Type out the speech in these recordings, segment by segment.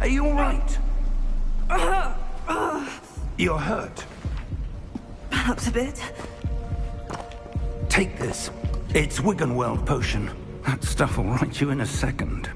Are you all right? You're hurt. Perhaps a bit. Take this. It's Wiggenweld potion. That stuff will right you in a second.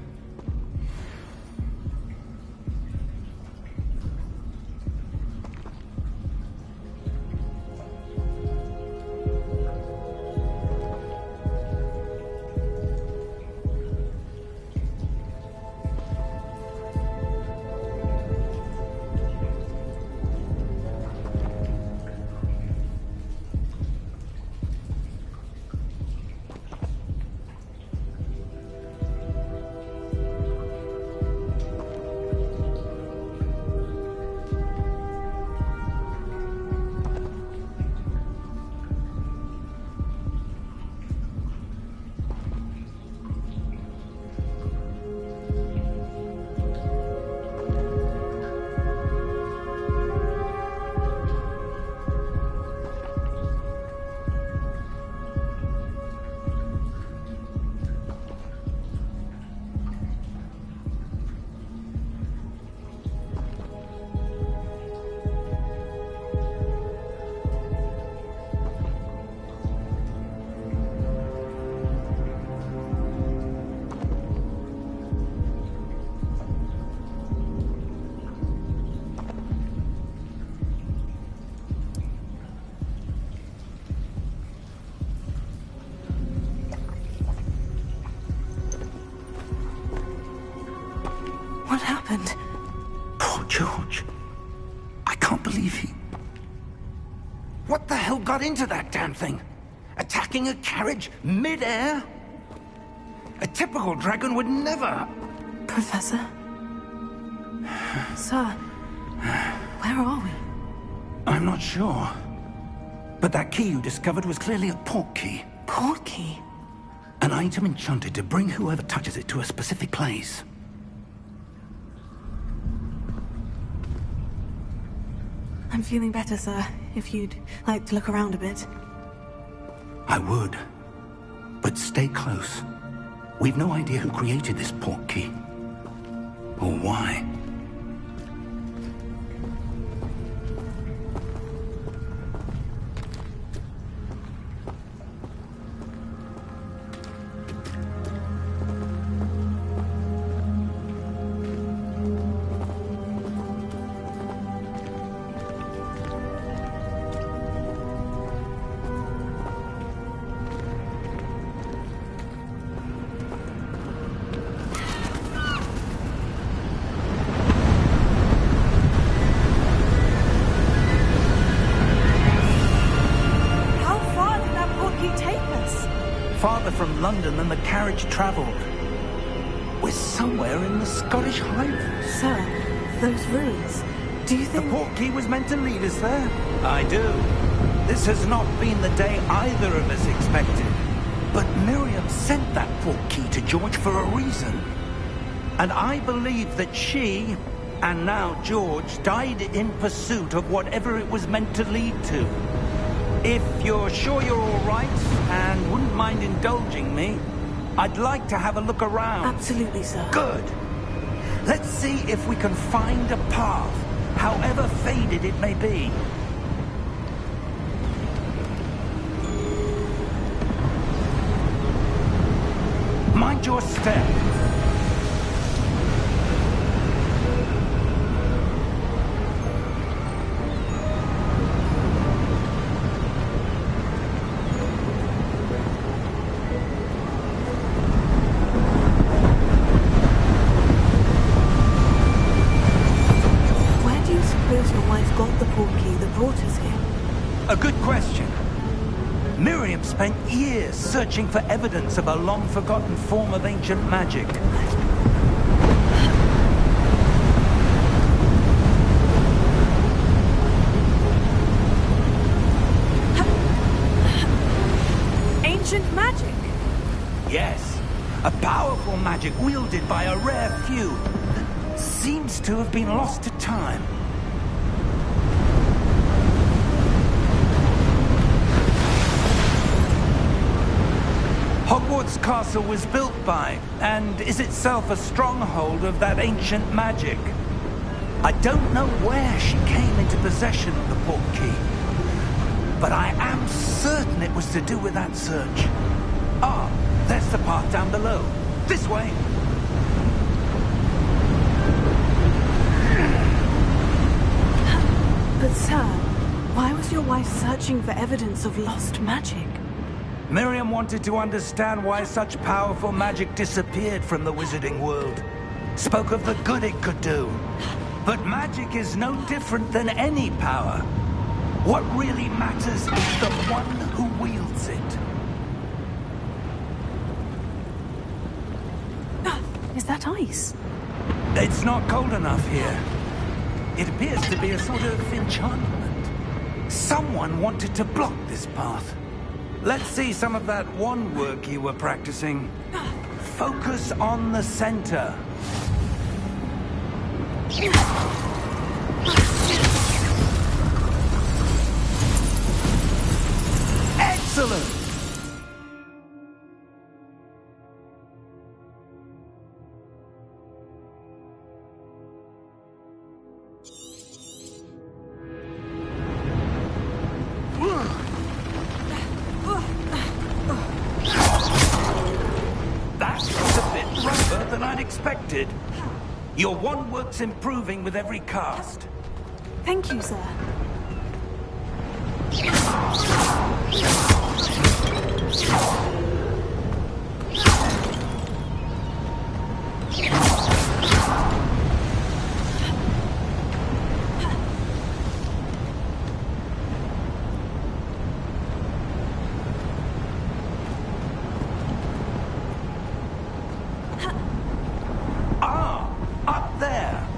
What happened? Poor George. I can't believe he... What the hell got into that damn thing? Attacking a carriage mid-air? A typical dragon would never... Professor? Sir, where are we? I'm not sure. But that key you discovered was clearly a port key. Port key? An item enchanted to bring whoever touches it to a specific place. I'm feeling better, sir. If you'd like to look around a bit. I would. But stay close. We've no idea who created this port key. Or why. Farther from London than the carriage travelled. We're somewhere in the Scottish Highlands. Sir, those ruins. Do you think... The port key was meant to lead us there? I do. This has not been the day either of us expected. But Miriam sent that port key to George for a reason. And I believe that she, and now George, died in pursuit of whatever it was meant to lead to. If you're sure you're all right, and wouldn't mind indulging me, I'd like to have a look around. Absolutely, sir. Good. Let's see if we can find a path, however faded it may be. Mind your step. A good question. Miriam spent years searching for evidence of a long-forgotten form of ancient magic. Ancient magic? Yes. A powerful magic wielded by a rare few that seems to have been lost to time. Hogwarts Castle was built by, and is itself a stronghold of that ancient magic. I don't know where she came into possession of the portkey, but I am certain it was to do with that search. Ah, there's the path down below. This way. But sir, why was your wife searching for evidence of lost magic? Miriam wanted to understand why such powerful magic disappeared from the wizarding world. Spoke of the good it could do. But magic is no different than any power. What really matters is the one who wields it. Is that ice? It's not cold enough here. It appears to be a sort of enchantment. Someone wanted to block this path. Let's see some of that wand work you were practicing. Focus on the center. Excellent! That was a bit rougher than I'd expected. Your wand work's improving with every cast. Thank you, sir. Up there!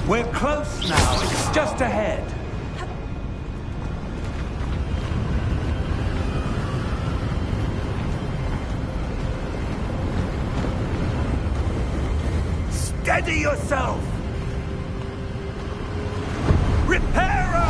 We're close now. It's just ahead. Steady yourself! Reparo!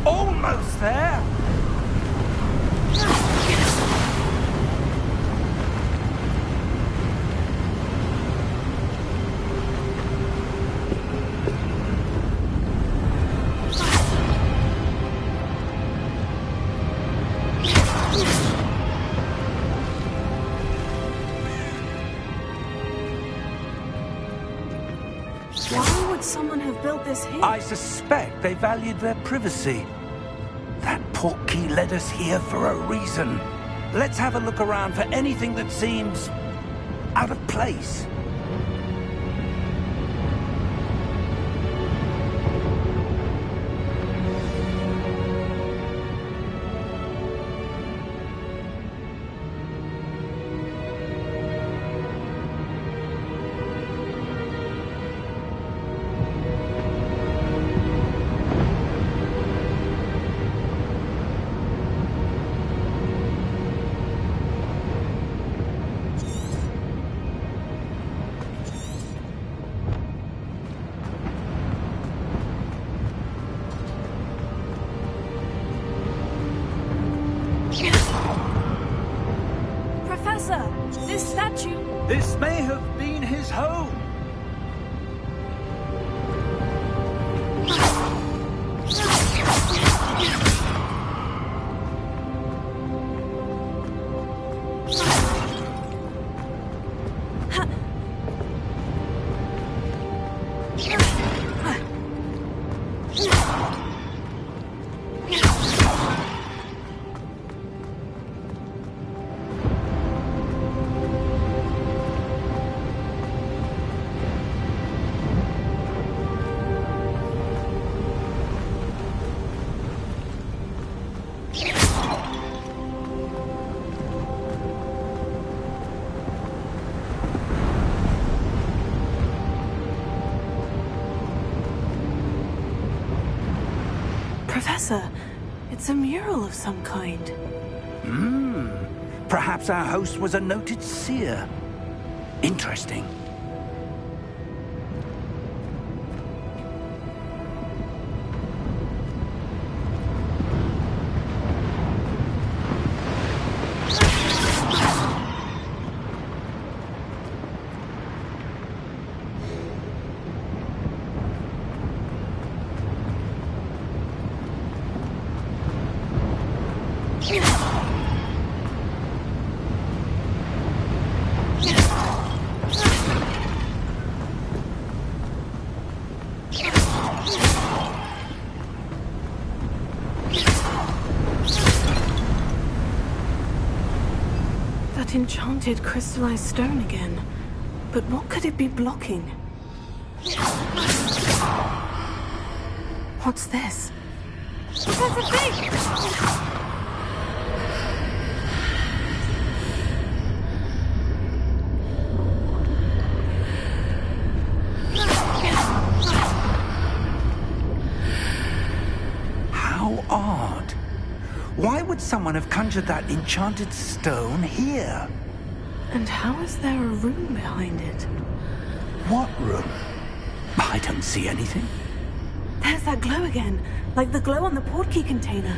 Almost there! Why would someone have built this here? I suspect they valued their privacy. That portkey led us here for a reason. Let's have a look around for anything that seems out of place. Professor, this statue... This may have been his home. Professor, it's a mural of some kind. Perhaps our host was a noted seer. Interesting. That enchanted crystallized stone again. But what could it be blocking? What's this? Professor Fig! How odd. Why would someone have conjured that enchanted stone here? And how is there a room behind it? What room? I don't see anything. There's that glow again, like the glow on the portkey container.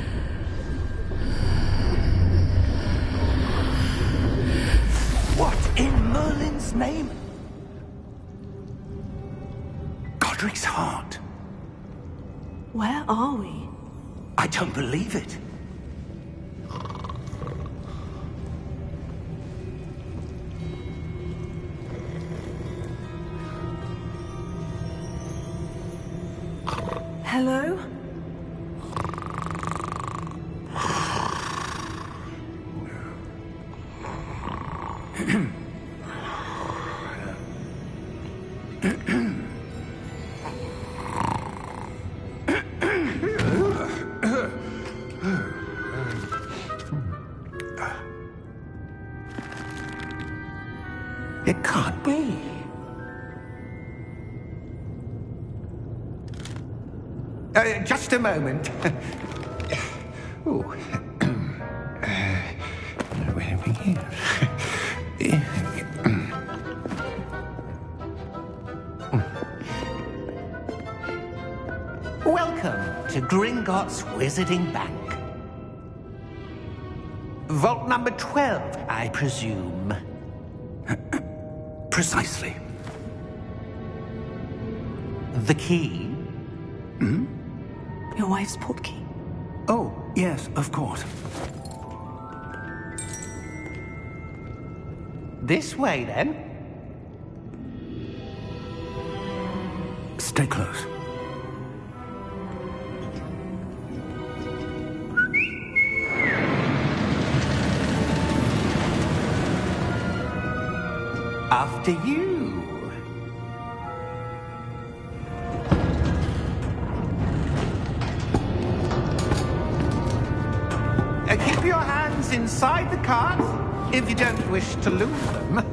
What in Merlin's name? Godric's heart. Where are we? I don't believe it. Hello? It can't be. Just a moment. Oh. Where are we here? Welcome to Gringotts Wizarding Bank. Vault number 12, I presume. Precisely. The key? Your wife's portkey. Oh, yes, of course. This way, then. Stay close. After you. Keep your hands inside the cart if you don't wish to lose them. How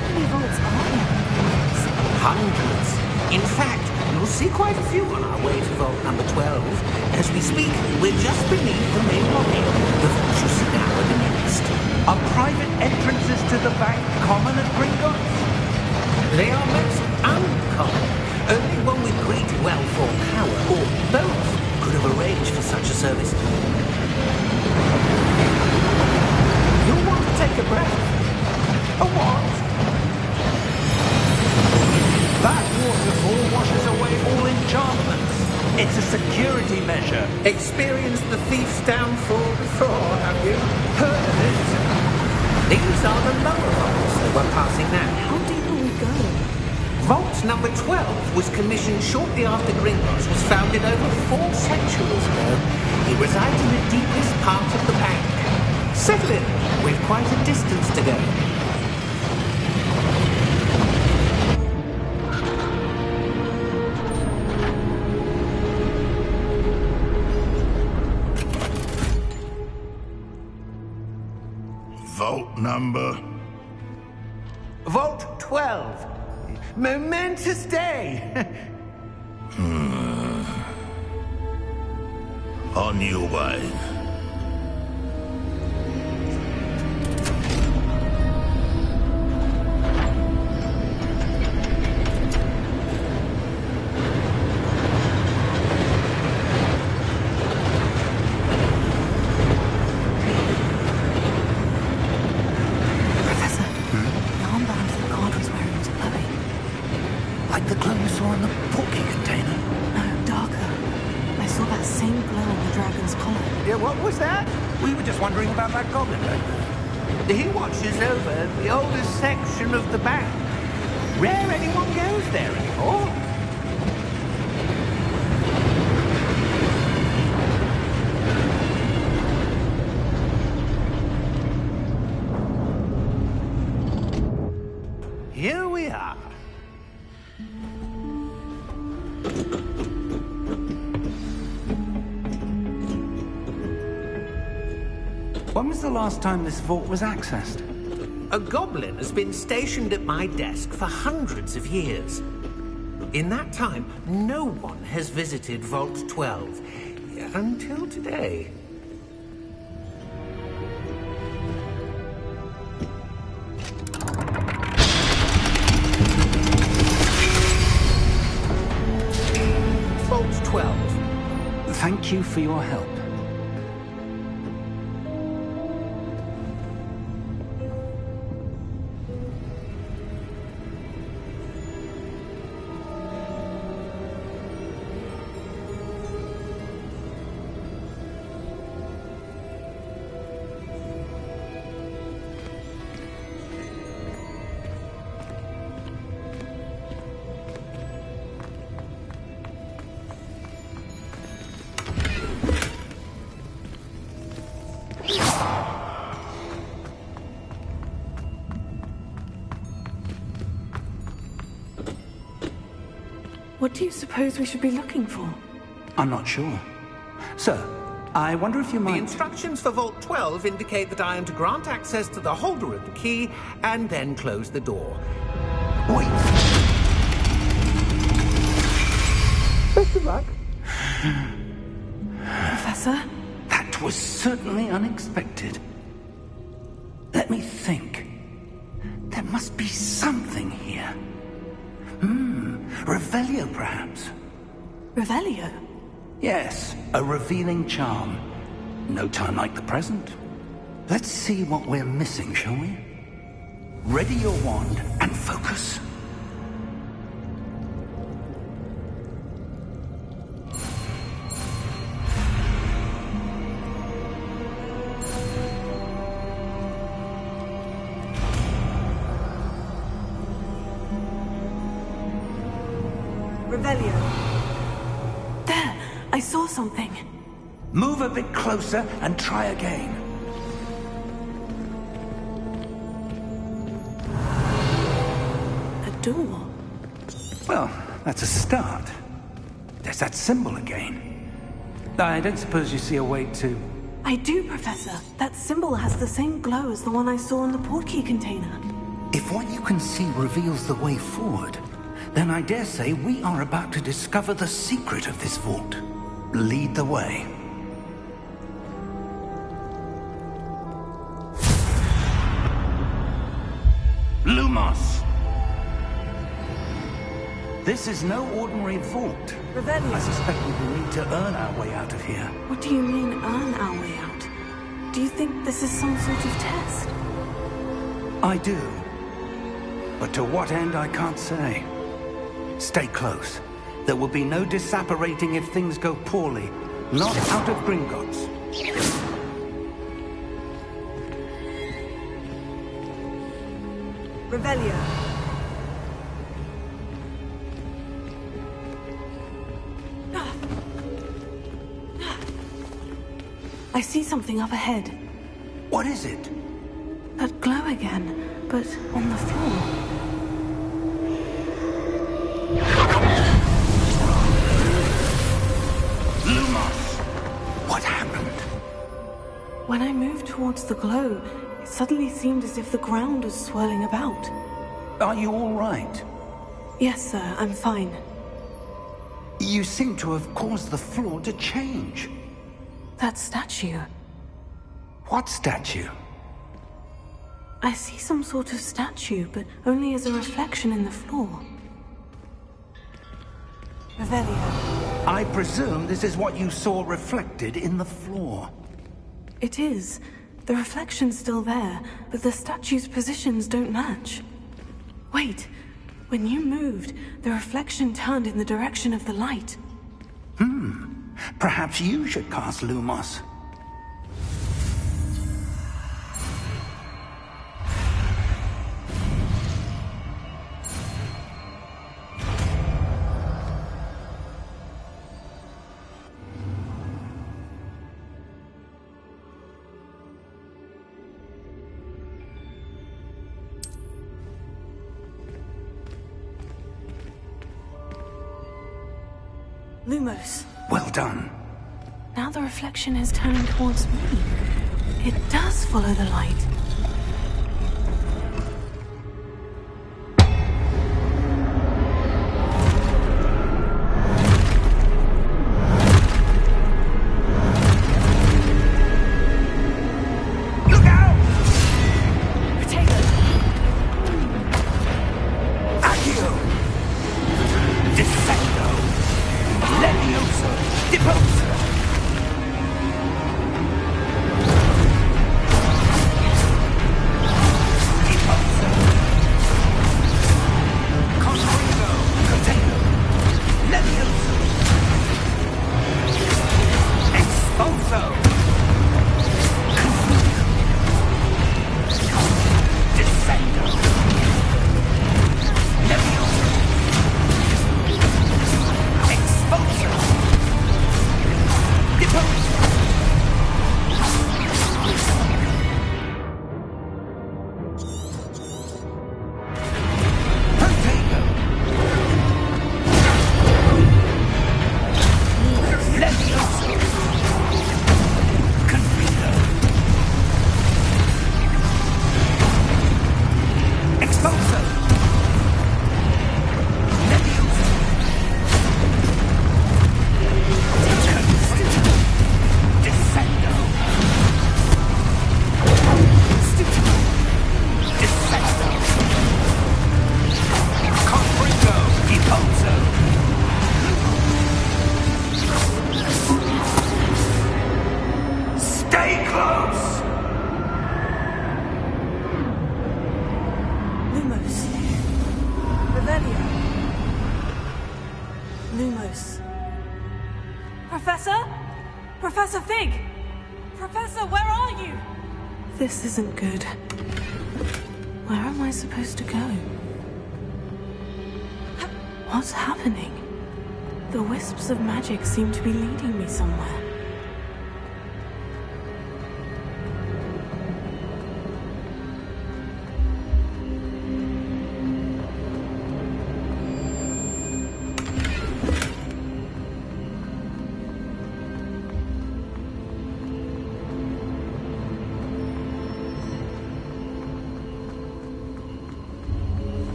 many vaults are there? Hundreds. In fact, you'll see quite a few on our way to vault number 12. As we speak, we're just beneath the main lobby. The vault you see now are the nearest. Are private entrances to the bank common at Gringotts? They are most uncommon. Only one with great wealth or power, or both, could have arranged for such a service. You'll want to take a breath. A what? That waterfall washes away all enchantments. It's a security measure. Experienced the thief's downfall before, have you? Heard of it? These are the lower vaults that we're passing now. How deep will we go? Vault number 12 was commissioned shortly after Gringotts was founded over 4 centuries ago. It resides in the deepest part of the bank. Settle in. We've quite a distance to go. Vault number? Vault 12. Momentous day. On your way. Professor, the armband that God was wearing was glowing. Like the glow you saw in the porky container? No, darker. I saw that same glow on the dragon's collar. Yeah, what was that? We were just wondering about that goblin back there. He watches over the oldest section of the bank. Rare anyone goes there anymore. Here we are. When was the last time this vault was accessed? A goblin has been stationed at my desk for hundreds of years. In that time, no one has visited Vault 12 until today. Vault 12. Thank you for your help. What do you suppose we should be looking for? I'm not sure. Sir, I wonder if you The might... instructions for Vault 12 indicate that I am to grant access to the holder of the key and then close the door. Wait! Best of luck. Professor? That was certainly unexpected. Let me think. There must be something here. Revelio, perhaps? Revelio? Yes, a revealing charm. No time like the present. Let's see what we're missing, shall we? Ready your wand and focus. Revelio. There! I saw something. Move a bit closer and try again. A door. Well, that's a start. There's that symbol again. I don't suppose you see a way to... I do, Professor. That symbol has the same glow as the one I saw in the portkey container. If what you can see reveals the way forward, then I dare say we are about to discover the secret of this vault. Lead the way. Lumos! This is no ordinary vault. I Revelio, suspect we will need to earn our way out of here. what do you mean earn our way out? Do you think this is some sort of test? I do. But to what end, I can't say. Stay close. There will be no disapparating if things go poorly. Not out of Gringotts. Revelio. I see something up ahead. What is it? That glow again, but on the floor. Lumos! What happened? When I moved towards the glow, it suddenly seemed as if the ground was swirling about. Are you all right? Yes, sir, I'm fine. You seem to have caused the floor to change. That statue. What statue? I see some sort of statue, but only as a reflection in the floor. Revelio. I presume this is what you saw reflected in the floor. It is. The reflection's still there, but the statue's positions don't match. Wait. When you moved, the reflection turned in the direction of the light. Perhaps you should cast Lumos. Lumos. Well done. Now the reflection is turning towards me. It does follow the light. Look out! Potato! Accio! Descendo! Levioso! Deposo! Deposo! Conrigo! Containo! Levioso! Expulso! Descendo! Levioso! Expulso! Deposo! Protego! Levioso! Confido! Expulso! Levioso! Descendo! Descendo! Confringo! Deposo! Stay close! Lumos. Revelio. Lumos. Professor? Professor Fig! Professor, where are you? This isn't good. Where am I supposed to go? What's happening? The wisps of magic seem to be leading me somewhere.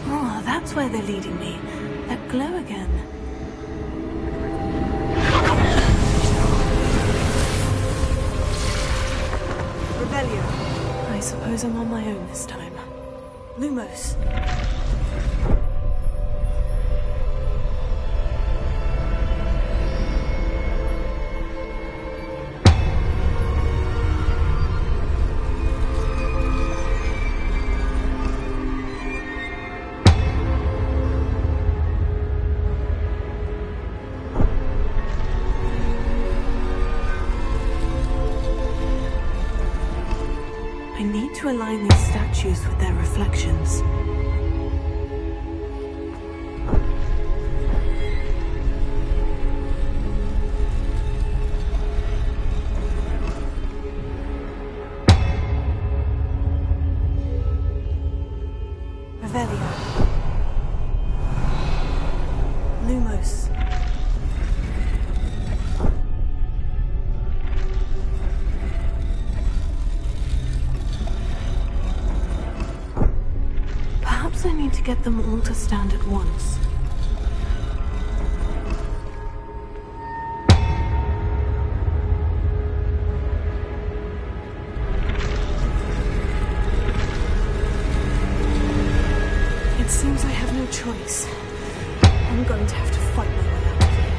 Oh, that's where they're leading me. That glow again. Revelio. I suppose I'm on my own this time. Lumos. I need to align these statues with their reflections. Revelio. Lumos. Perhaps I need to get them all to stand at once. It seems I have no choice. I'm going to have to fight my way out of here.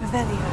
Revelio.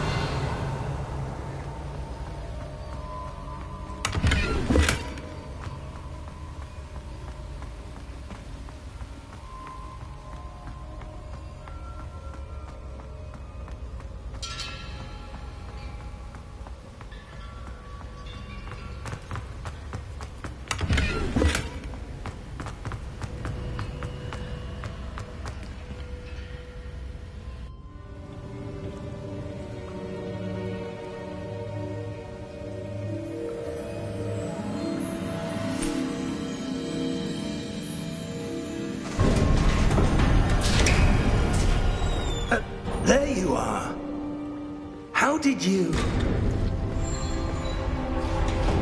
There you are. How did you...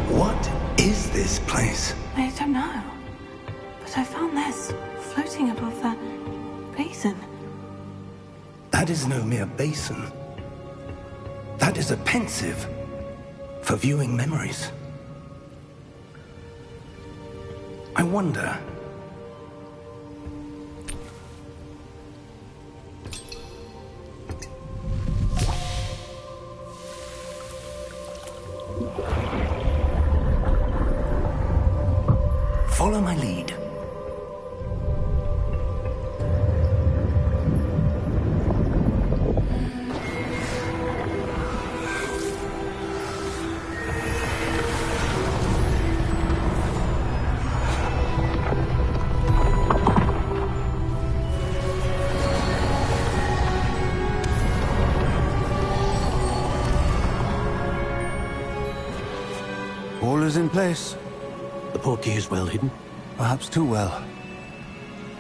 What is this place? I don't know. But I found this floating above that basin. That is no mere basin. That is a pensive for viewing memories. I wonder... Follow my lead. is in place. The portkey is well hidden? Perhaps too well.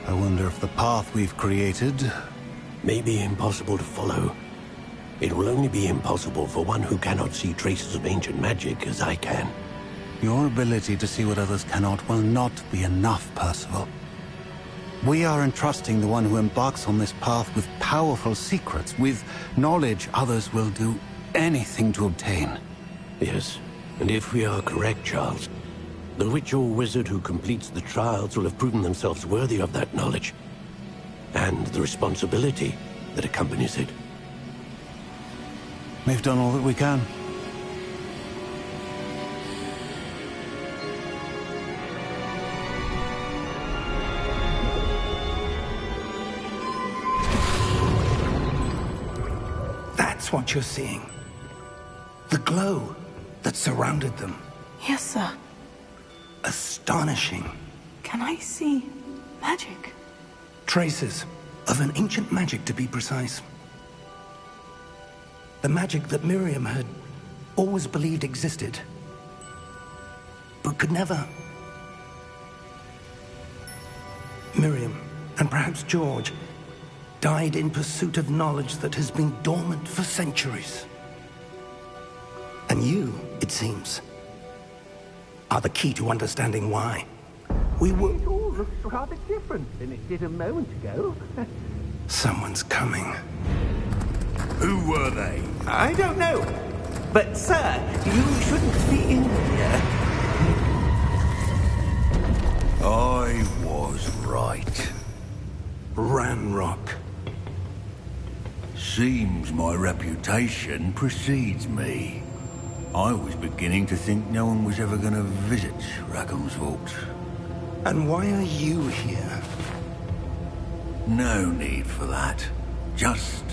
I wonder if the path we've created... may be impossible to follow. It will only be impossible for one who cannot see traces of ancient magic as I can. Your ability to see what others cannot will not be enough, Percival. We are entrusting the one who embarks on this path with powerful secrets, with knowledge others will do anything to obtain. Yes, and if we are correct, Charles, the witch or wizard who completes the trials will have proven themselves worthy of that knowledge, and the responsibility that accompanies it. We've done all that we can. That's what you're seeing. The glow that surrounded them. Yes, sir. Astonishing. Can I see magic? Traces of an ancient magic, to be precise. The magic that Miriam had always believed existed, but could never. Miriam, and perhaps George, died in pursuit of knowledge that has been dormant for centuries. And you, it seems, are the key to understanding why. We were... It all looks rather different than it did a moment ago. Someone's coming. Who were they? I don't know. But, sir, you shouldn't be in here. I was right. Ranrock. Seems my reputation precedes me. I was beginning to think no one was ever going to visit Rackham's Vault. And why are you here? No need for that. Just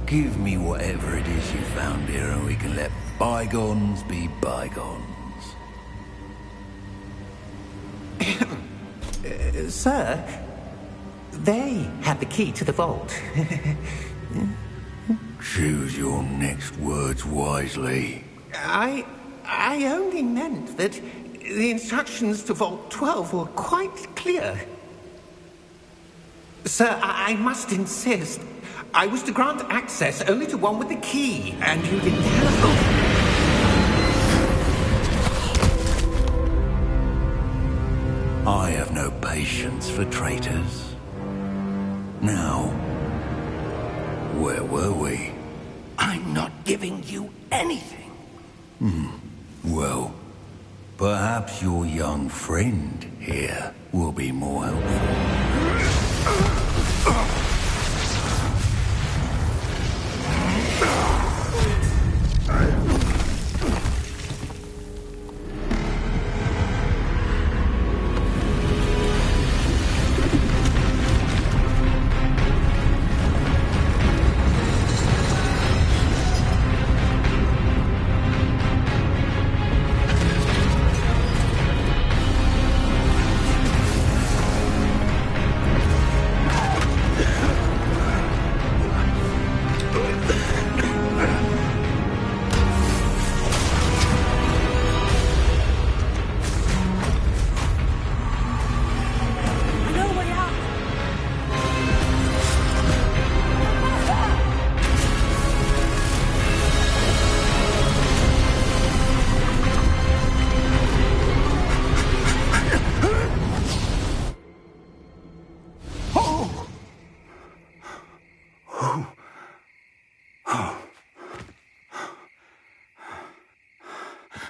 give me whatever it is you found here and we can let bygones be bygones. Sir, they had the key to the vault. Choose your next words wisely. I only meant that the instructions to Vault 12 were quite clear. Sir, I must insist. I was to grant access only to one with the key, and you didn't telephone. I have no patience for traitors. Now, where were we? I'm not giving you anything. Well, perhaps your young friend here will be more helpful.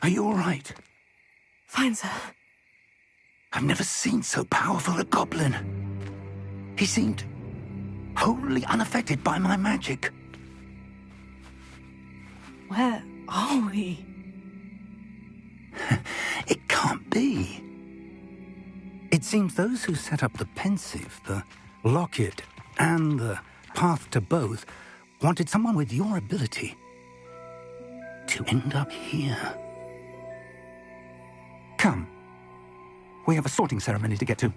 Are you all right? Fine, sir. I've never seen so powerful a goblin. He seemed wholly unaffected by my magic. Where are we? It can't be. It seems those who set up the Pensieve, the Locket, and the Path to Both wanted someone with your ability to end up here. Come. We have a sorting ceremony to get to.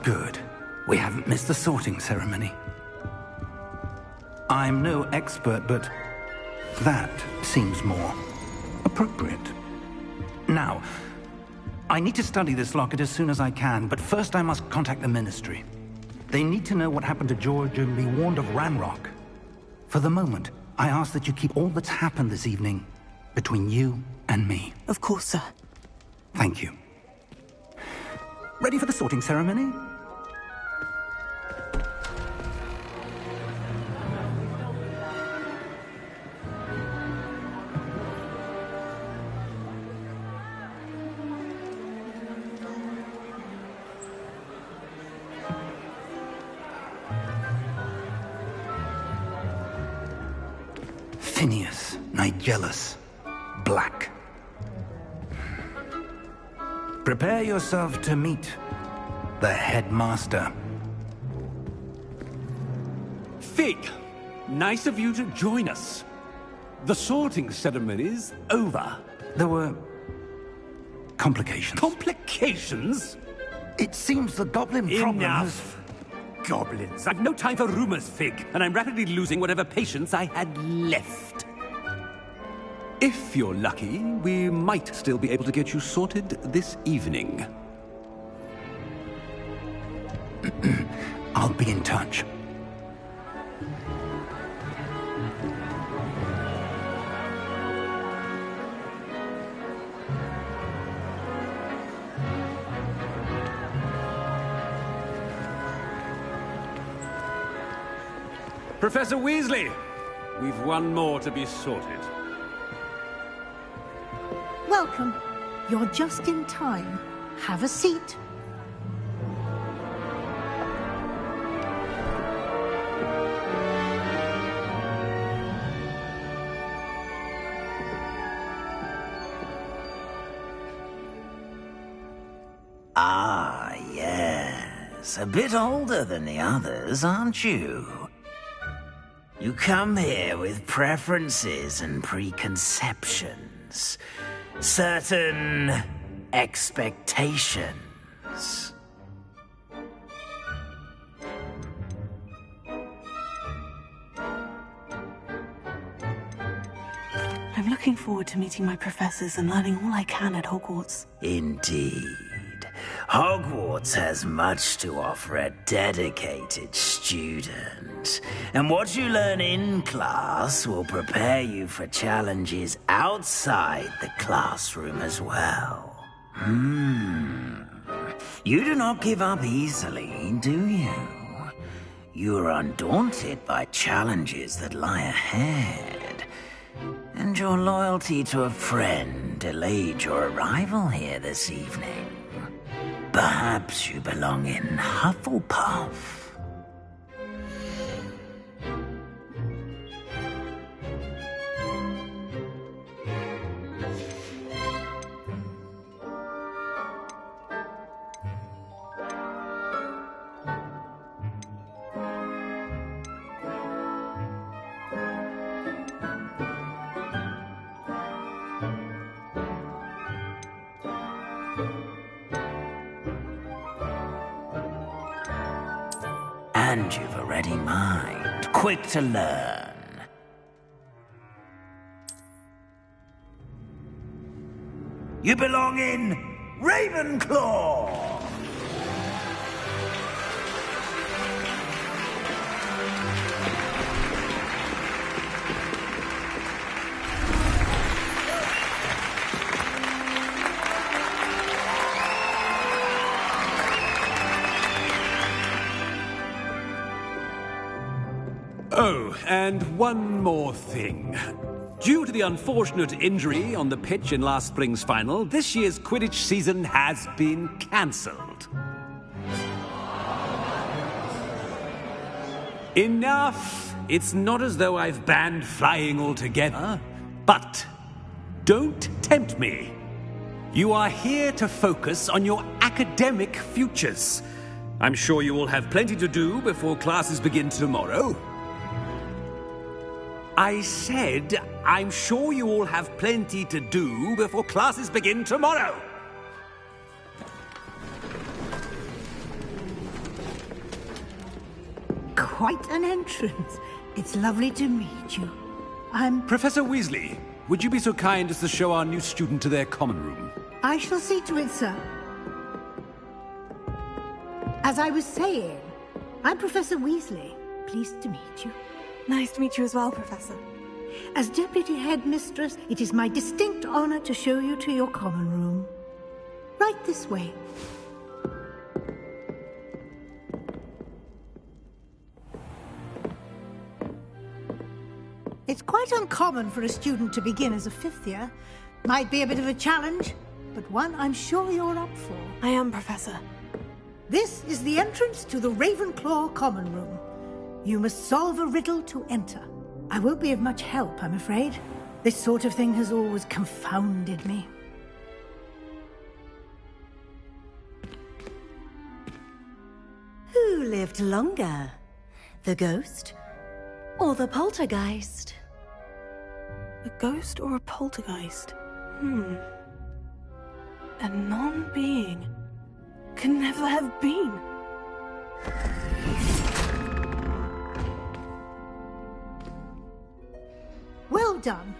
Good. We haven't missed the sorting ceremony. I'm no expert, but that seems more appropriate. Now, I need to study this locket as soon as I can, but first I must contact the Ministry. They need to know what happened to George and be warned of Ranrock. For the moment, I ask that you keep all that's happened this evening between you and me. Of course, sir. Thank you. Ready for the sorting ceremony? Phineas Nigellus Black. Prepare yourself to meet the headmaster. Fig, nice of you to join us. The sorting ceremony's over. There were complications. Complications? It seems the goblin problem Enough. Goblins. I've no time for rumors, Fig, and I'm rapidly losing whatever patience I had left. If you're lucky, we might still be able to get you sorted this evening. I'll be in touch. Professor Weasley, we've one more to be sorted. Welcome. You're just in time. Have a seat. Ah, yes. A bit older than the others, aren't you? You come here with preferences and preconceptions. Certain expectations. I'm looking forward to meeting my professors and learning all I can at Hogwarts. Indeed. Hogwarts has much to offer a dedicated student. And what you learn in class will prepare you for challenges outside the classroom as well. You do not give up easily, do you? You are undaunted by challenges that lie ahead. And your loyalty to a friend delayed your arrival here this evening. Perhaps you belong in Hufflepuff. And you've a ready mind, quick to learn. You belong in Ravenclaw! Oh, and one more thing. Due to the unfortunate injury on the pitch in last spring's final, this year's Quidditch season has been cancelled. Enough! It's not as though I've banned flying altogether. But don't tempt me. You are here to focus on your academic futures. I'm sure you will have plenty to do before classes begin tomorrow. I said, I'm sure you all have plenty to do before classes begin tomorrow. quite an entrance. It's lovely to meet you. Professor Weasley, would you be so kind as to show our new student to their common room? I shall see to it, sir. As I was saying, I'm Professor Weasley. Pleased to meet you. Nice to meet you as well, Professor. As Deputy Headmistress, it is my distinct honor to show you to your common room. Right this way. It's quite uncommon for a student to begin as a fifth year. Might be a bit of a challenge, but one I'm sure you're up for. I am, Professor. This is the entrance to the Ravenclaw Common Room. You must solve a riddle to enter. I won't be of much help, I'm afraid. This sort of thing has always confounded me. Who lived longer? The ghost or the poltergeist? A ghost or a poltergeist? A non-being can never have been. Well done.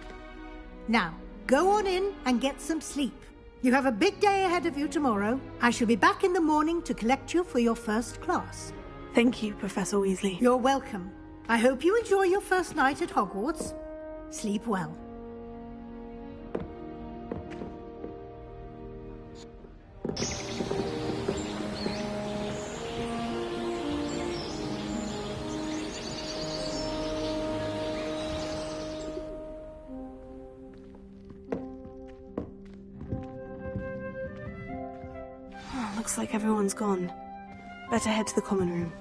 Now, go on in and get some sleep. You have a big day ahead of you tomorrow. I shall be back in the morning to collect you for your first class. Thank you, Professor Weasley. You're welcome. I hope you enjoy your first night at Hogwarts. Sleep well. Looks like everyone's gone. Better head to the common room.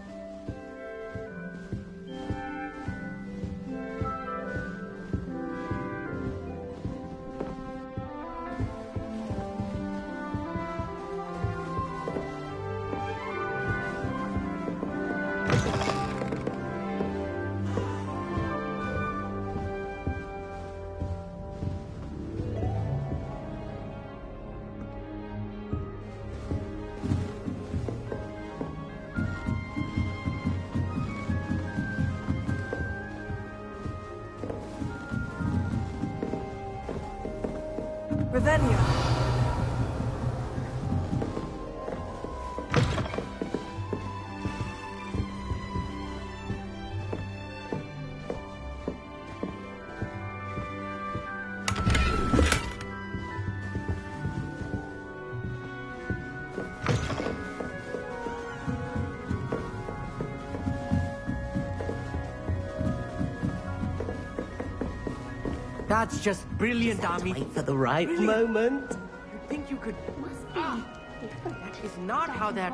Revelio. That's just brilliant, Ami. Wait for the right moment. You think you could... That is not how that...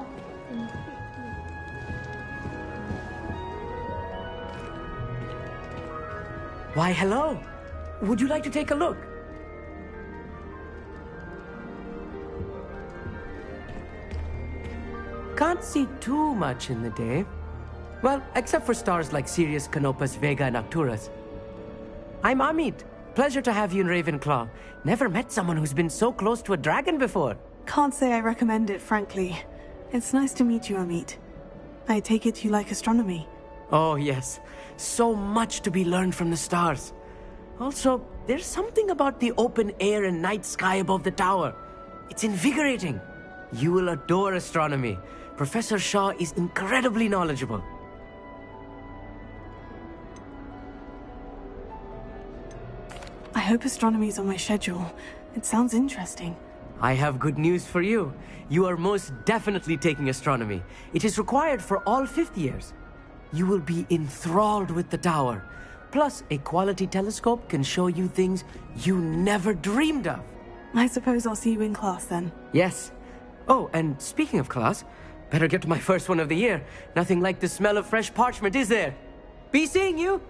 Why, hello. Would you like to take a look? Can't see too much in the day. Well, except for stars like Sirius, Canopus, Vega, and Arcturus. I'm Amit. Pleasure to have you in Ravenclaw. Never met someone who's been so close to a dragon before. Can't say I recommend it, frankly. It's nice to meet you, Amit. I take it you like astronomy. Oh, yes. So much to be learned from the stars. Also, there's something about the open air and night sky above the tower. It's invigorating. You will adore astronomy. Professor Shaw is incredibly knowledgeable. I hope astronomy's on my schedule. It sounds interesting. I have good news for you. You are most definitely taking astronomy. It is required for all fifth years. You will be enthralled with the tower. Plus, a quality telescope can show you things you never dreamed of. I suppose I'll see you in class then. Yes. Oh, and speaking of class, better get to my first one of the year. Nothing like the smell of fresh parchment, is there? Be seeing you!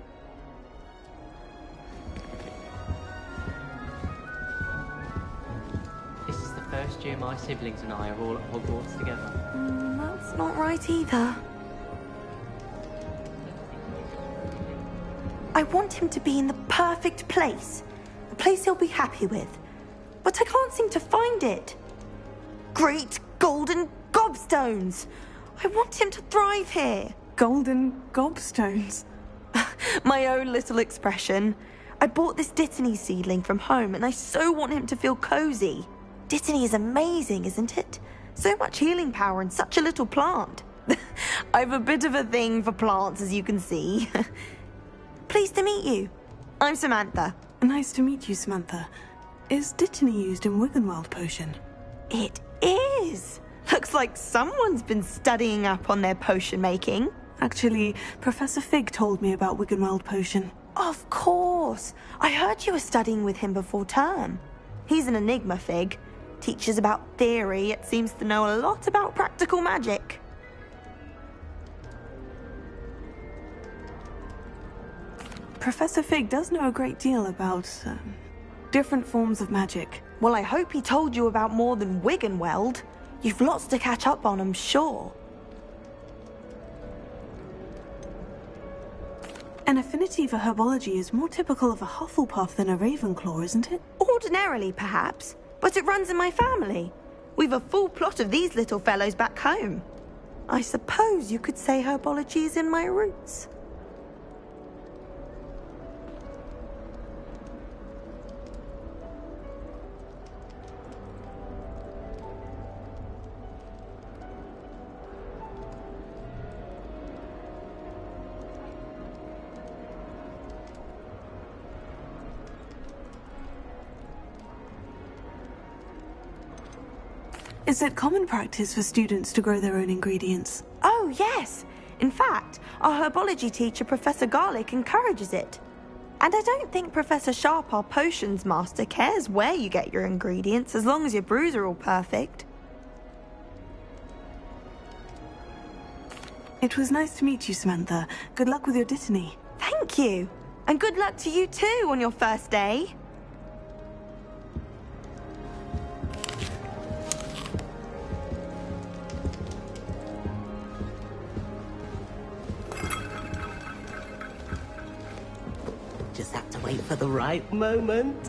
This is the first year my siblings and I are all at Hogwarts together. That's not right either. I want him to be in the perfect place. A place he'll be happy with. But I can't seem to find it. Great golden gobstones! I want him to thrive here. Golden gobstones. My own little expression. I bought this Dittany seedling from home and I so want him to feel cozy. Dittany is amazing, isn't it? So much healing power in such a little plant. I've a bit of a thing for plants, as you can see. Pleased to meet you. I'm Samantha. Nice to meet you, Samantha. Is Dittany used in Wiggenweld potion? It is. Looks like someone's been studying up on their potion making. Actually, Professor Fig told me about Wiggenweld potion. Of course. I heard you were studying with him before term. He's an enigma, Fig. Teaches about theory, yet seems to know a lot about practical magic. Professor Fig does know a great deal about different forms of magic. Well, I hope he told you about more than Wiggenweld. You've lots to catch up on, I'm sure. An affinity for herbology is more typical of a Hufflepuff than a Ravenclaw, isn't it? Ordinarily, perhaps, but it runs in my family. We've a full plot of these little fellows back home. I suppose you could say herbology is in my roots. Is it common practice for students to grow their own ingredients? Oh, yes. In fact, our herbology teacher, Professor Garlick, encourages it. And I don't think Professor Sharp, our potions master, cares where you get your ingredients, as long as your brews are all perfect. It was nice to meet you, Samantha. Good luck with your Dittany. Thank you. And good luck to you too on your first day. Just have to wait for the right moment.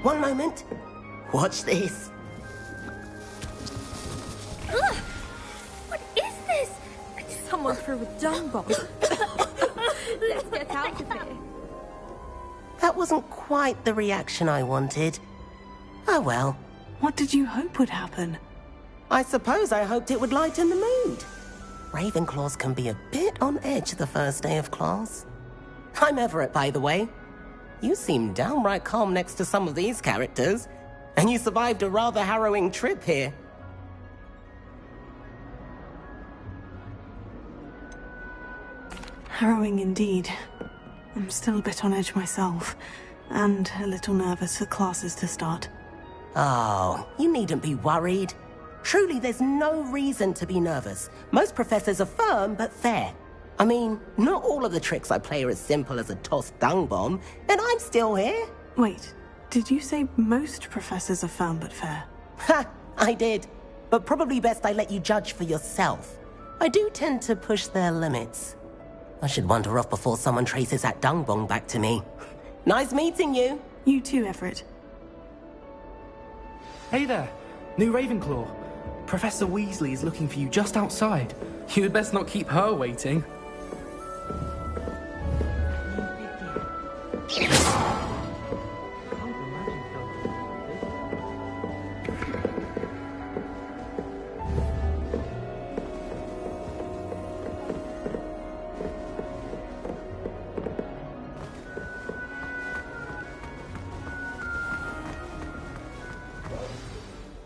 One moment. Watch this. Ugh! What is this? Someone threw a dung bomb. Let's get out of here. That wasn't quite the reaction I wanted. Oh well. What did you hope would happen? I suppose I hoped it would lighten the mood. Ravenclaws can be a bit on edge the first day of class. I'm Everett, by the way. You seem downright calm next to some of these characters, and you survived a rather harrowing trip here. Harrowing indeed. I'm still a bit on edge myself, and a little nervous for classes to start. Oh, you needn't be worried. Truly, there's no reason to be nervous. Most professors are firm but fair. I mean, not all of the tricks I play are as simple as a tossed dung bomb, and I'm still here. Wait, did you say most professors are firm but fair? Ha! I did. But probably best I let you judge for yourself. I do tend to push their limits. I should wander off before someone traces that dung bomb back to me. Nice meeting you. You too, Everett. Hey there, new Ravenclaw. Professor Weasley is looking for you just outside. You had best not keep her waiting.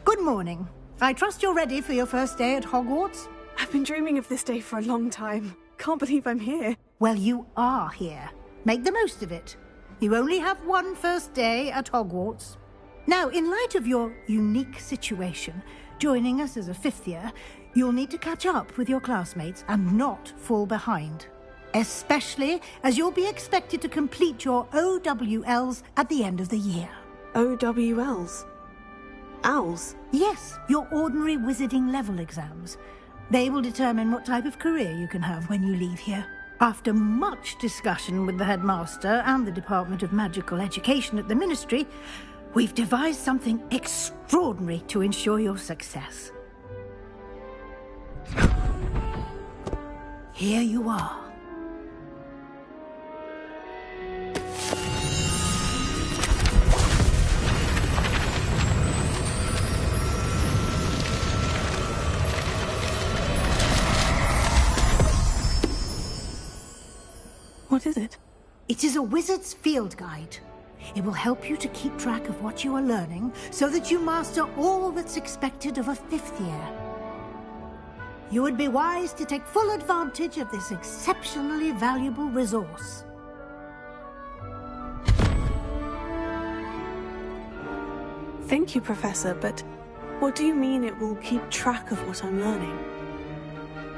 Good morning. I trust you're ready for your first day at Hogwarts? I've been dreaming of this day for a long time. Can't believe I'm here. Well, you are here. Make the most of it. You only have one first day at Hogwarts. Now, in light of your unique situation, joining us as a fifth year, you'll need to catch up with your classmates and not fall behind. Especially as you'll be expected to complete your OWLs at the end of the year. OWLs? Owls? Yes, your ordinary wizarding level exams. They will determine what type of career you can have when you leave here. After much discussion with the headmaster and the Department of Magical Education at the Ministry, we've devised something extraordinary to ensure your success. Here you are. What is it? It is a wizard's field guide. It will help you to keep track of what you are learning so that you master all that's expected of a 5th year. You would be wise to take full advantage of this exceptionally valuable resource. Thank you, Professor, but what do you mean it will keep track of what I'm learning?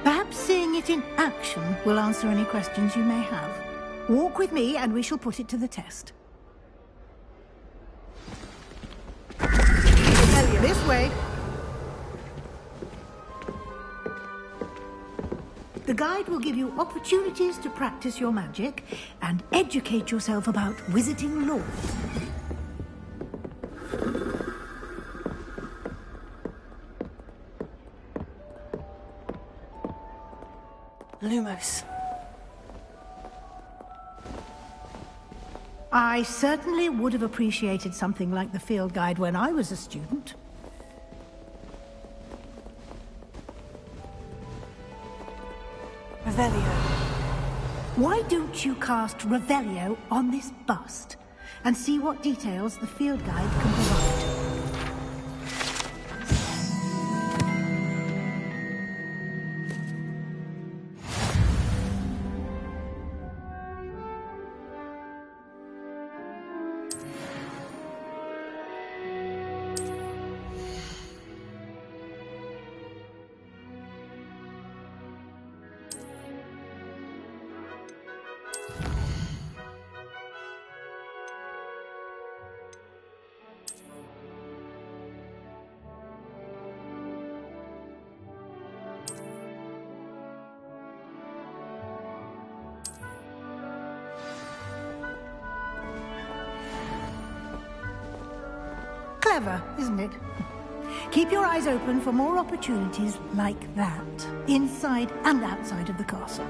Perhaps seeing it in action will answer any questions you may have. Walk with me and we shall put it to the test. This way. The guide will give you opportunities to practice your magic and educate yourself about wizarding lore. Lumos. I certainly would have appreciated something like the field guide when I was a student. Revelio. Why don't you cast Revelio on this bust and see what details the field guide can provide? Clever, isn't it? Keep your eyes open for more opportunities like that, inside and outside of the castle.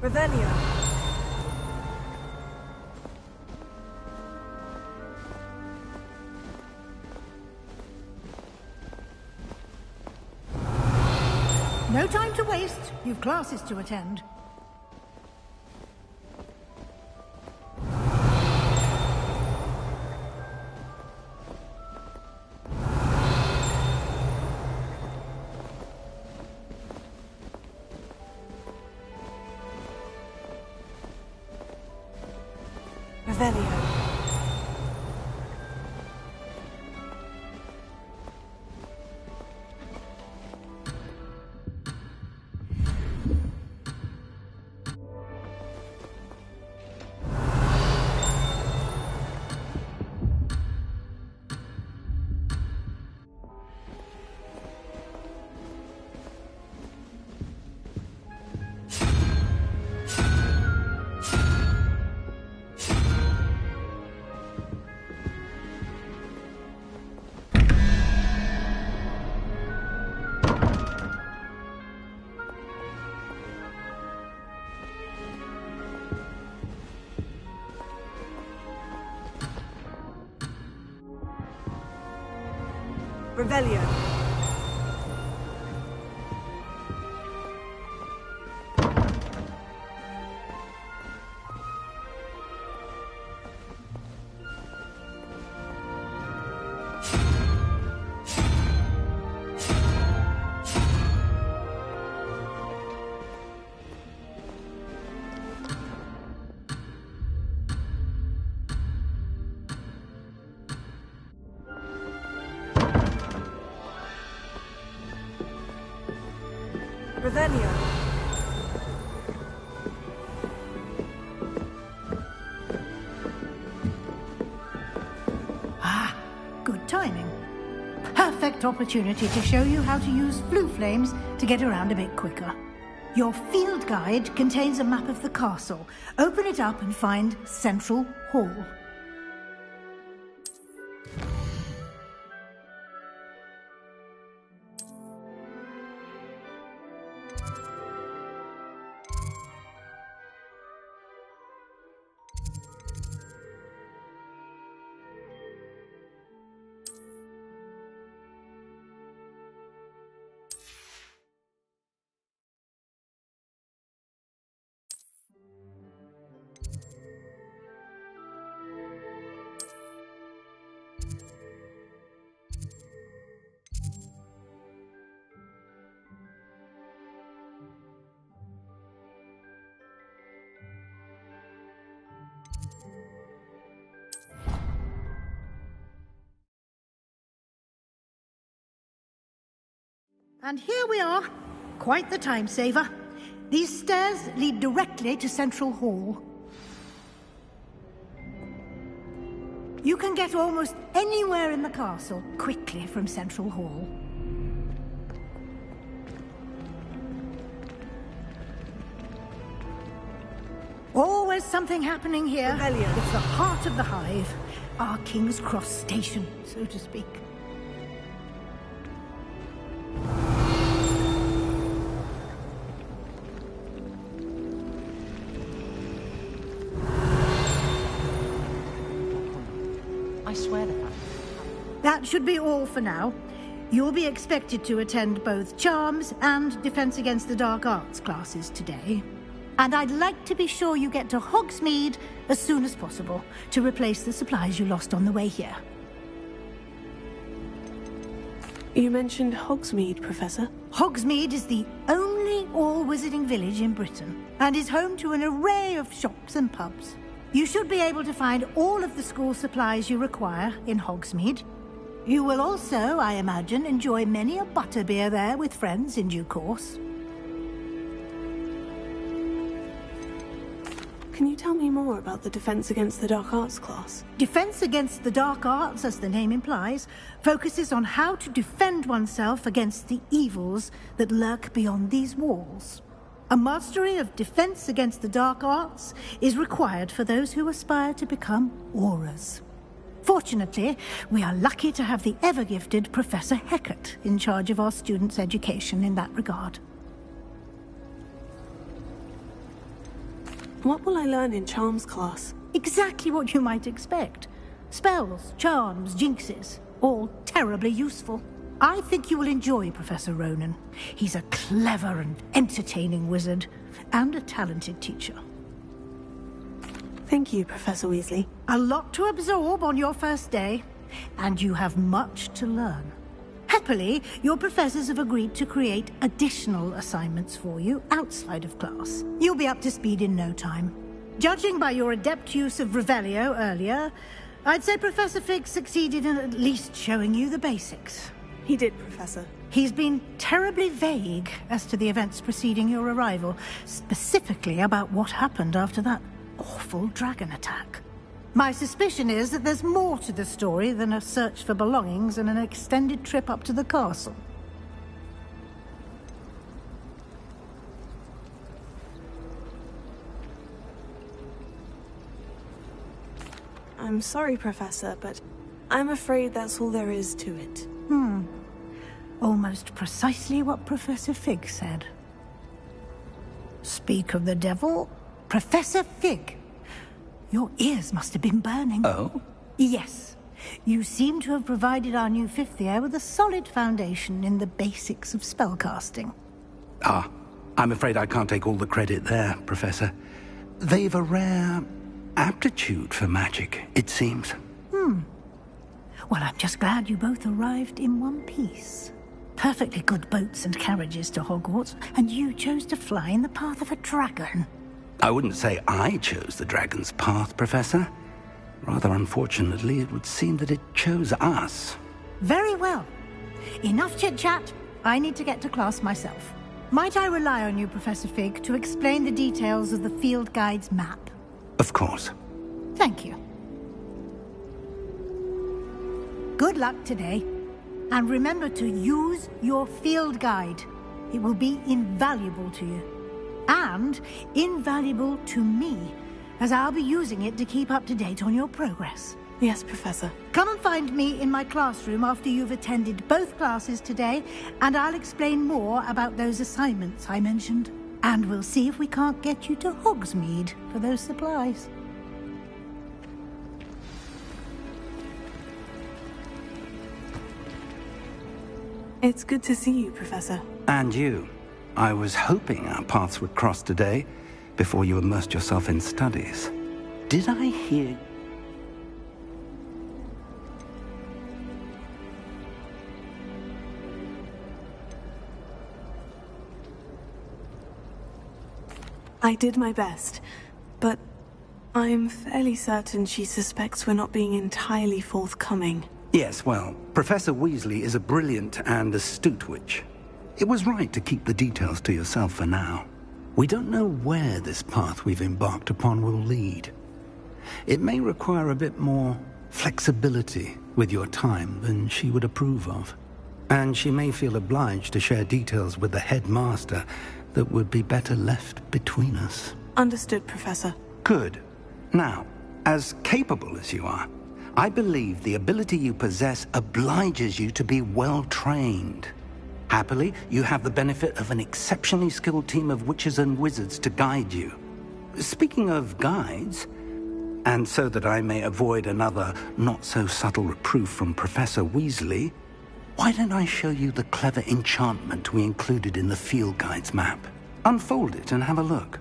Revelio. No time to waste. You've classes to attend. Revelio. Revelio. Revelio. Ah, good timing. Perfect perfect opportunity to show you how to use flue flames to get around a bit quicker. Your field guide contains a map of the castle. Open it up and find Central Hall. And here we are. Quite the time saver. These stairs lead directly to Central Hall. You can get almost anywhere in the castle quickly from Central Hall. Always something happening here. Revelio. It's the heart of the Hive. Our King's Cross station, so to speak. That should be all for now. You'll be expected to attend both Charms and Defense Against the Dark Arts classes today. And I'd like to be sure you get to Hogsmeade as soon as possible to replace the supplies you lost on the way here. You mentioned Hogsmeade, Professor. Hogsmeade is the only all-wizarding village in Britain and is home to an array of shops and pubs. You should be able to find all of the school supplies you require in Hogsmeade. You will also, I imagine, enjoy many a butterbeer there with friends in due course. Can you tell me more about the Defense Against the Dark Arts class? Defense Against the Dark Arts, as the name implies, focuses on how to defend oneself against the evils that lurk beyond these walls. A mastery of Defense Against the Dark Arts is required for those who aspire to become Aurors. Fortunately, we are lucky to have the ever-gifted Professor Hecat in charge of our students' education in that regard. What will I learn in Charms class? Exactly what you might expect. Spells, charms, jinxes, all terribly useful. I think you will enjoy Professor Ronen. He's a clever and entertaining wizard, and a talented teacher. Thank you, Professor Weasley. A lot to absorb on your first day, and you have much to learn. Happily, your professors have agreed to create additional assignments for you outside of class. You'll be up to speed in no time. Judging by your adept use of Revelio earlier, I'd say Professor Fig succeeded in at least showing you the basics. He did, Professor. He's been terribly vague as to the events preceding your arrival, specifically about what happened after that awful dragon attack. My suspicion is that there's more to the story than a search for belongings and an extended trip up to the castle. I'm sorry, Professor, but I'm afraid that's all there is to it. Almost precisely what Professor Fig said. Speak of the devil, Professor Fig. Your ears must have been burning. Oh? Yes. You seem to have provided our new fifth year with a solid foundation in the basics of spellcasting. Ah, I'm afraid I can't take all the credit there, Professor. They've a rare aptitude for magic, it seems. Well, I'm just glad you both arrived in one piece. Perfectly good boats and carriages to Hogwarts, and you chose to fly in the path of a dragon. I wouldn't say I chose the dragon's path, Professor. Rather unfortunately, it would seem that it chose us. Very well. Enough chit-chat. I need to get to class myself. Might I rely on you, Professor Fig, to explain the details of the field guide's map? Of course. Thank you. Good luck today. And remember to use your field guide. It will be invaluable to you. And invaluable to me, as I'll be using it to keep up to date on your progress. Yes, Professor. Come and find me in my classroom after you've attended both classes today, and I'll explain more about those assignments I mentioned. And we'll see if we can't get you to Hogsmeade for those supplies. It's good to see you, Professor. And you. I was hoping our paths would cross today, before you immersed yourself in studies. Did I hear... I did my best, but I'm fairly certain she suspects we're not being entirely forthcoming. Yes, well, Professor Weasley is a brilliant and astute witch. It was right to keep the details to yourself for now. We don't know where this path we've embarked upon will lead. It may require a bit more flexibility with your time than she would approve of. And she may feel obliged to share details with the headmaster that would be better left between us. Understood, Professor. Good. Now, as capable as you are, I believe the ability you possess obliges you to be well-trained. Happily, you have the benefit of an exceptionally skilled team of witches and wizards to guide you. Speaking of guides, and so that I may avoid another not-so-subtle reproof from Professor Weasley, why don't I show you the clever enchantment we included in the field guide's map? Unfold it and have a look.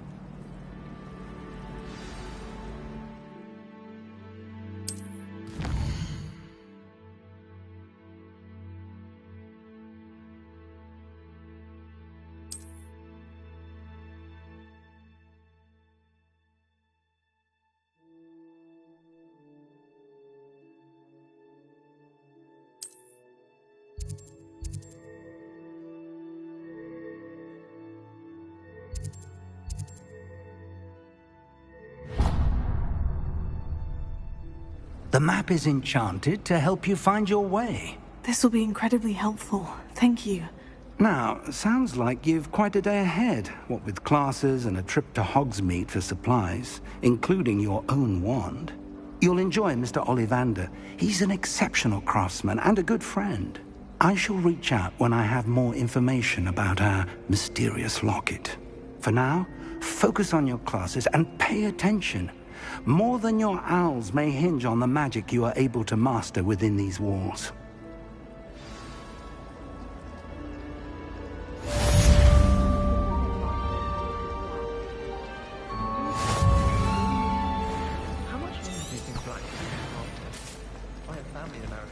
The map is enchanted to help you find your way. This will be incredibly helpful. Thank you. Now, sounds like you've quite a day ahead, what with classes and a trip to Hogsmeade for supplies, including your own wand. You'll enjoy Mr. Ollivander. He's an exceptional craftsman and a good friend. I shall reach out when I have more information about our mysterious locket. For now, focus on your classes and pay attention. More than your owls may hinge on the magic you are able to master within these walls. How much longer do you think Black can hang on to? I have family in America.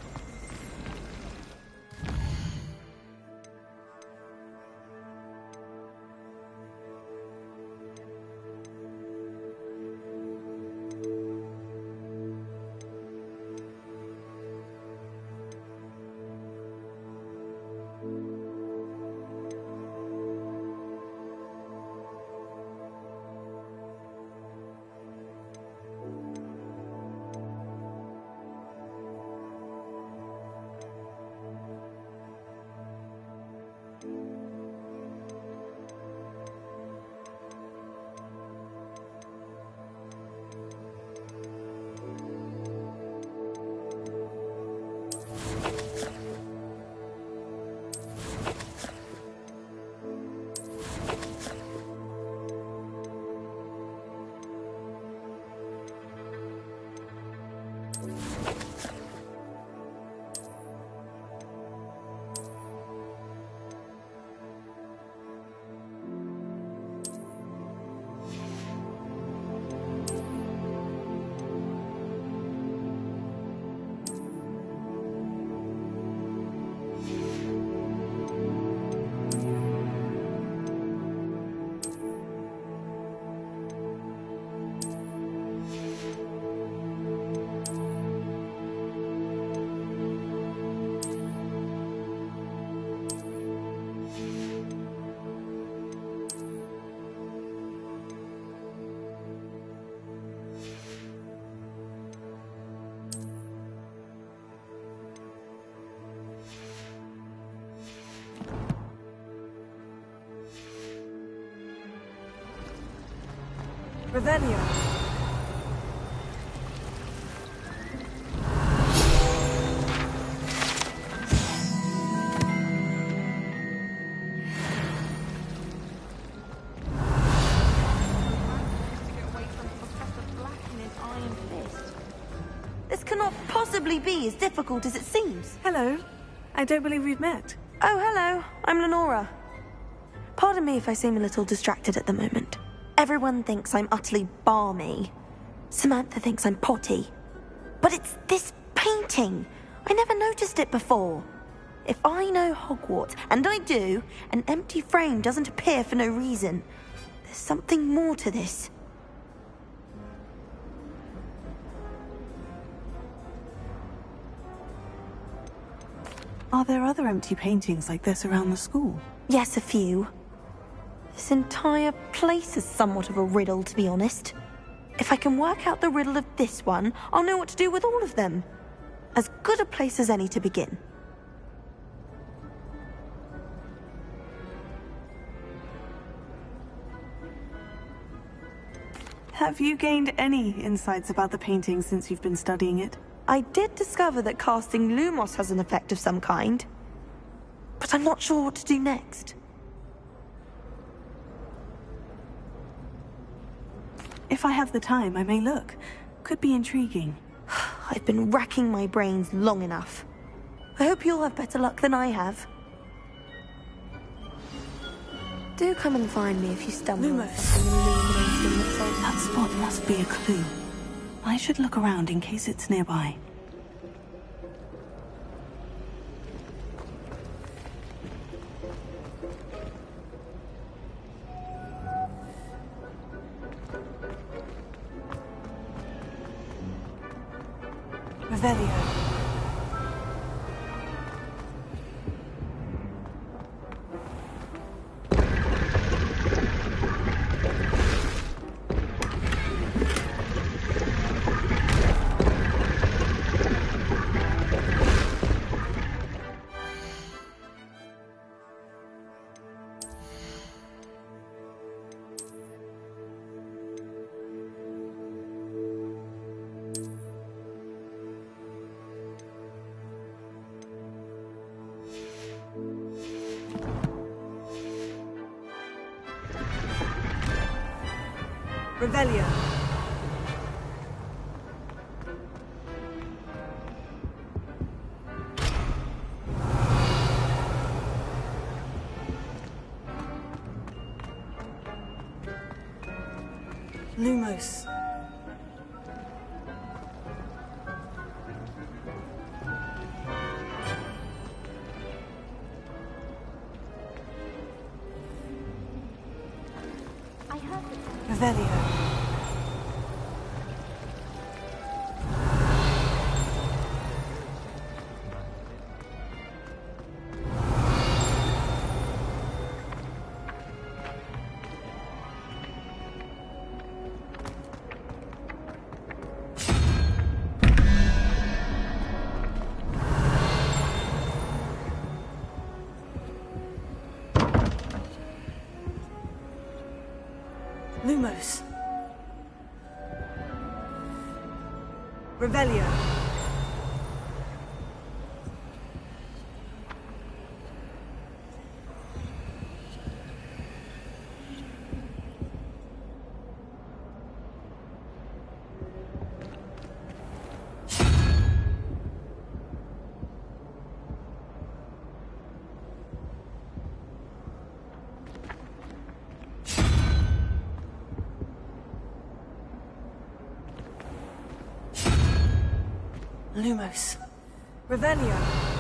Revelio. This cannot possibly be as difficult as it seems. Hello. I don't believe we've met. Oh, hello. I'm Lenora. Pardon me if I seem a little distracted at the moment. Everyone thinks I'm utterly balmy. Samantha thinks I'm potty. But it's this painting. I never noticed it before. If I know Hogwarts, and I do, an empty frame doesn't appear for no reason. There's something more to this. Are there other empty paintings like this around the school? Yes, a few. This entire place is somewhat of a riddle, to be honest. If I can work out the riddle of this one, I'll know what to do with all of them. As good a place as any to begin. Have you gained any insights about the painting since you've been studying it? I did discover that casting Lumos has an effect of some kind. But I'm not sure what to do next. If I have the time, I may look. Could be intriguing. I've been racking my brains long enough. I hope you'll have better luck than I have. Do come and find me if you stumble on something illuminating that solves That spot must be a clue. I should look around in case it's nearby. Revelio. Revelio. Lumos. Revelio. Lumos. Revelio. Lumos. Revelio.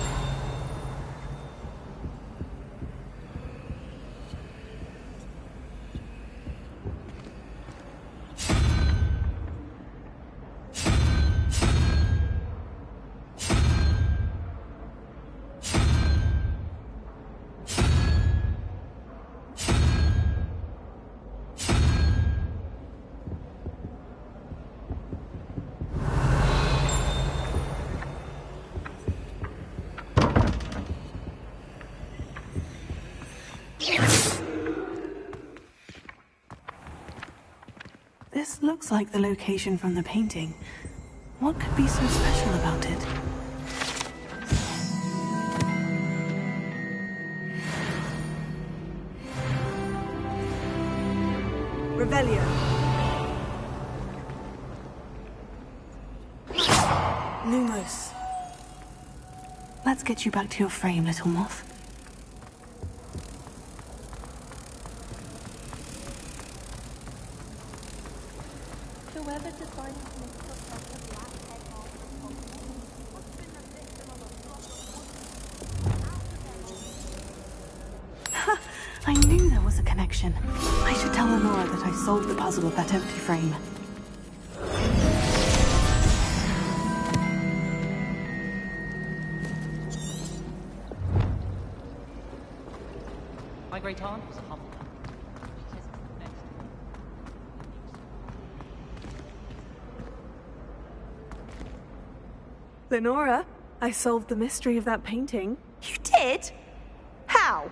This looks like the location from the painting. What could be so special about it? Revelio. Lumos. Let's get you back to your frame, little moth. Whoever decided to make the black head must have been the victim of a Ha! I knew there was a connection. I should tell Lenora that I solved the puzzle of that empty frame. My great aunt was a Hufflepuff. Lenora, I solved the mystery of that painting. You did? How?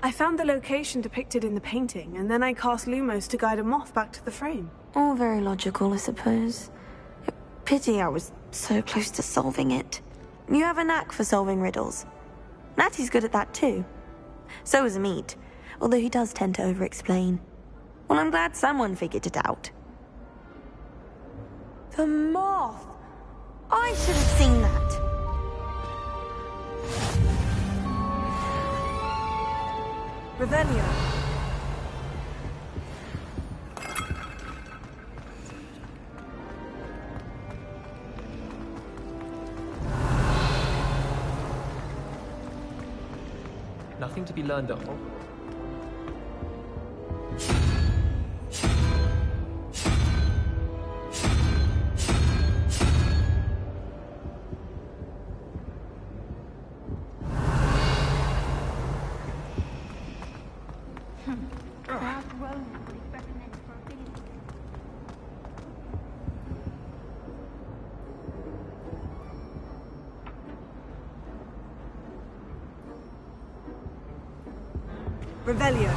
I found the location depicted in the painting, and then I cast Lumos to guide a moth back to the frame. All very logical, I suppose. Pity I was so close to solving it. You have a knack for solving riddles. Natty's good at that too. So is Amit, although he does tend to over-explain. Well, I'm glad someone figured it out. The moth! I should have seen that. Revelio. Nothing to be learned at Hogwarts. Revelio.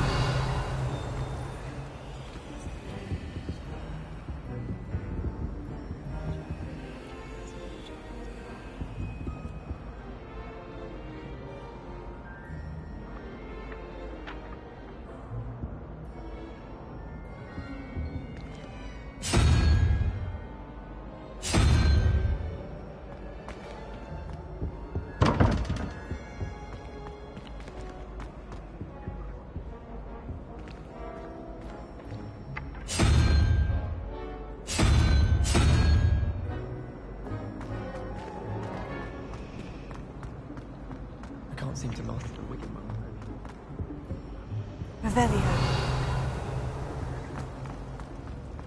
Seem to master the wicked one. Revelio.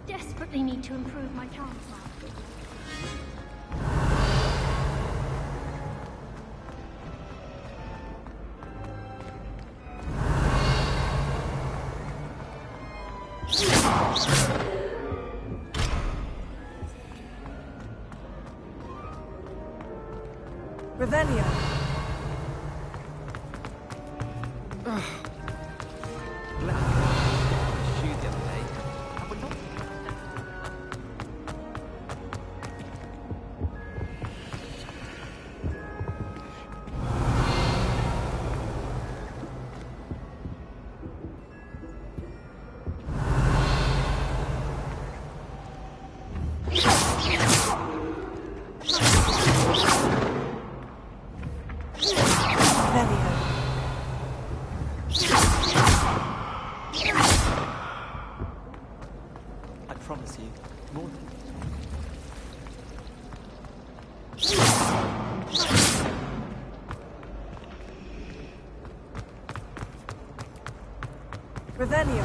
Desperately need to improve my charms now. Revelio. Revelio.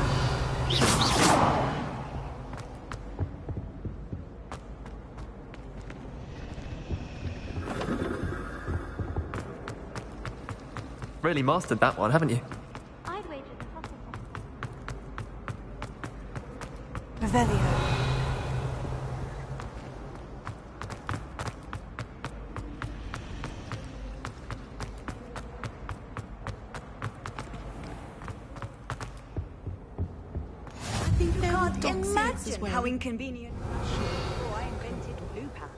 Really mastered that one, haven't you? I'd wager the Hufflepuff. Revelio. You can't doxies imagine as well. how inconvenient. Before I invented blue powder.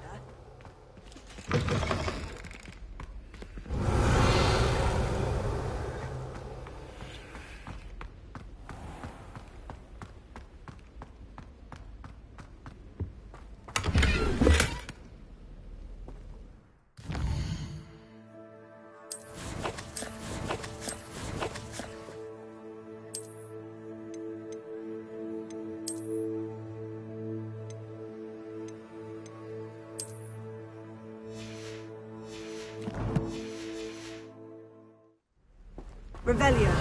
Revelio.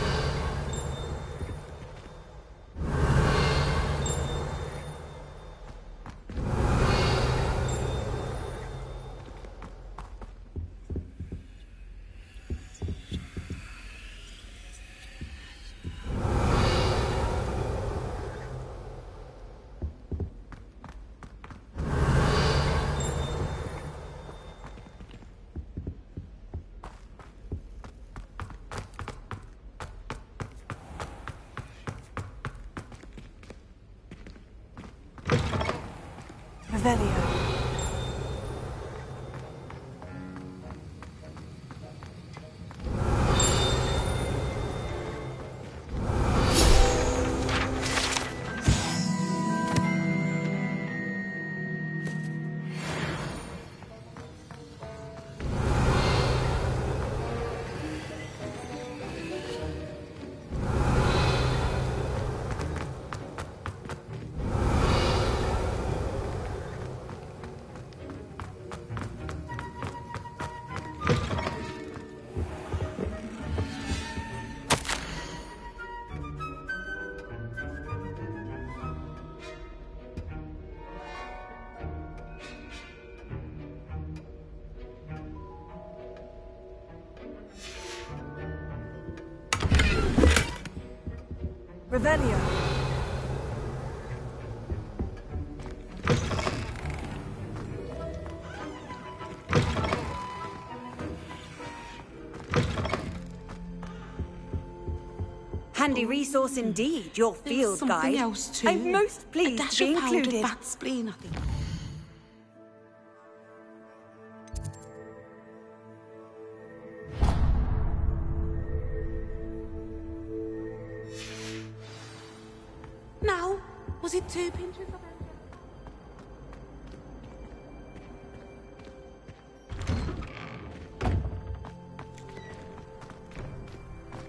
Revelio. Revelio. Handy resource indeed, your field something guide. else too. I'm most pleased A dash to be of powdered included. fat spleen, I think. Now, was it 2 pinches of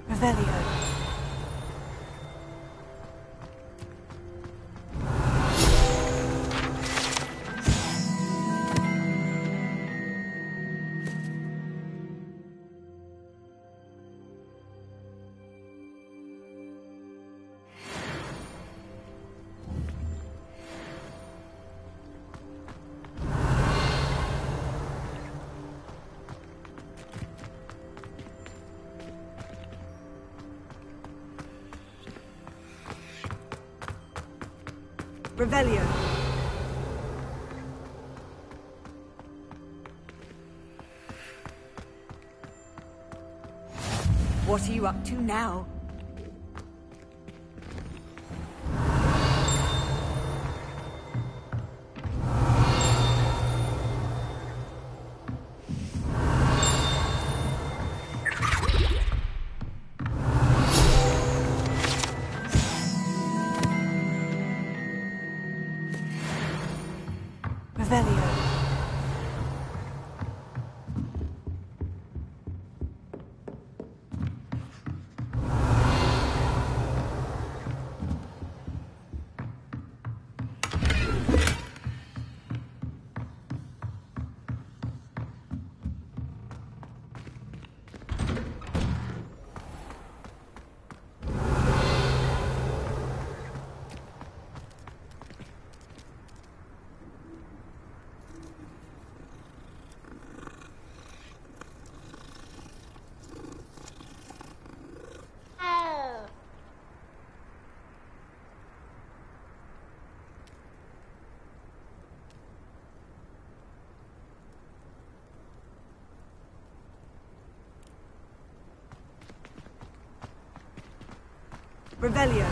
Revelio. Revelio. What are you up to now? Revelio. Revelio.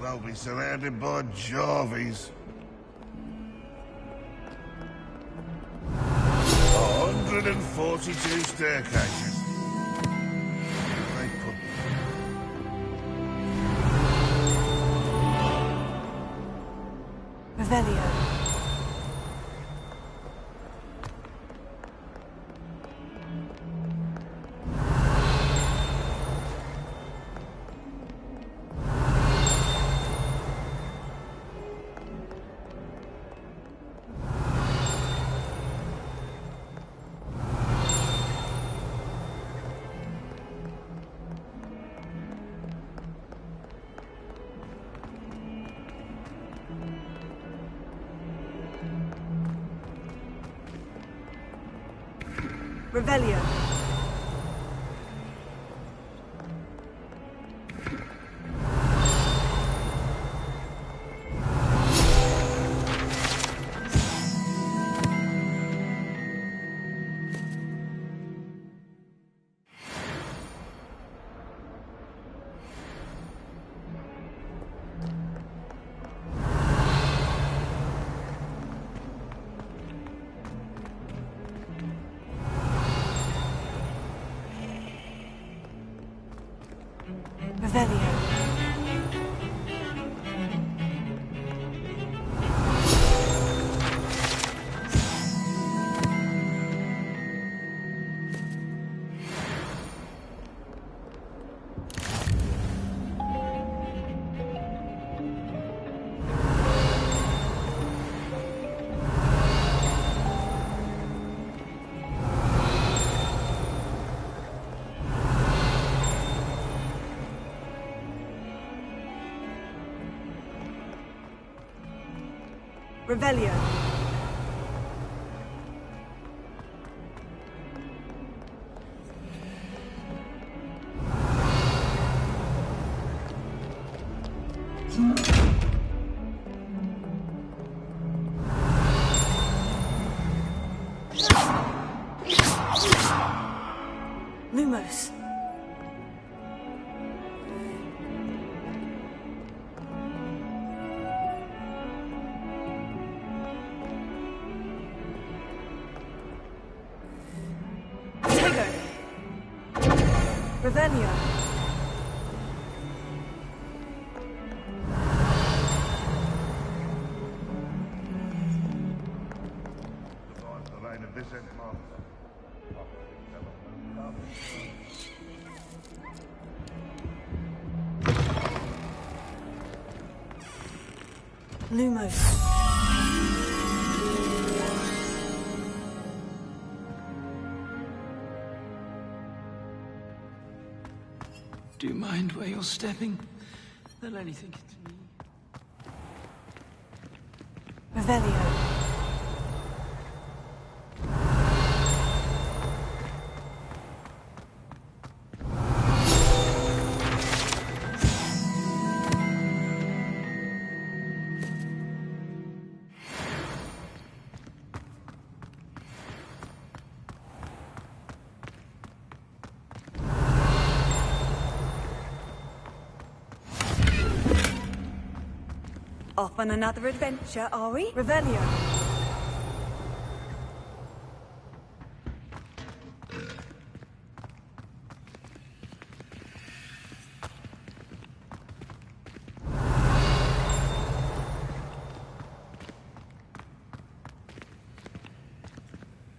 I'll be surrounded by Jarvies. 142 staircases. They put Revelio. Revelio. Revelio. Revelio. Lumos. Revelio. the line of this end master. Lumos. Do you mind where you're stepping? They'll only think it's me. Revelio. Off on another adventure, are we? Revelio.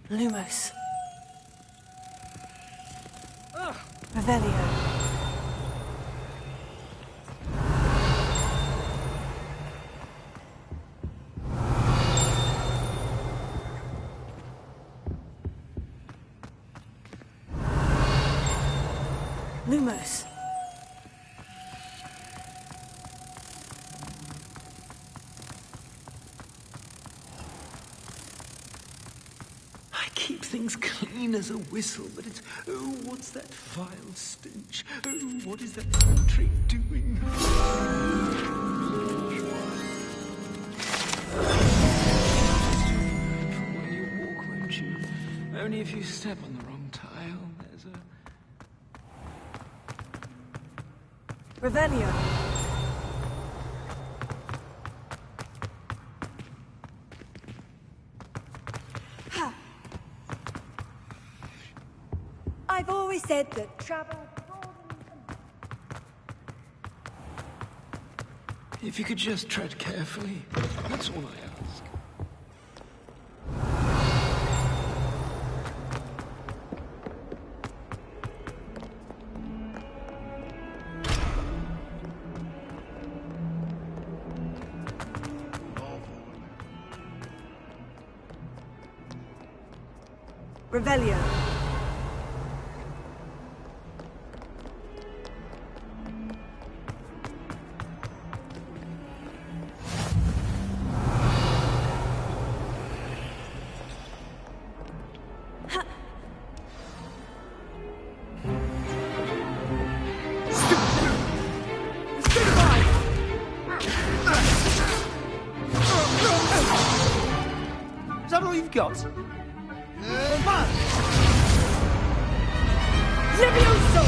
Lumos. Revelio. Lumos. I keep things clean as a whistle, but it's... Oh, what's that vile stench? Oh, what is that country doing? From where you walk, won't you? Only if you step on the wrong tile, there's a... Revelio. said that travel... If you could just tread carefully, that's all I ask. Revelio. Is that all you've got? Levioso!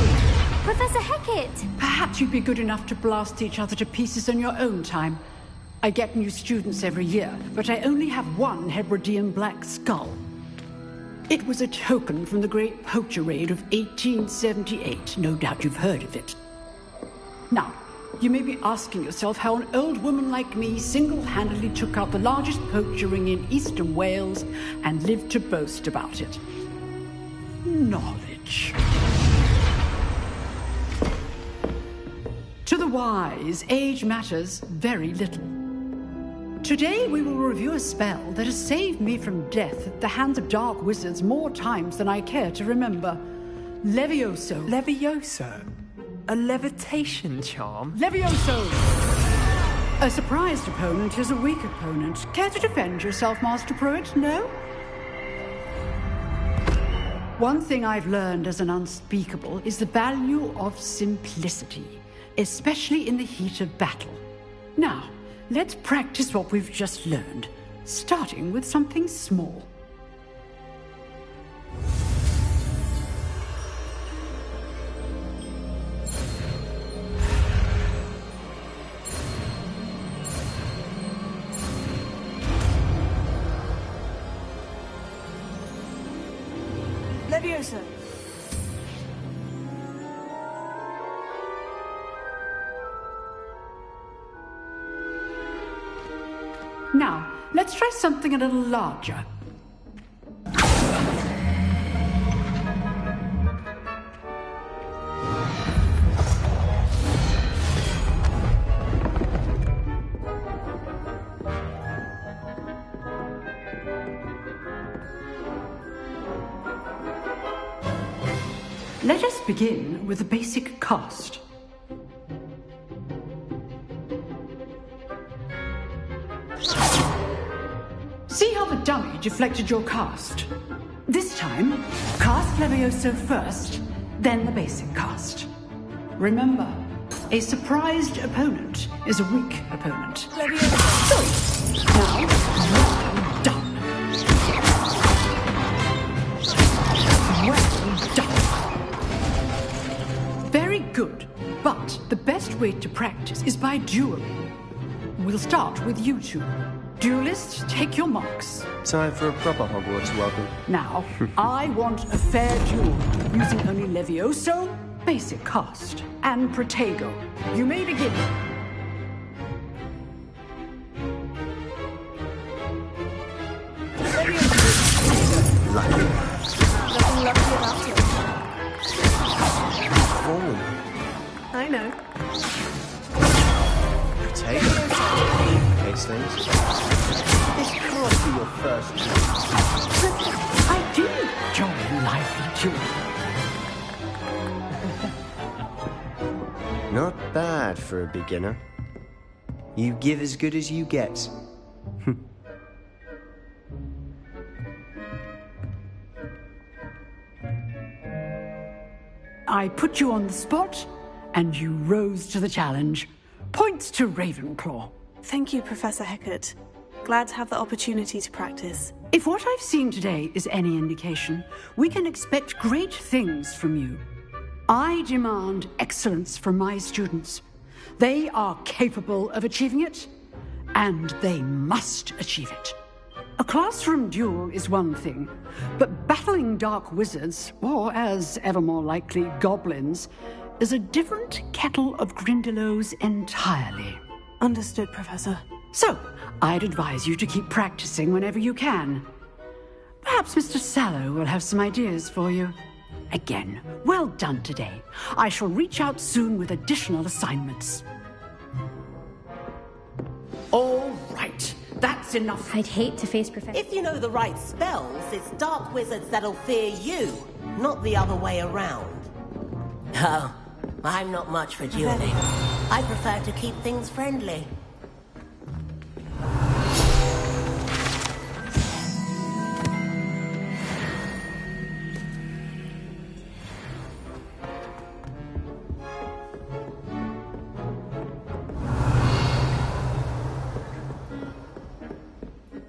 Professor Hecat! Perhaps you'd be good enough to blast each other to pieces in your own time. I get new students every year, but I only have one Hebridean black skull. It was a token from the Great Poacher Raid of 1878. No doubt you've heard of it. Now, you may be asking yourself how an old woman like me single-handedly took out the largest poacher ring in eastern Wales and lived to boast about it. Knowledge. To the wise, age matters very little. Today we will review a spell that has saved me from death at the hands of dark wizards more times than I care to remember. Levioso. Levioso? A levitation charm? Levioso! A surprised opponent is a weak opponent. Care to defend yourself, Master Pruitt? No? One thing I've learned as an unspeakable is the value of simplicity, especially in the heat of battle. Now, let's practice what we've just learned, starting with something small. Levioso. Now, let's try something a little larger. Let us begin with a basic cast. See how the dummy deflected your cast? This time, cast Levioso first, then the basic cast. Remember, a surprised opponent is a weak opponent. Levioso. Now, well done. Well done. Very good, but the best way to practice is by dueling. We'll start with you two. Duelists, take your marks. Time for a proper Hogwarts welcome. Now, I want a fair duel, using only Levioso, basic cast, and Protego. You may begin. Lucky. Nothing lucky about it. Fallen. I know. Potato. Case things. This can't be your first I do enjoy lively duel. Not bad for a beginner. You give as good as you get. I put you on the spot, and you rose to the challenge. Points to Ravenclaw. Thank you, Professor Hecat. Glad to have the opportunity to practice. If what I've seen today is any indication, we can expect great things from you. I demand excellence from my students. They are capable of achieving it, and they must achieve it. A classroom duel is one thing, but battling dark wizards, or as ever more likely, goblins, is a different kettle of Grindylows entirely. Understood, Professor. So, I'd advise you to keep practicing whenever you can. Perhaps Mr. Sallow will have some ideas for you. Again, well done today. I shall reach out soon with additional assignments. All right, that's enough. I'd hate to face Professor... If you know the right spells, it's dark wizards that'll fear you, not the other way around. Oh, I'm not much for dueling. I prefer to keep things friendly.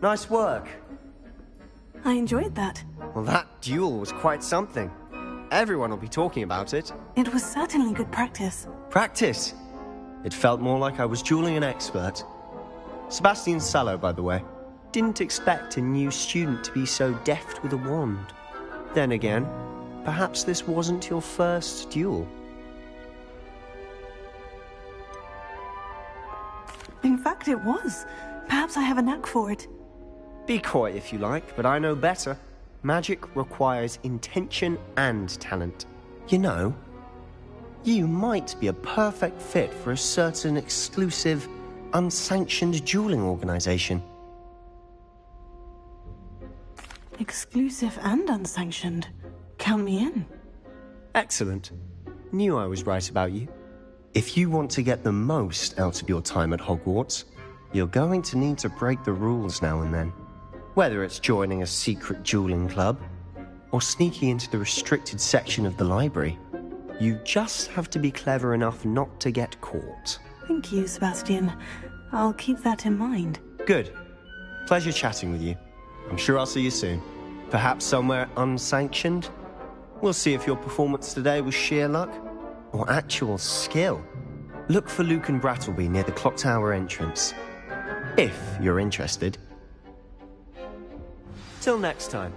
Nice work. I enjoyed that. Well, that duel was quite something. Everyone will be talking about it. It was certainly good practice. Practice? It felt more like I was dueling an expert. Sebastian Sallow, by the way. Didn't expect a new student to be so deft with a wand. Then again, perhaps this wasn't your first duel. In fact, it was. Perhaps I have a knack for it. Be coy if you like, but I know better. Magic requires intention and talent. You know, you might be a perfect fit for a certain exclusive, unsanctioned dueling organization. Exclusive and unsanctioned. Count me in. Excellent. Knew I was right about you. If you want to get the most out of your time at Hogwarts, you're going to need to break the rules now and then. Whether it's joining a secret dueling club, or sneaking into the restricted section of the library, you just have to be clever enough not to get caught. Thank you, Sebastian. I'll keep that in mind. Good. Pleasure chatting with you. I'm sure I'll see you soon. Perhaps somewhere unsanctioned? We'll see if your performance today was sheer luck, or actual skill. Look for Luke and Brattleby near the Clock Tower entrance. If you're interested. Till next time.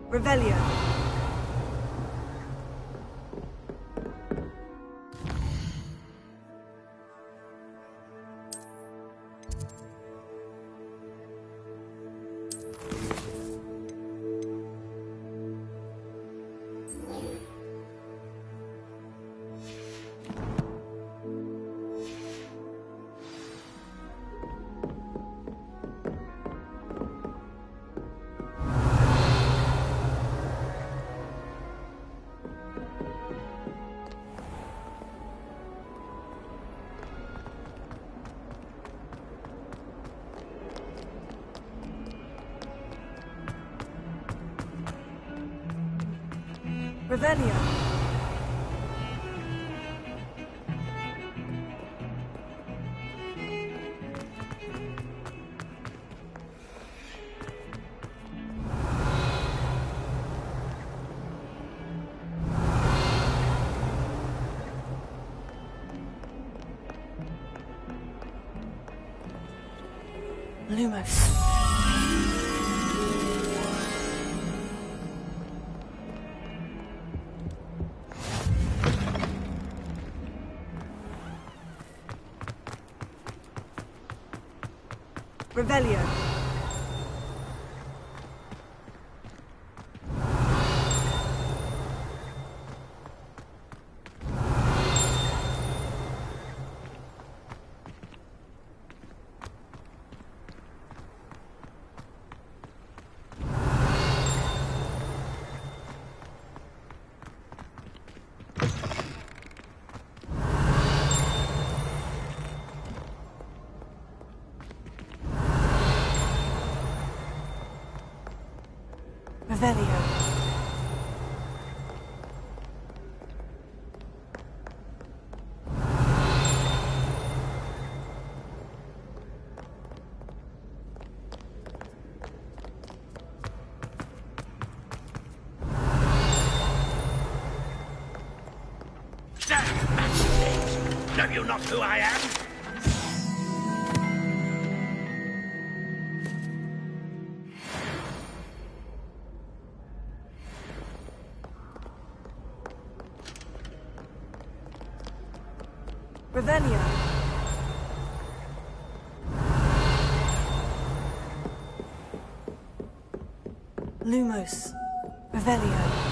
Revelio. Revelio. Lumos. Revelio. Revelio. Know you not who I am? Revelio. Lumos. Revelio.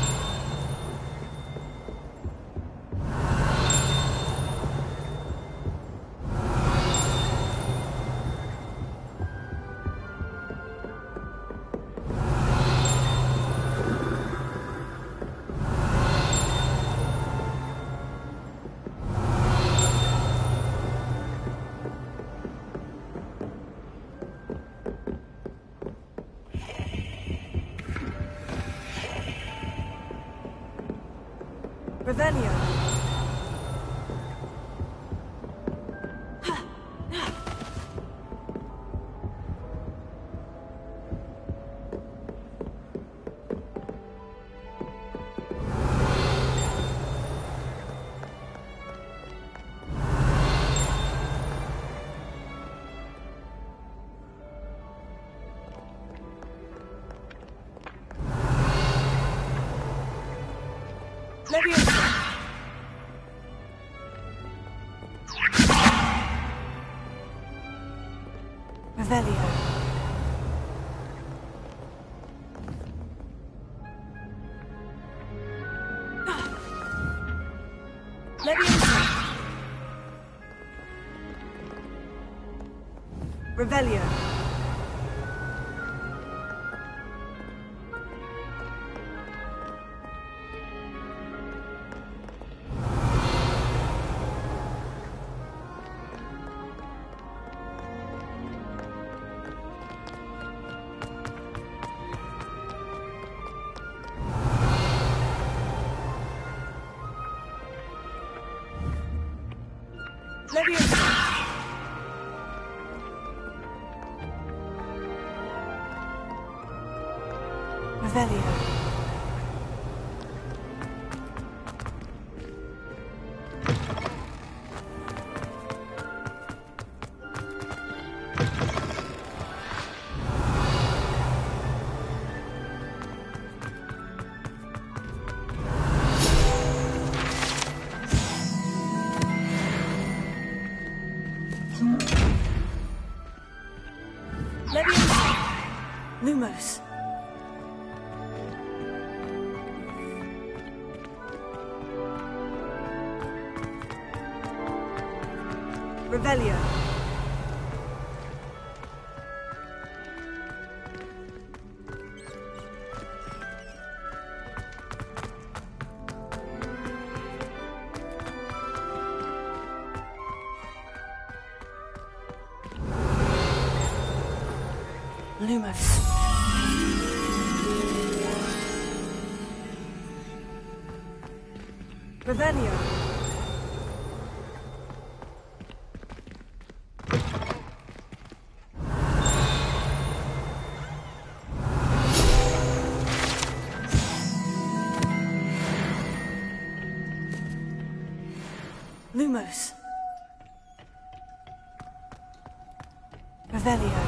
Revelio. Leviosa. Revelio. Leviosa. Revelio. Leviosa. Revelio. Leviosa. Lumos. Revelio. Lumos. Revelio. Lumos. Revelio.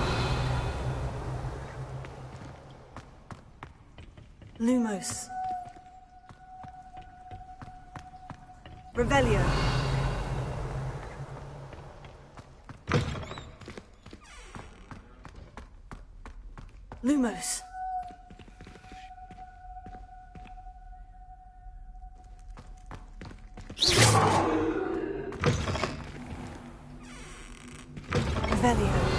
Lumos. Revelio. Lumos. Revelio.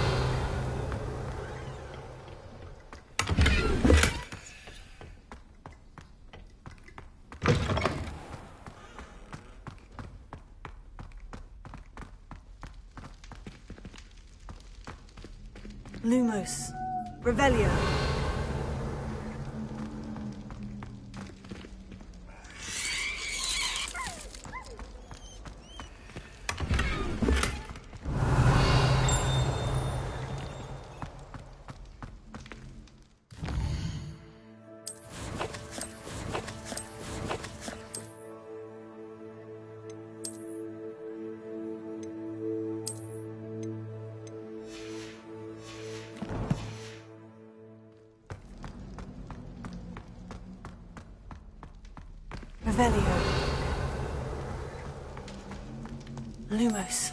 Lumos. Revelio. Revelio. Lumos.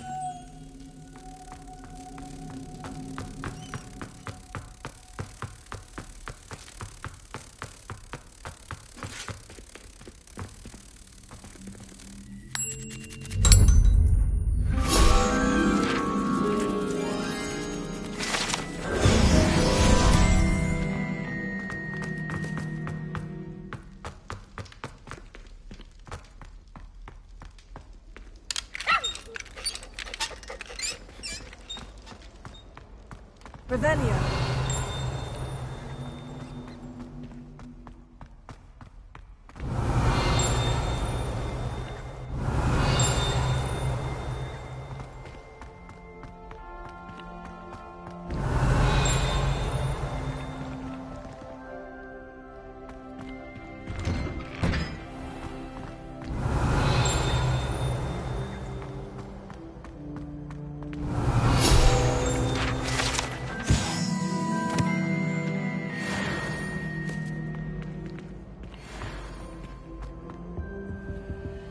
Revelio.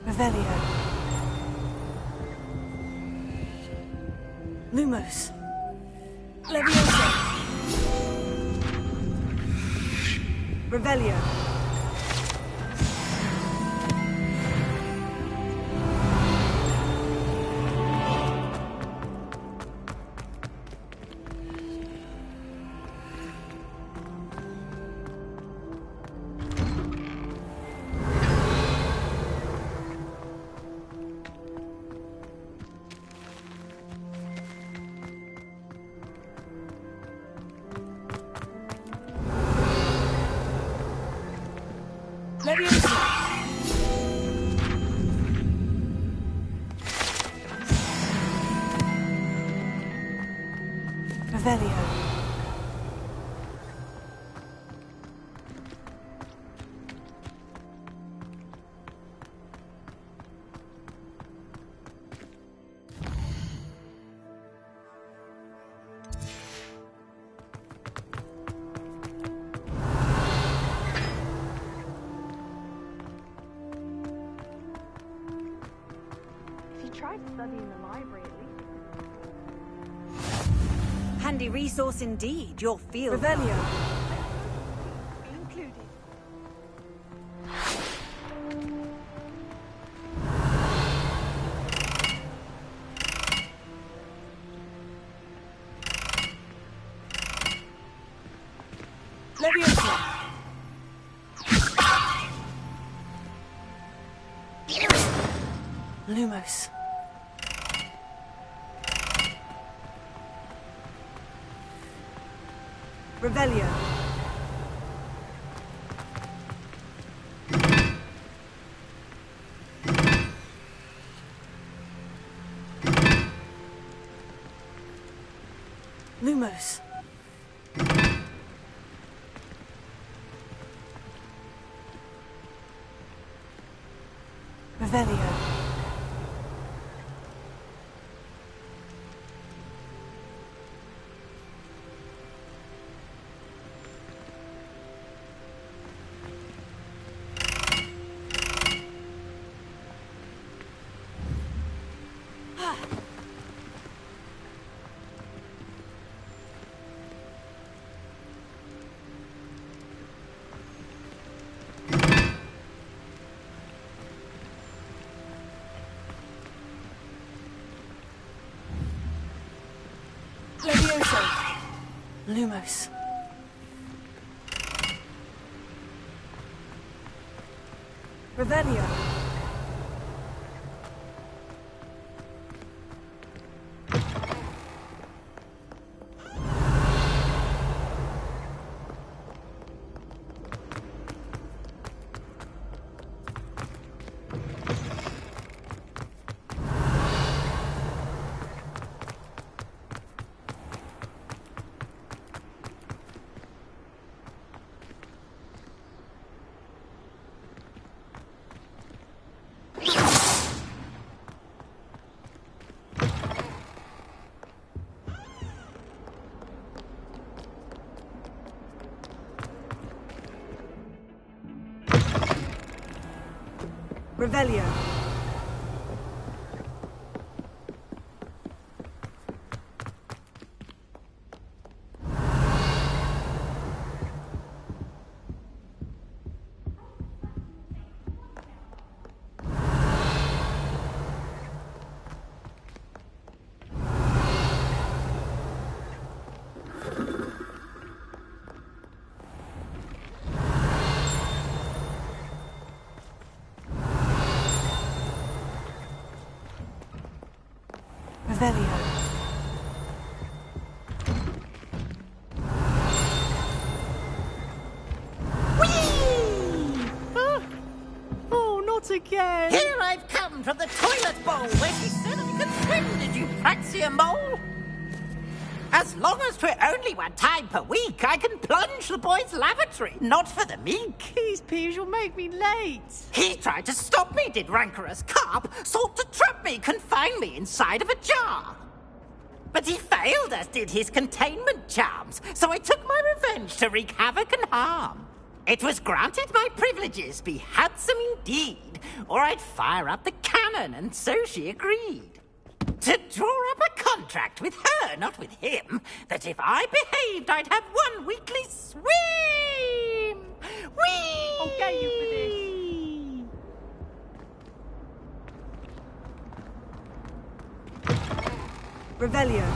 Revelio. Lumos. Leviosa. Revelio. Leviosa. Revelio. Try to study in the library at least. Handy resource indeed, your field. Revelio. Included. Leviosa. Lumos. Revelio. Lumos. Revelio. Leviosa. Lumos. Revelio. Revelio. Revelio. Oh, not again! Here I've come from the toilet bowl where she said I could swim, did you praxia mole? As long as 'twere only one time per week, I can plunge the boy's lavatory, not for the meek. These peas will make me late. He tried to stop me, did rancorous carp, sought to trap me, confine me inside of a jar. But he failed, as did his containment charms, so I took my revenge to wreak havoc and harm. It was granted my privileges be handsome indeed, or I'd fire up the cannon, and so she agreed. To draw up a contract with her, not with him, that if I behaved, I'd have one weekly swim! Whee! I'll get you for this. Revelio.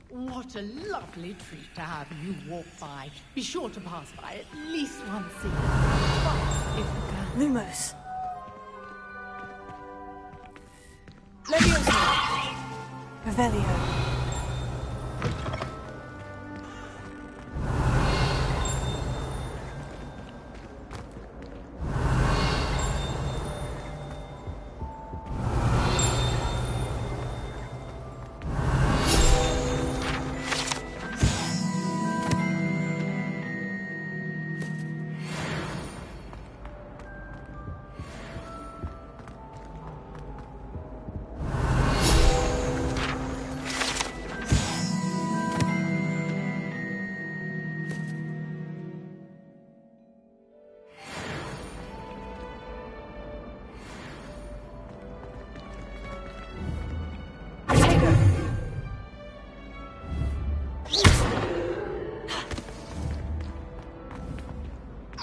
What a lovely treat to have you walk by. Be sure to pass by at least once a year. Twice, if you can. Lumos. Leviosa. Revelio.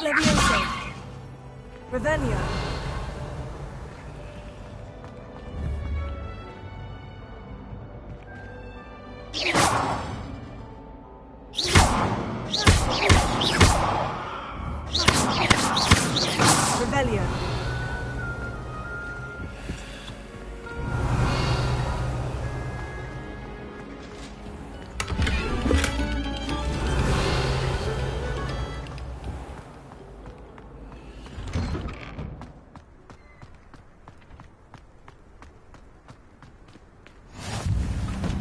Leviosa. Revelio. Revelio.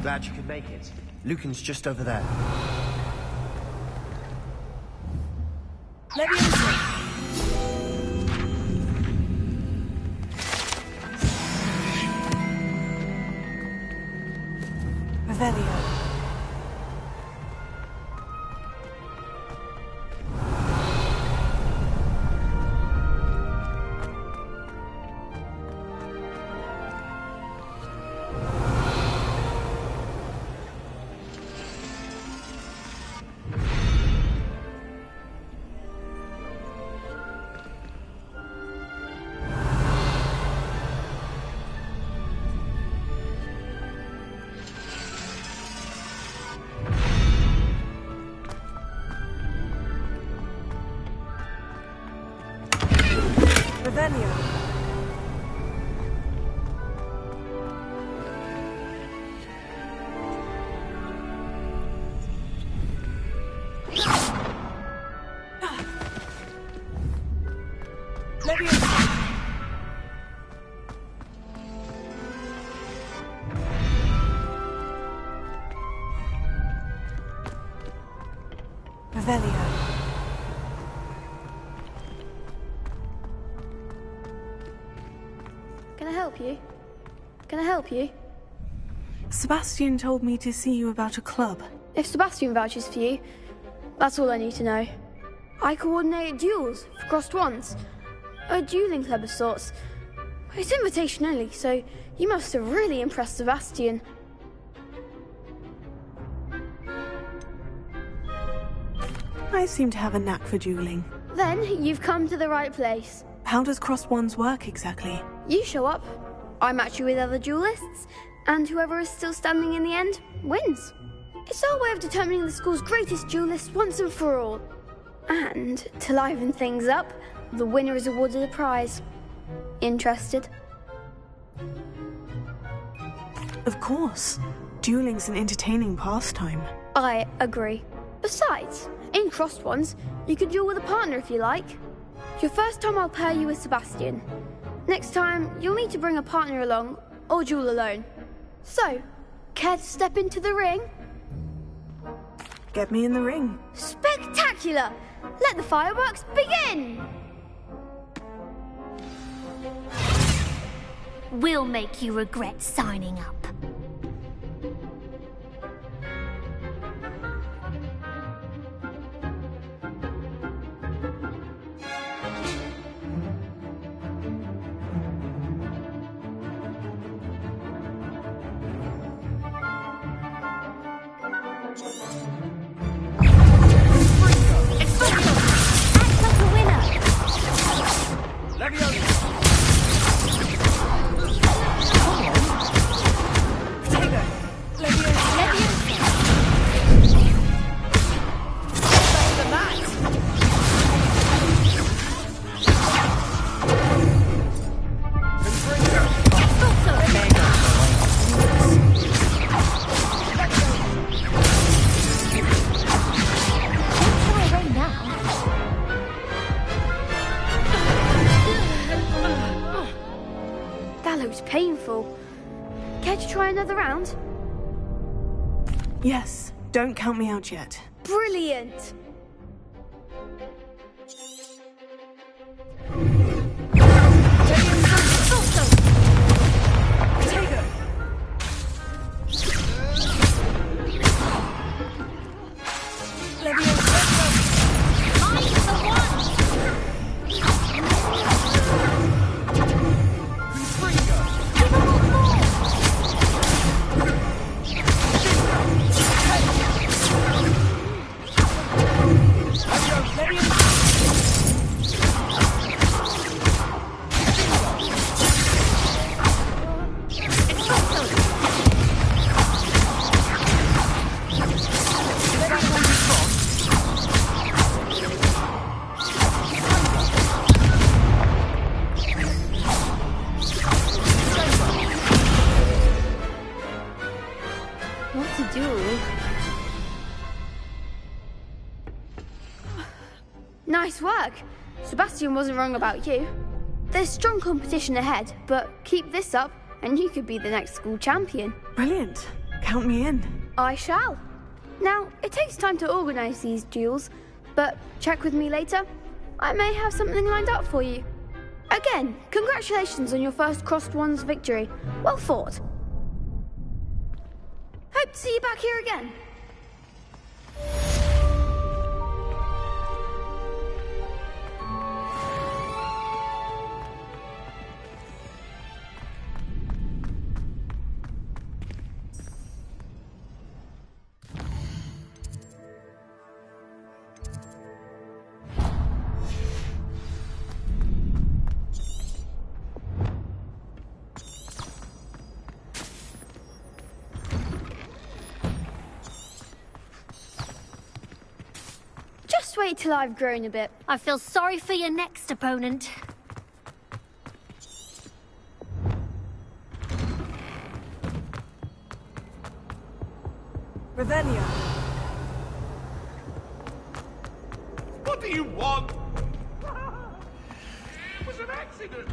Glad you could make it. Lucan's just over there. Leviosa. Revelio. Revelio. Leviosa. Revelio. Can I help you? Can I help you? Sebastian told me to see you about a club. If Sebastian vouches for you, that's all I need to know. I coordinate duels for crossed wands. A dueling club of sorts. It's invitation only, so you must have really impressed Sebastian. I seem to have a knack for dueling. Then you've come to the right place. How does crossed wands work exactly? You show up, I match you with other duelists, and whoever is still standing in the end wins. It's our way of determining the school's greatest duelist once and for all. And to liven things up, the winner is awarded a prize. Interested? Of course. Dueling's an entertaining pastime. I agree. Besides, in crossed wands, you can duel with a partner if you like. Your first time I'll pair you with Sebastian. Next time, you'll need to bring a partner along, or duel alone. So, care to step into the ring? Get me in the ring. Spectacular! Let the fireworks begin! We'll make you regret signing up. Painful. Care to try another round? Yes, don't count me out yet. Brilliant! Nice work. Sebastian wasn't wrong about you. There's strong competition ahead, but keep this up and you could be the next school champion. Brilliant. Count me in. I shall. Now, it takes time to organise these duels, but check with me later. I may have something lined up for you. Again, congratulations on your first crossed wands victory. Well fought. Hope to see you back here again. Just wait till I've grown a bit. I feel sorry for your next opponent. Revelio. What do you want? It was an accident.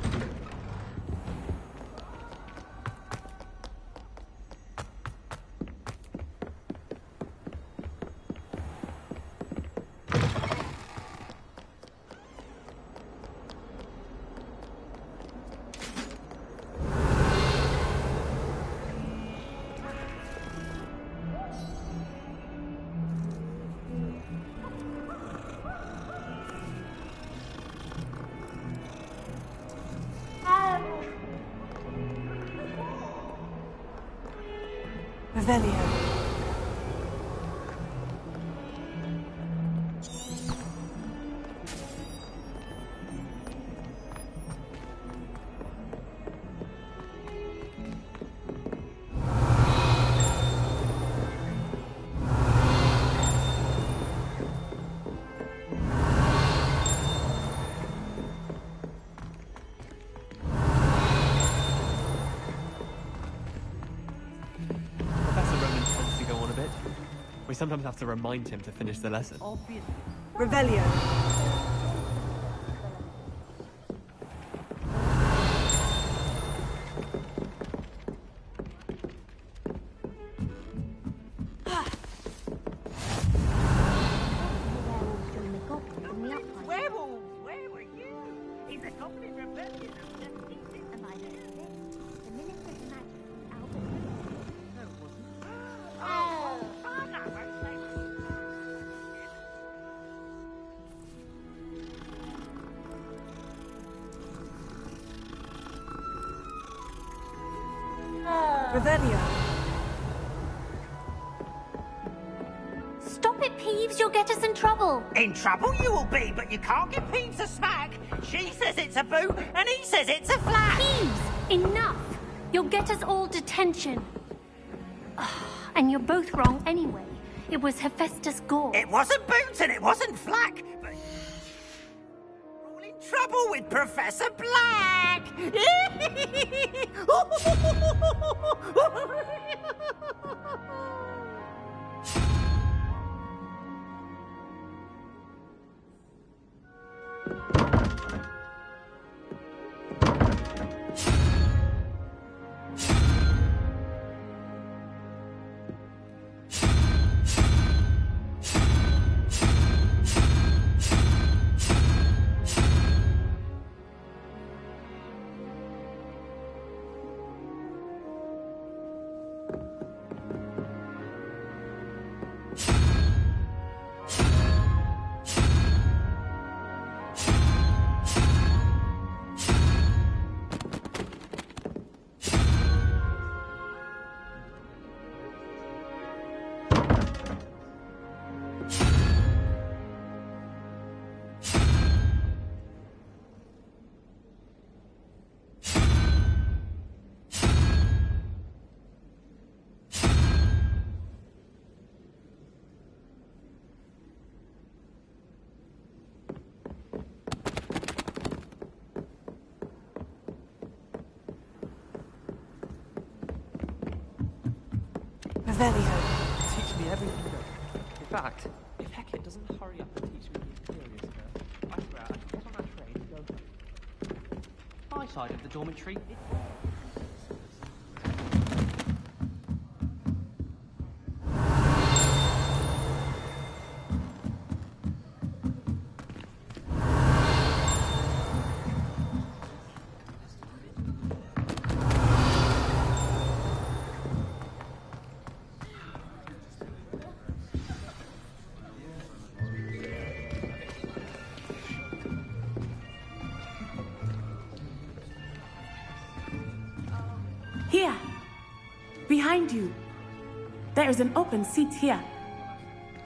Revelio. We sometimes have to remind him to finish the lesson. Revelio. Werewolves, where were you? He's a goblin rebellion. Just eat it and I don't think. The Minister of Magic, Albert. No, it wasn't. Oh, father, won't say Revelio. Stop it, Peeves. You'll get us in trouble. In trouble you will be, but you can't give Peeves a smack. She says it's a boo, and he says it's a flat. Peeves, enough. You'll get us all detention. And you're both wrong anyway. It was Hephaestus Gore. It wasn't boots and it wasn't flack, but we're all in trouble with Professor Black. Revelio. Teach me everything you know. In fact, if Hecate doesn't hurry up and teach me the Imperious Curse, I swear I can get on that train and go home. My side of the dormitory. Here! Behind you! There is an open seat here.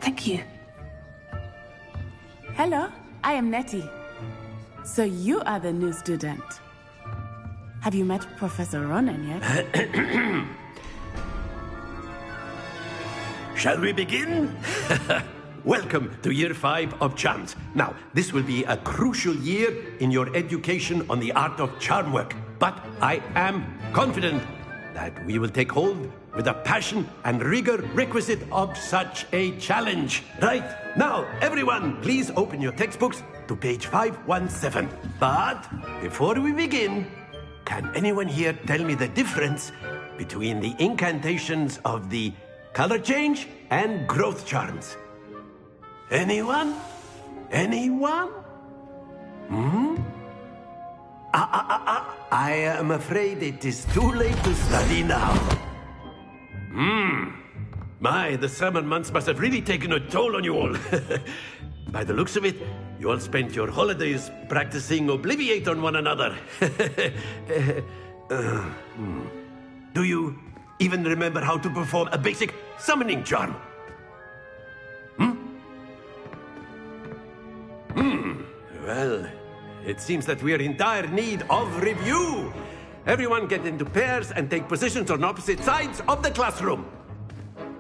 Thank you. Hello, I am Nettie. So you are the new student. Have you met Professor Ronan yet? Shall we begin? Welcome to Year 5 of Charms. Now, this will be a crucial year in your education on the art of charm work. But I am confident that we will take hold with the passion and rigor requisite of such a challenge. Right, now, everyone, please open your textbooks to page 517. But before we begin, can anyone here tell me the difference between the incantations of the color change and growth charms? Anyone? Anyone? I am afraid it is too late to study now. My, the summer months must have really taken a toll on you all. By the looks of it, you all spent your holidays practicing Obliviate on one another. Do you even remember how to perform a basic summoning charm? Well, it seems that we are in dire need of review. Everyone get into pairs and take positions on opposite sides of the classroom.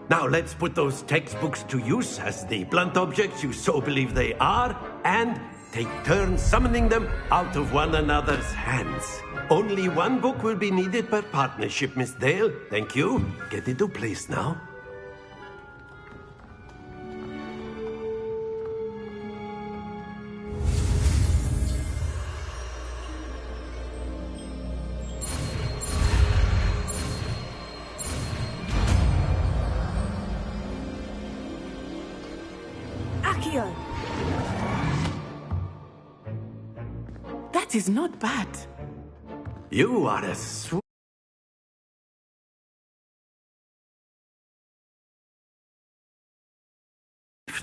Now let's put those textbooks to use as the blunt objects you so believe they are, and take turns summoning them out of one another's hands. Only one book will be needed per partnership, Miss Dale. Thank you. Get into place now. Accio! That is not bad. You are a sweet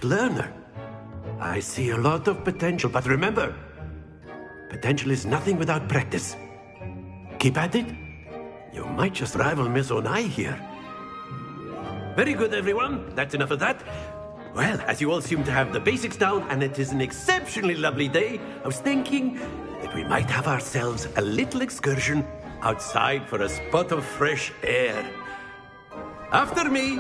learner. I see a lot of potential, but remember, potential is nothing without practice. Keep at it. You might just rival Miss Onai here. Very good, everyone. That's enough of that. Well, as you all seem to have the basics down, and it is an exceptionally lovely day, I was thinking that we might have ourselves a little excursion outside for a spot of fresh air. After me.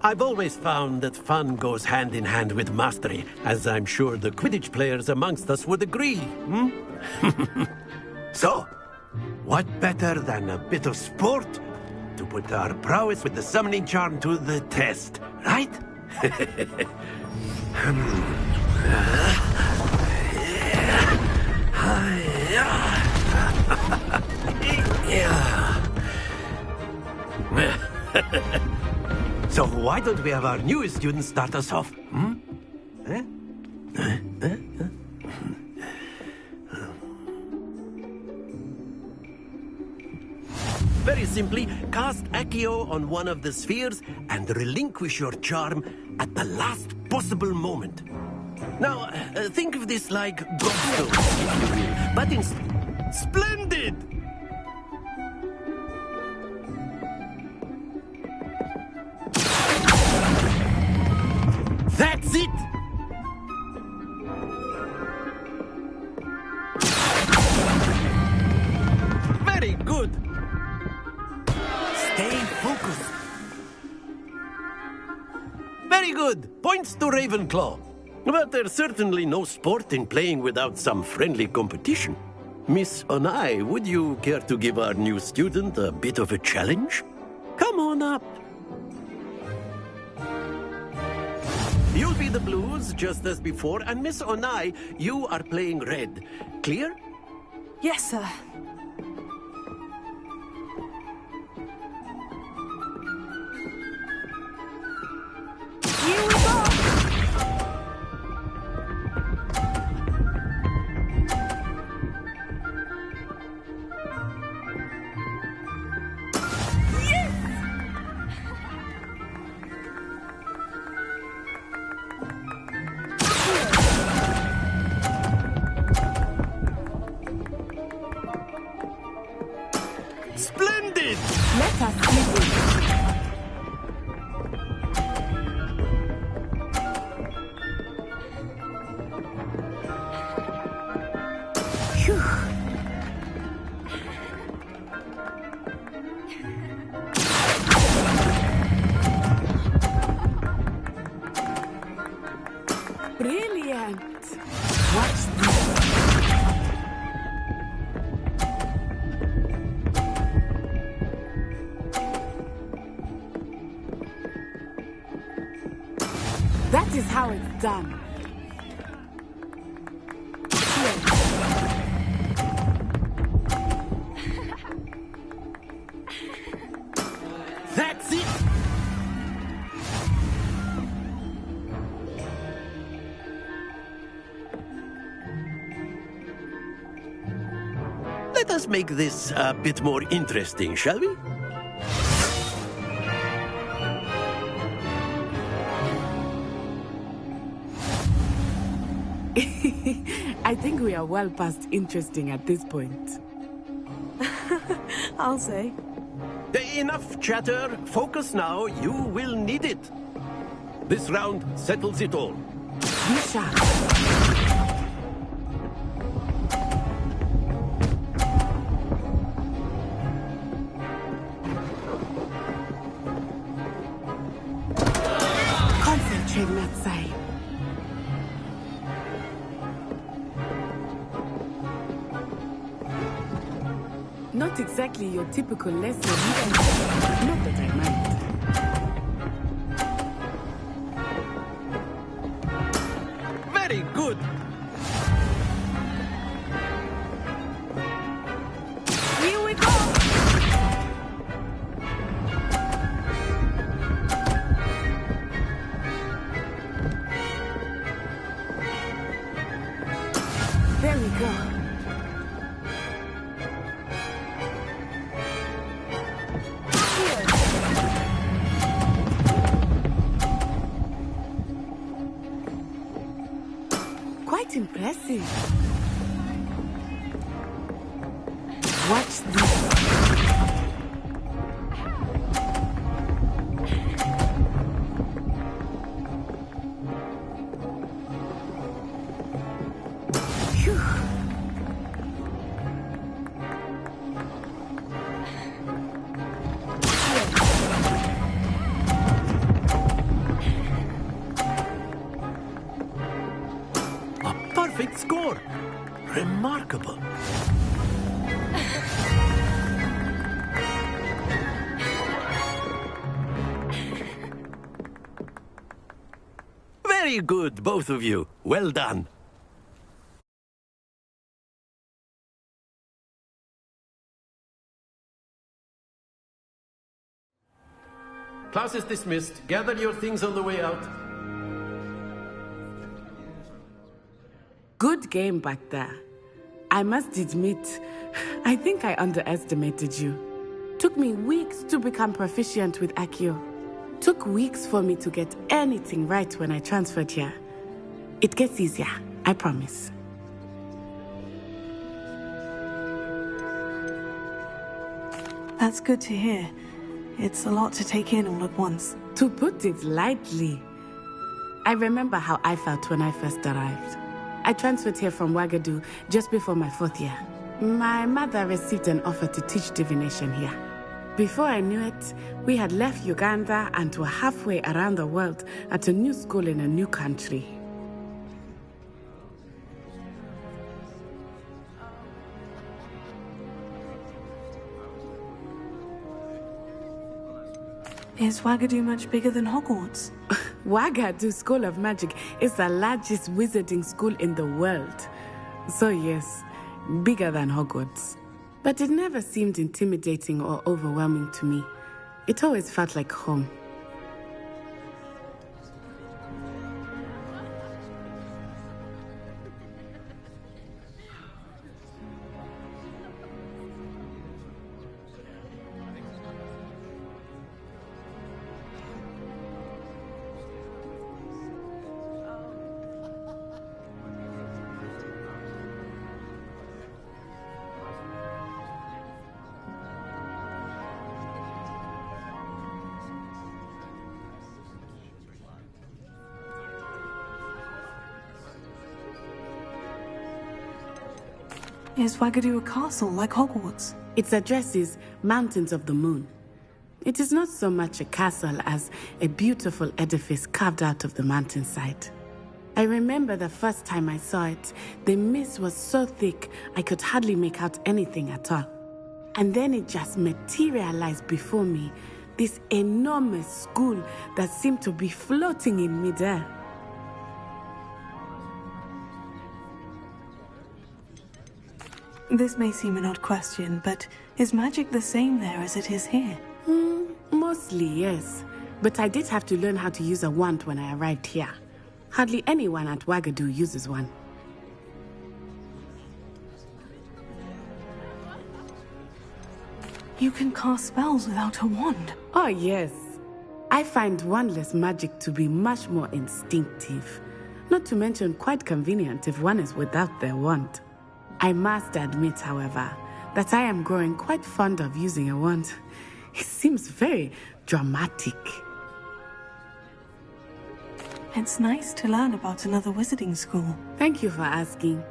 I've always found that fun goes hand in hand with mastery, as I'm sure the Quidditch players amongst us would agree, So, what better than a bit of sport to put our prowess with the summoning charm to the test, right? So why don't we have our newest student start us off? Very simply, cast Accio on one of the spheres and relinquish your charm at the last possible moment. Now, think of this like Godstone, if you will, but in splendid! That's it! Very good! Stay focused. Very good! Points to Ravenclaw. But there's certainly no sport in playing without some friendly competition. Miss Onai, would you care to give our new student a bit of a challenge? Come on up. You'll be the blues, just as before, and Miss Onai, you are playing red. Clear? Yes, sir. Here we go! Splendid! Let us begin. Phew. Brilliant! What's this? That is how it's done. That's it! Let us make this a bit more interesting, shall we? I think we are well past interesting at this point. I'll say. Enough chatter. Focus now. You will need it. This round settles it all. Be sharp. Concentrate, Matsai. Not exactly your typical lesson. Not that I mind. Very good. Here we go! There we go. Quite impressive. Watch this. Phew. Perfect score. Remarkable. Very good, both of you. Well done. Class is dismissed. Gather your things on the way out. Good game back there. I must admit, I think I underestimated you. Took me weeks to become proficient with Accio. Took weeks for me to get anything right when I transferred here. It gets easier, I promise. That's good to hear. It's a lot to take in all at once. To put it lightly, I remember how I felt when I first arrived. I transferred here from Wagadu just before my 4th year. My mother received an offer to teach divination here. Before I knew it, we had left Uganda and were halfway around the world at a new school in a new country. Is Wagadu much bigger than Hogwarts? Wagadu School of Magic is the largest wizarding school in the world. So yes, bigger than Hogwarts. But it never seemed intimidating or overwhelming to me. It always felt like home. Is Wagadu a castle like Hogwarts? Its address is Mountains of the Moon. It is not so much a castle as a beautiful edifice carved out of the mountainside. I remember the first time I saw it, the mist was so thick I could hardly make out anything at all. And then it just materialized before me, this enormous school that seemed to be floating in midair. This may seem an odd question, but is magic the same there as it is here? Mostly, yes. But I did have to learn how to use a wand when I arrived here. Hardly anyone at Wagadu uses one. You can cast spells without a wand? Oh, yes. I find wandless magic to be much more instinctive. Not to mention quite convenient if one is without their wand. I must admit, however, that I am growing quite fond of using a wand. It seems very dramatic. It's nice to learn about another wizarding school. Thank you for asking.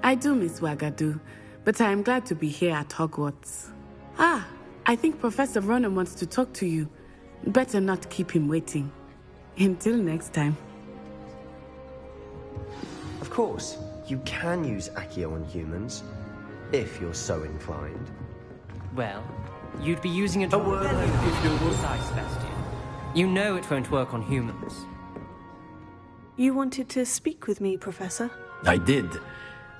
I do miss Wagadu, but I am glad to be here at Hogwarts. Ah, I think Professor Ronen wants to talk to you. Better not keep him waiting. Until next time. Of course, you can use Accio on humans, if you're so inclined. Well, you'd be using it on precise, Sebastian. You know it won't work on humans. You wanted to speak with me, Professor? I did.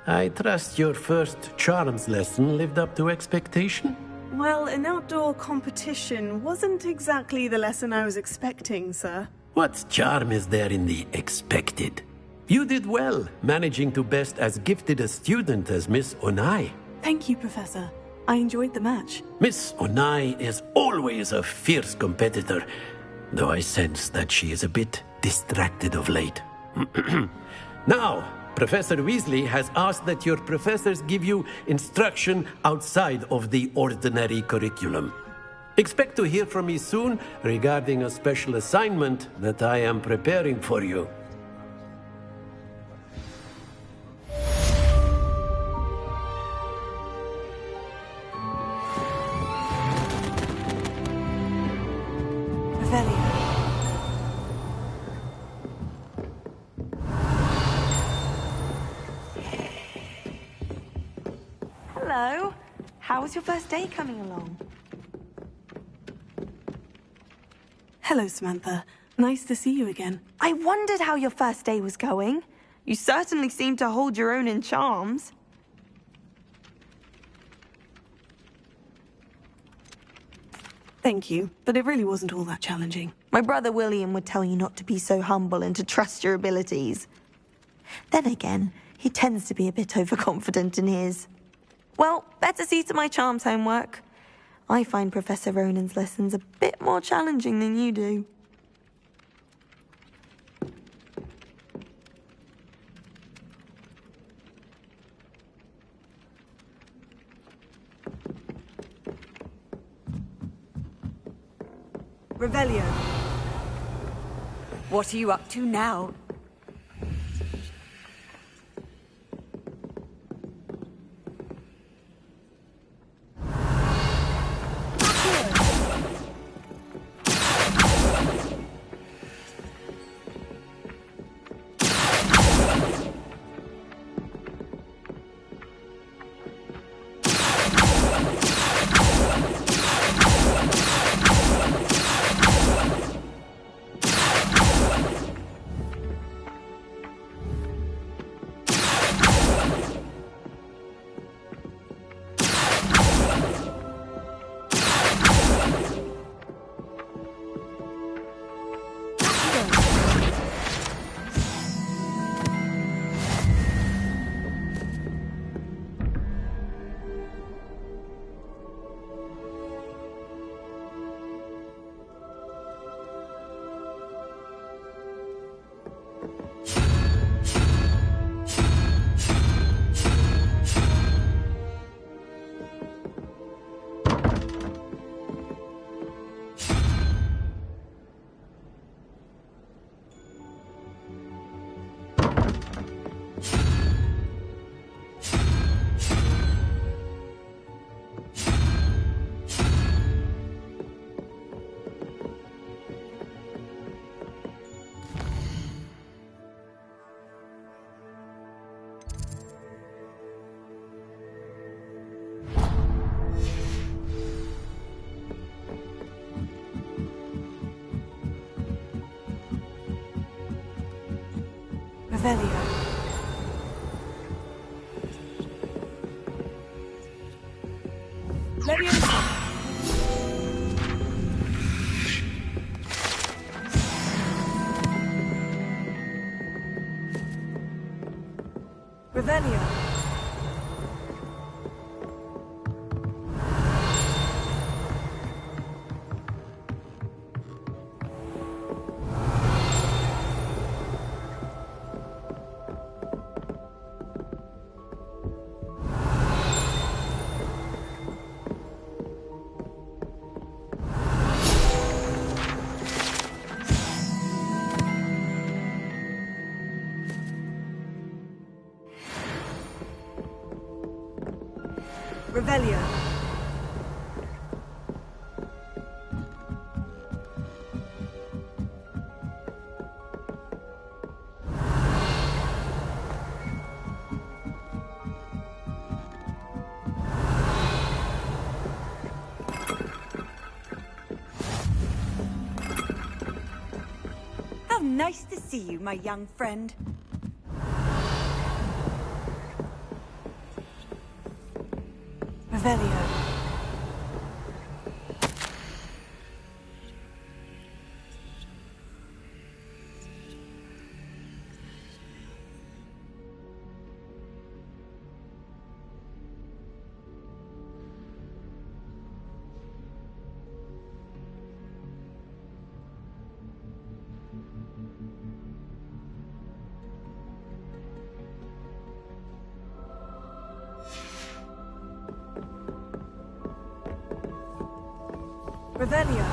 I trust your first charms lesson lived up to expectation? Well, an outdoor competition wasn't exactly the lesson I was expecting, sir. What charm is there in the expected? You did well, managing to best as gifted a student as Miss Onai. Thank you, Professor. I enjoyed the match. Miss Onai is always a fierce competitor, though I sense that she is a bit distracted of late. Now, Professor Weasley has asked that your professors give you instruction outside of the ordinary curriculum. Expect to hear from me soon regarding a special assignment that I am preparing for you. Hello. How was your first day coming along? Hello, Samantha. Nice to see you again. I wondered how your first day was going. You certainly seem to hold your own in charms. Thank you, but it really wasn't all that challenging. My brother William would tell you not to be so humble and to trust your abilities. Then again, he tends to be a bit overconfident in his. Well, better see to my charms homework. I find Professor Ronen's lessons a bit more challenging than you do. Revelio. What are you up to now? Revelio. Leviosa. Revelio. Revelio. How nice to see you, my young friend. Revelio. Revelio.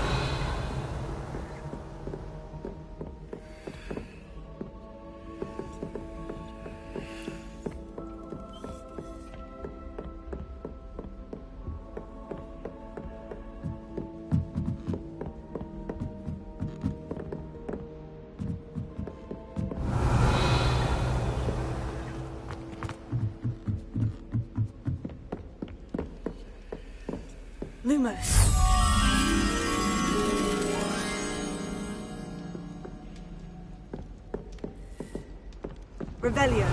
Lumos. Revelio.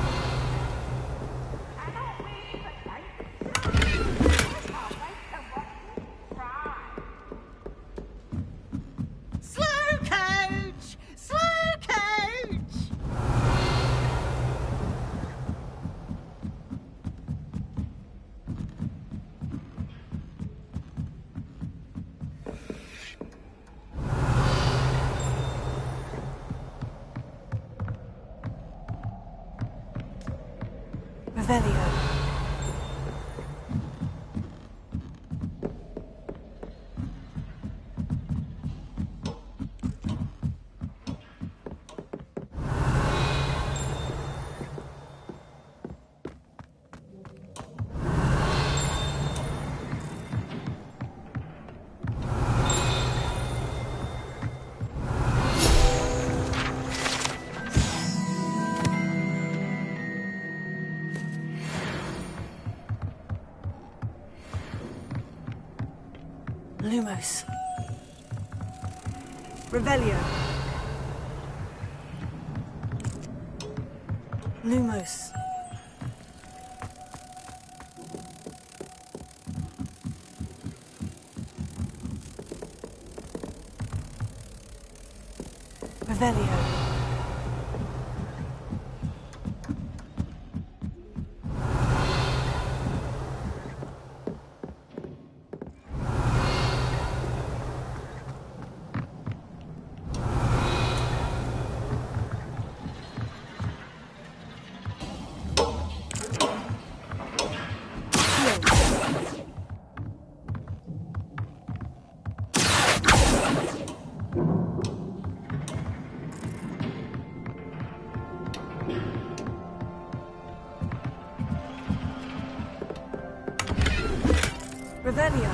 Slow coach! Slow coach! Revelio. Lumos. Revelio. Lumos. Revelio. Revelio.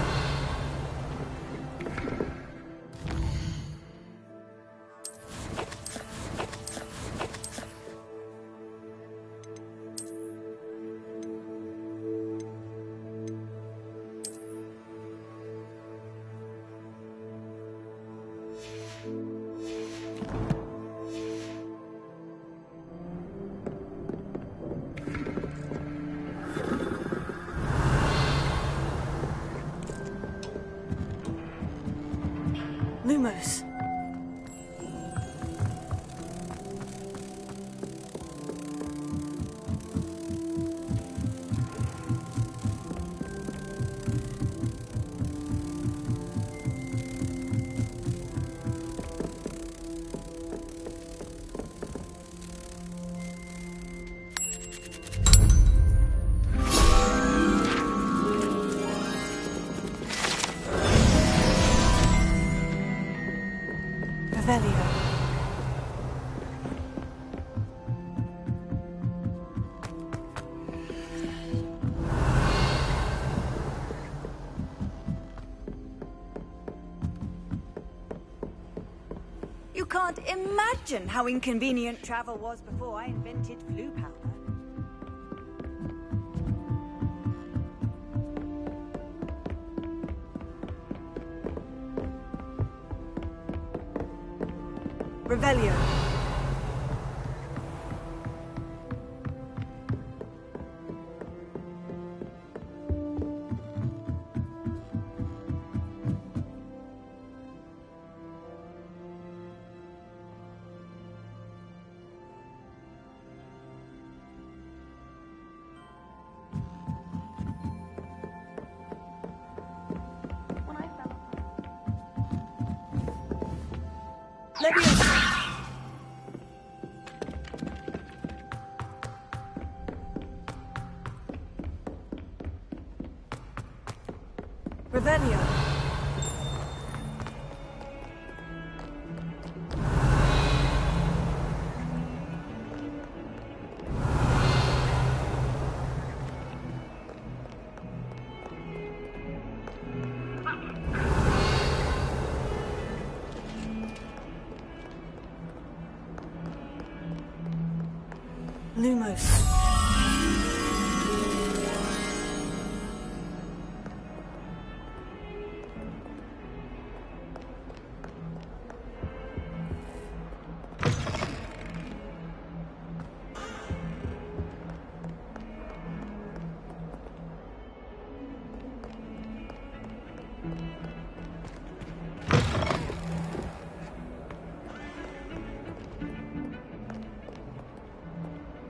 Lumos. can't imagine how inconvenient travel was before I invented flu powder. Revelio. Revelio. Lumos.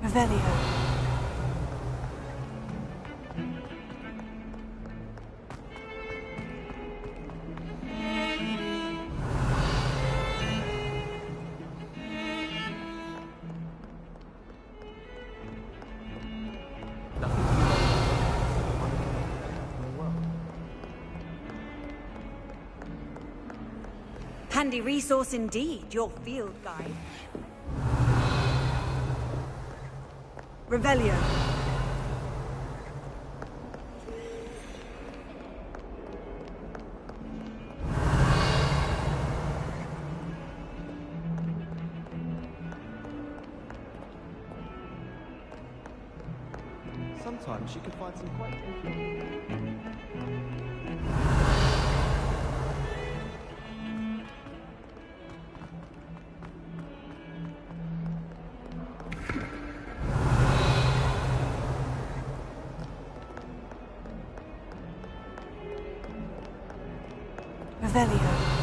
Revelio. Handy resource indeed, your field guide. Revelio. Sometimes you can find some quite Revelio.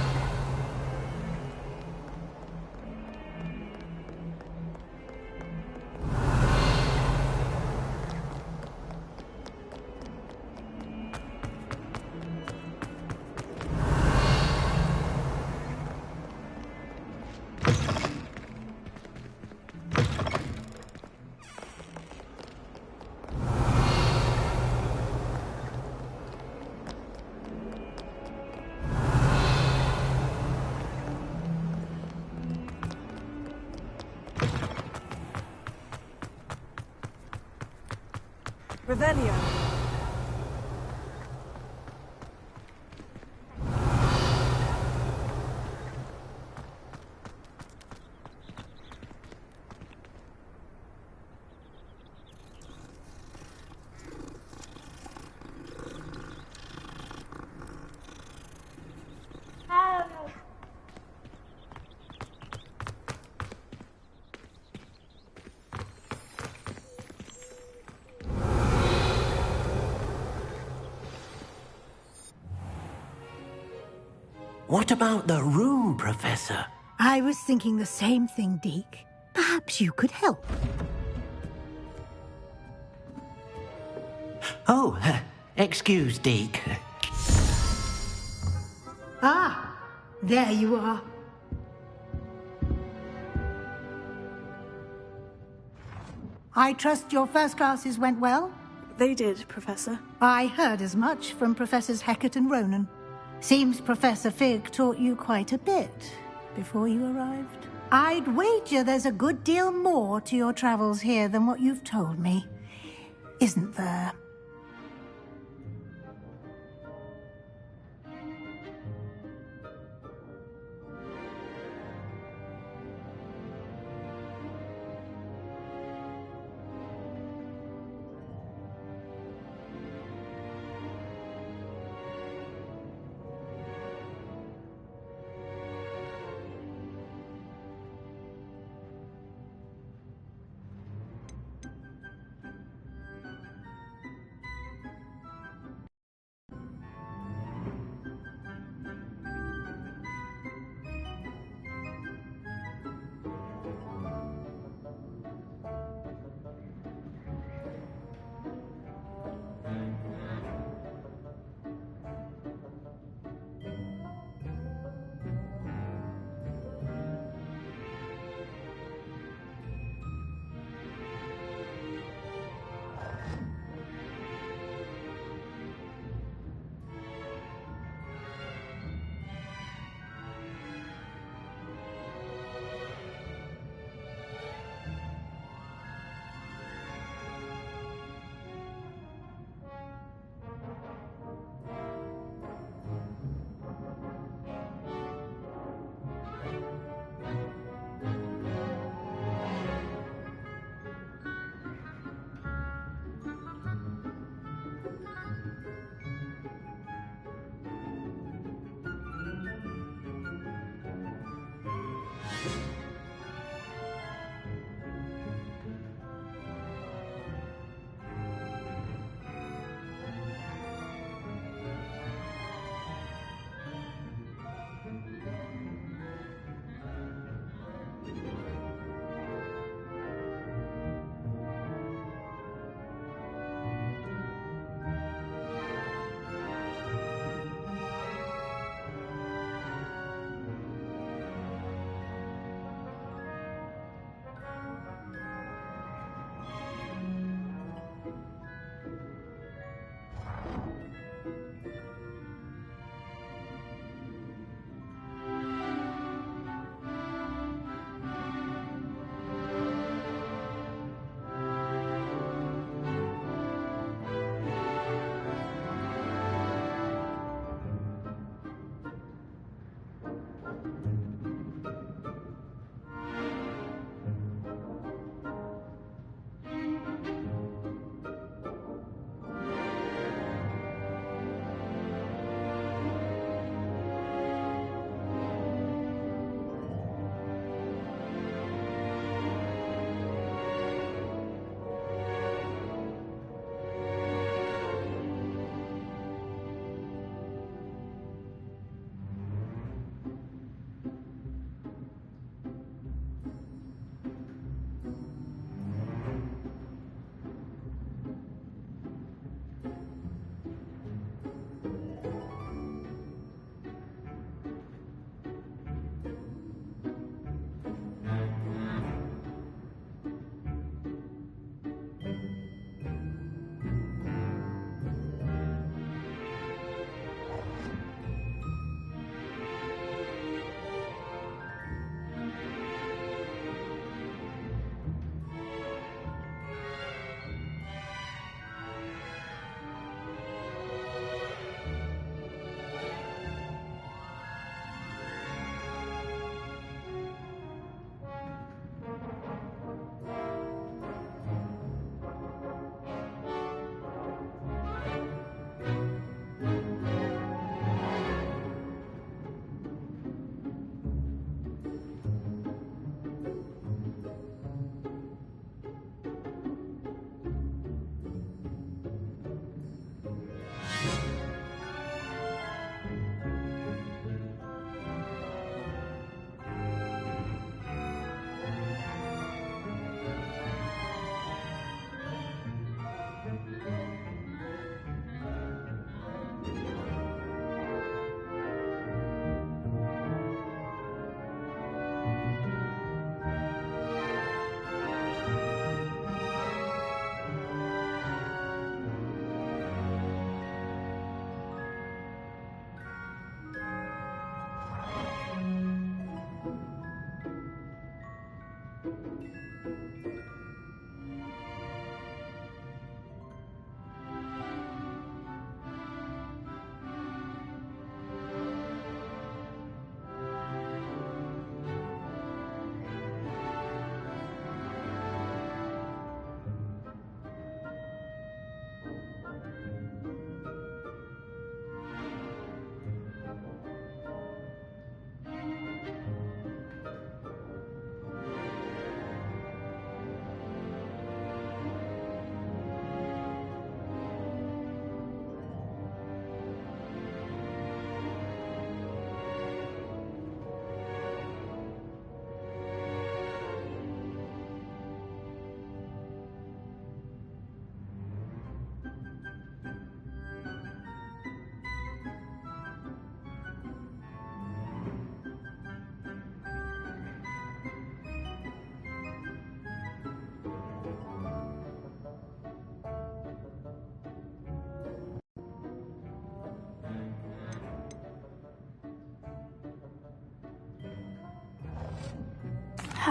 Revelio. What about the room, Professor? I was thinking the same thing, Deke. Perhaps you could help. Oh, excuse, Deke. Ah, there you are. I trust your first classes went well? They did, Professor. I heard as much from Professors Hecat and Ronan. Seems Professor Fig taught you quite a bit before you arrived. I'd wager there's a good deal more to your travels here than what you've told me, isn't there?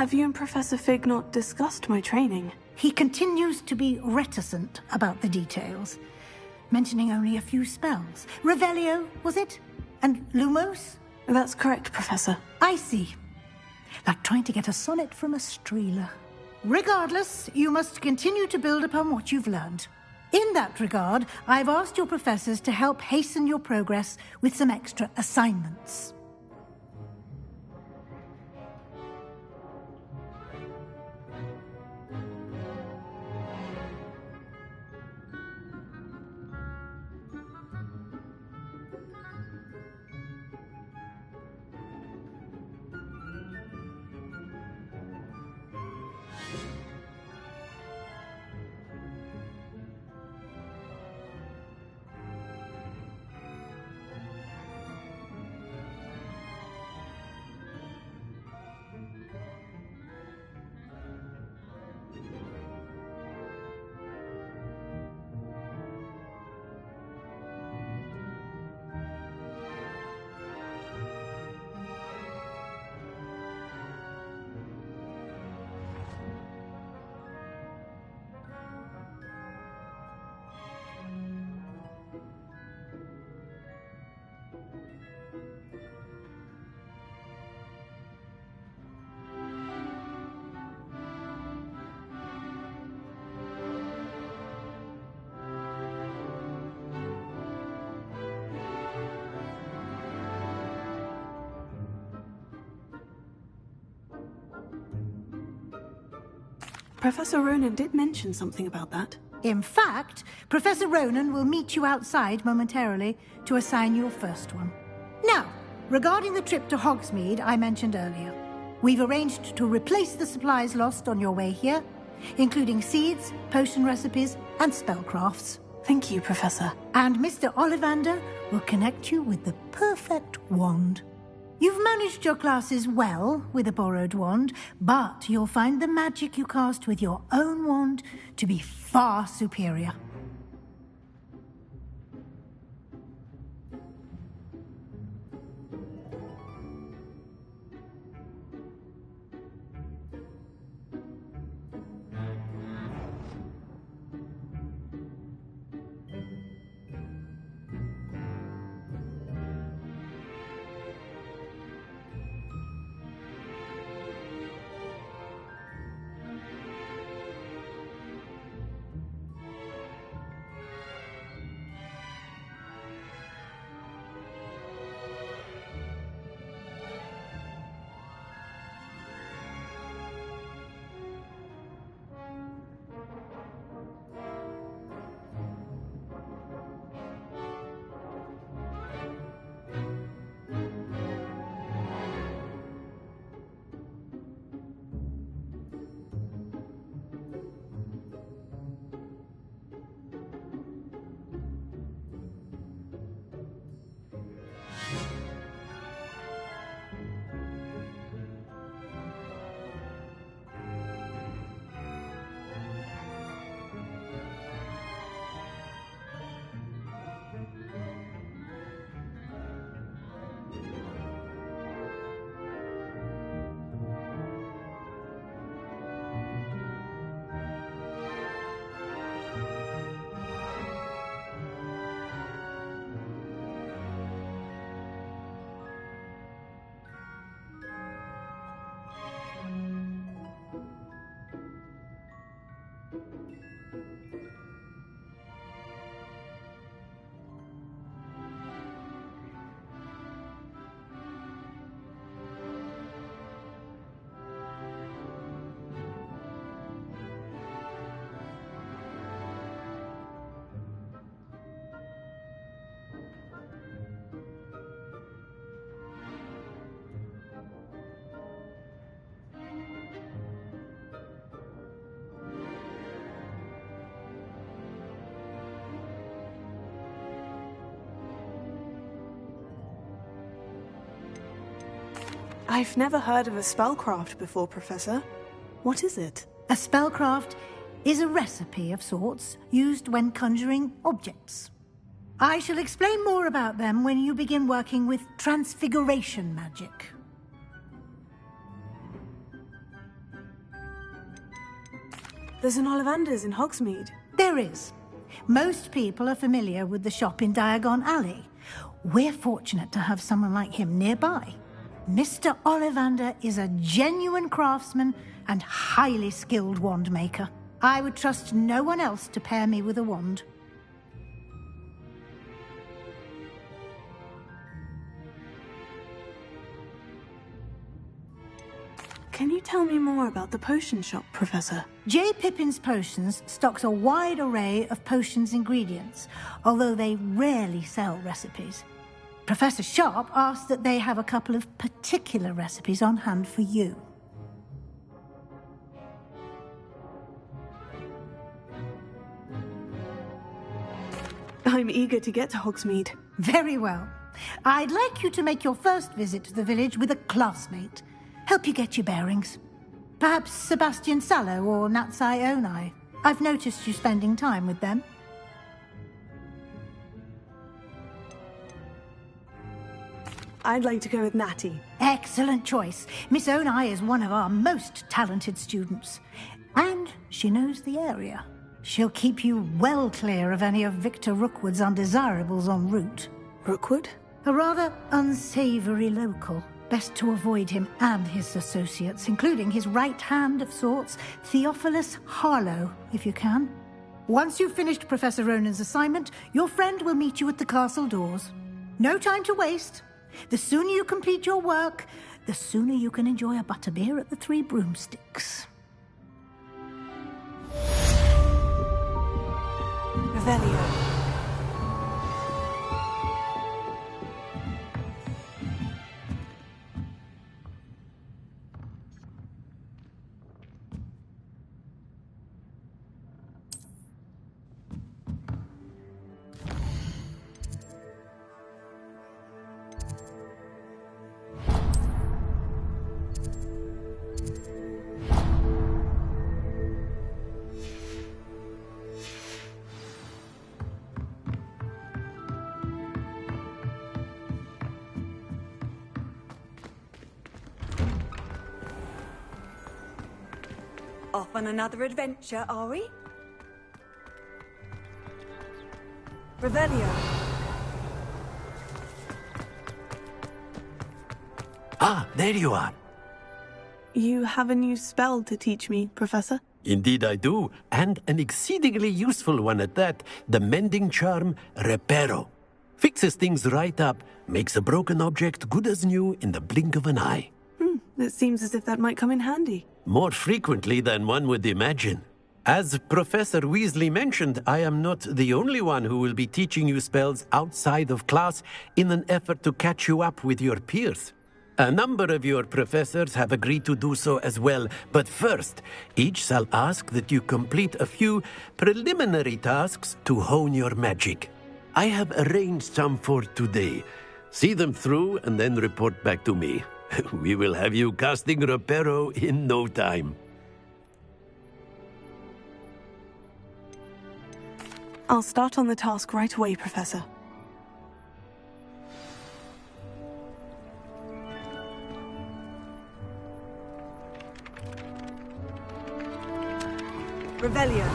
Have you and Professor Fig not discussed my training? He continues to be reticent about the details, mentioning only a few spells. Revelio, was it? And Lumos? That's correct, Professor. I see. Like trying to get a sonnet from a streeler. Regardless, you must continue to build upon what you've learned. In that regard, I've asked your professors to help hasten your progress with some extra assignments. Professor Ronan did mention something about that. In fact, Professor Ronan will meet you outside momentarily to assign your first one. Now, regarding the trip to Hogsmeade I mentioned earlier, we've arranged to replace the supplies lost on your way here, including seeds, potion recipes, and spellcrafts. Thank you, Professor. And Mr. Ollivander will connect you with the perfect wand. You've managed your classes well with a borrowed wand, but you'll find the magic you cast with your own wand to be far superior. I've never heard of a spellcraft before, Professor. What is it? A spellcraft is a recipe of sorts used when conjuring objects. I shall explain more about them when you begin working with transfiguration magic. There's an Ollivander's in Hogsmeade. There is. Most people are familiar with the shop in Diagon Alley. We're fortunate to have someone like him nearby. Mr. Ollivander is a genuine craftsman and highly skilled wand maker. I would trust no one else to pair me with a wand. Can you tell me more about the potion shop, Professor? J. Pippin's Potions stocks a wide array of potions ingredients, although they rarely sell recipes. Professor Sharp asked that they have a couple of particular recipes on hand for you. I'm eager to get to Hogsmeade. Very well. I'd like you to make your first visit to the village with a classmate. Help you get your bearings. Perhaps Sebastian Sallow or Natsai Onai. I've noticed you spending time with them. I'd like to go with Natty. Excellent choice. Miss Onai is one of our most talented students. And she knows the area. She'll keep you well clear of any of Victor Rookwood's undesirables en route. Rookwood? A rather unsavory local. Best to avoid him and his associates, including his right hand of sorts, Theophilus Harlow, if you can. Once you've finished Professor Ronan's assignment, your friend will meet you at the castle doors. No time to waste. The sooner you complete your work, the sooner you can enjoy a butterbeer at the Three Broomsticks. Revelio. Off on another adventure, are we? Revelio. Ah, there you are. You have a new spell to teach me, Professor? Indeed I do, and an exceedingly useful one at that. The mending charm, Reparo. Fixes things right up, makes a broken object good as new in the blink of an eye. It seems as if that might come in handy. More frequently than one would imagine. As Professor Weasley mentioned, I am not the only one who will be teaching you spells outside of class in an effort to catch you up with your peers. A number of your professors have agreed to do so as well, but first, each shall ask that you complete a few preliminary tasks to hone your magic. I have arranged some for today. See them through and then report back to me. We will have you casting Reparo in no time. I'll start on the task right away, Professor. Revelio.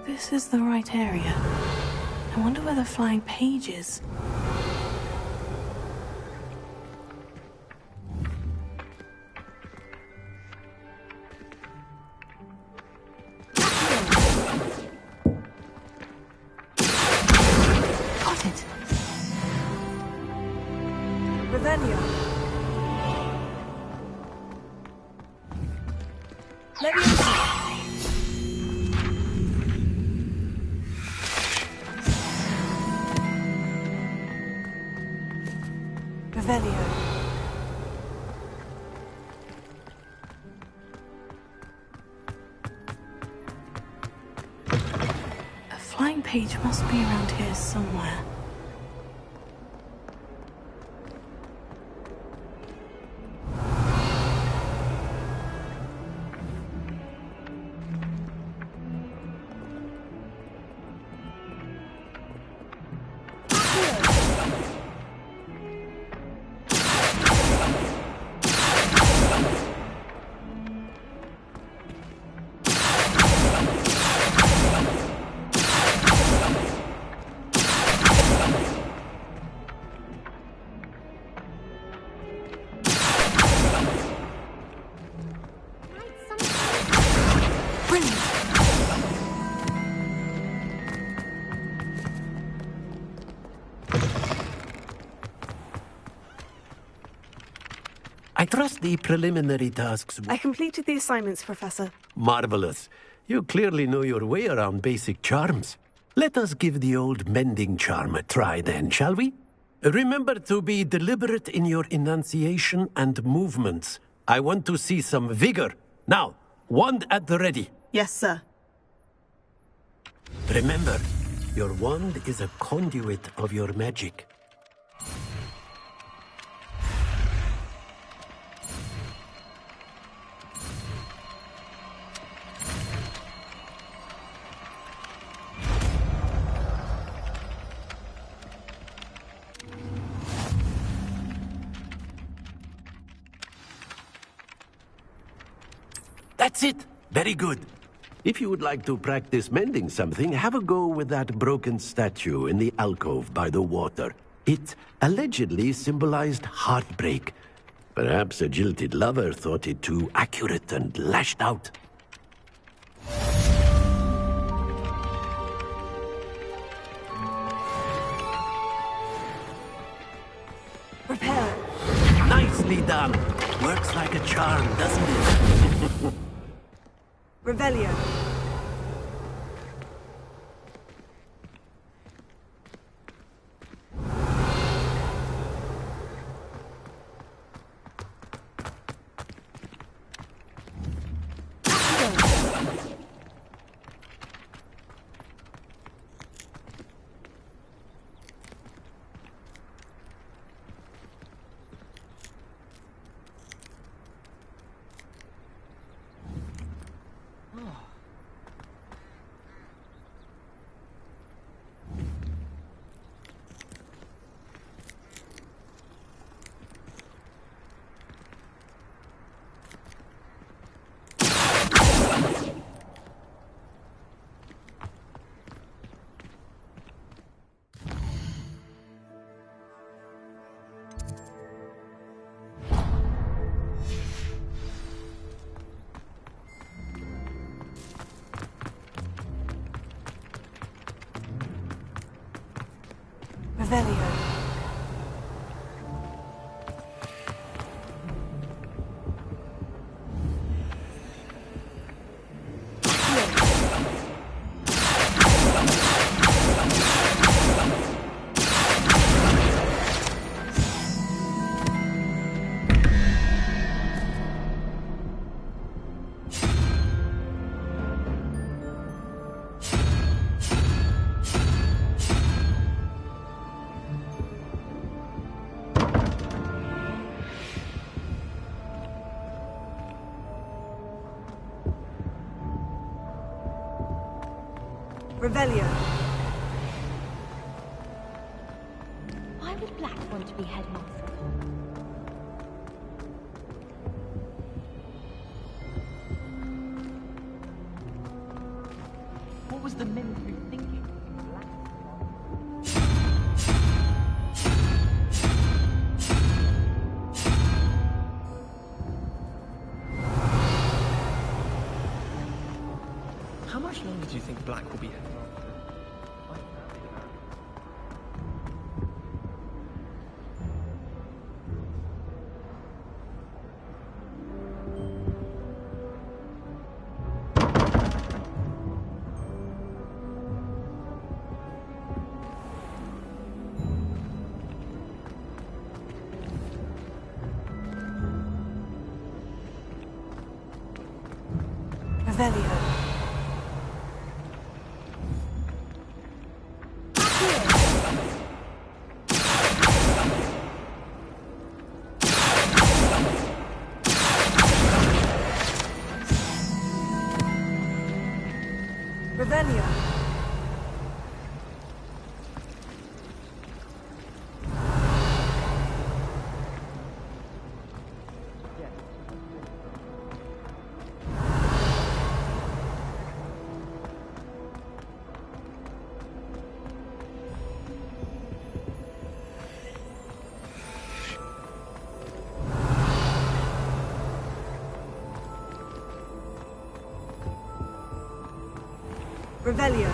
This is the right area. I wonder where the flying page is. Got it. Revelio. Revelio. A flying page must be around here somewhere. trust the preliminary tasks. I completed the assignments, Professor. Marvelous. You clearly know your way around basic charms. Let us give the old mending charm a try then, shall we? Remember to be deliberate in your enunciation and movements. I want to see some vigor. Now, wand at the ready. Yes, sir. Remember, your wand is a conduit of your magic. That's it. Very good. If you would like to practice mending something, have a go with that broken statue in the alcove by the water. It allegedly symbolized heartbreak. Perhaps a jilted lover thought it too accurate and lashed out. Prepare it. Nicely done. Works like a charm, doesn't it? Revelio. Revelio. Revelio. Why would Black want to be headmaster? What was the Mimicry thinking? How much longer do you think Black will be headmaster? Revelio. Revelio. Revelio.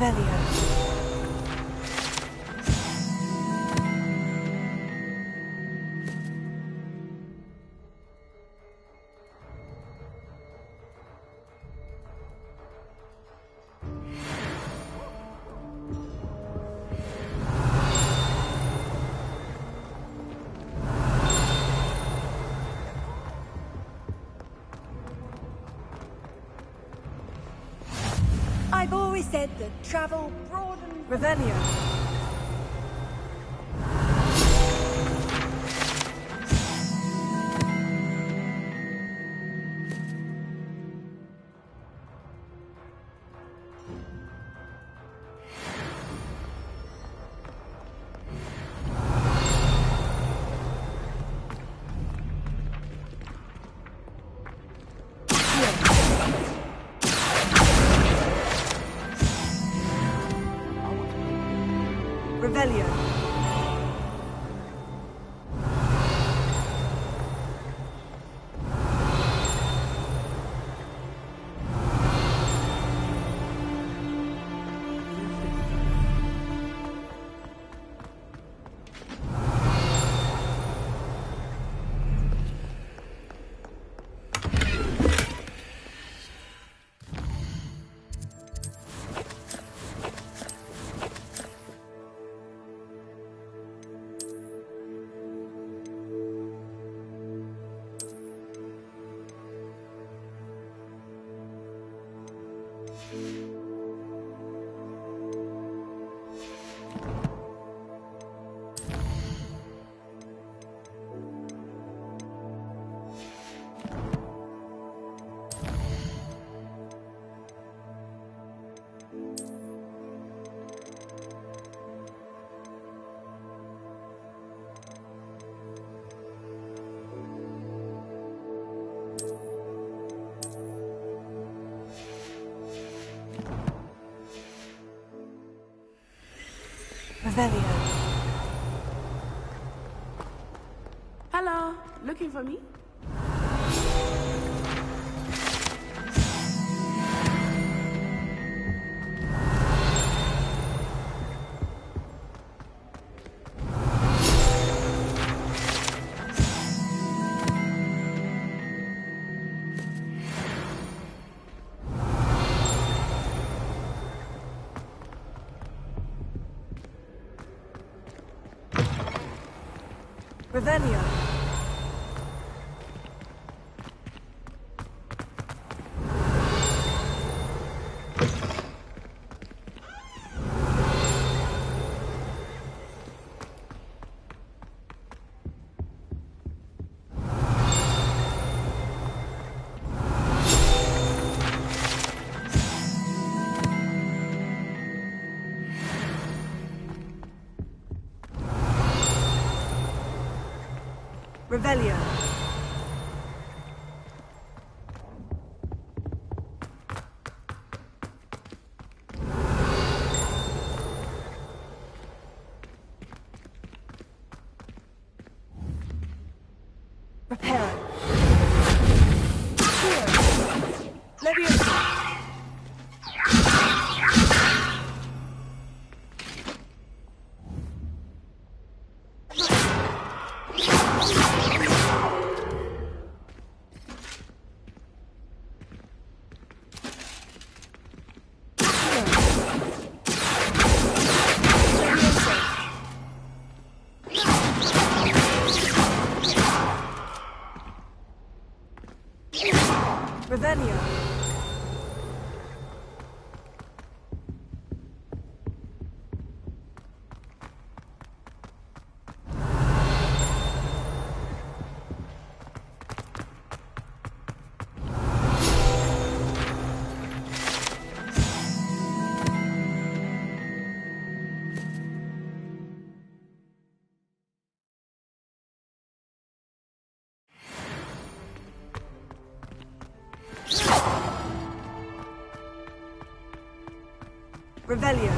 Revelio. I've always said that travel broadens... Revelio. Revelio. Revelio. Hello, looking for me? Revelio. Revelio. Reparo. Leviosa. Revelio. Revelio.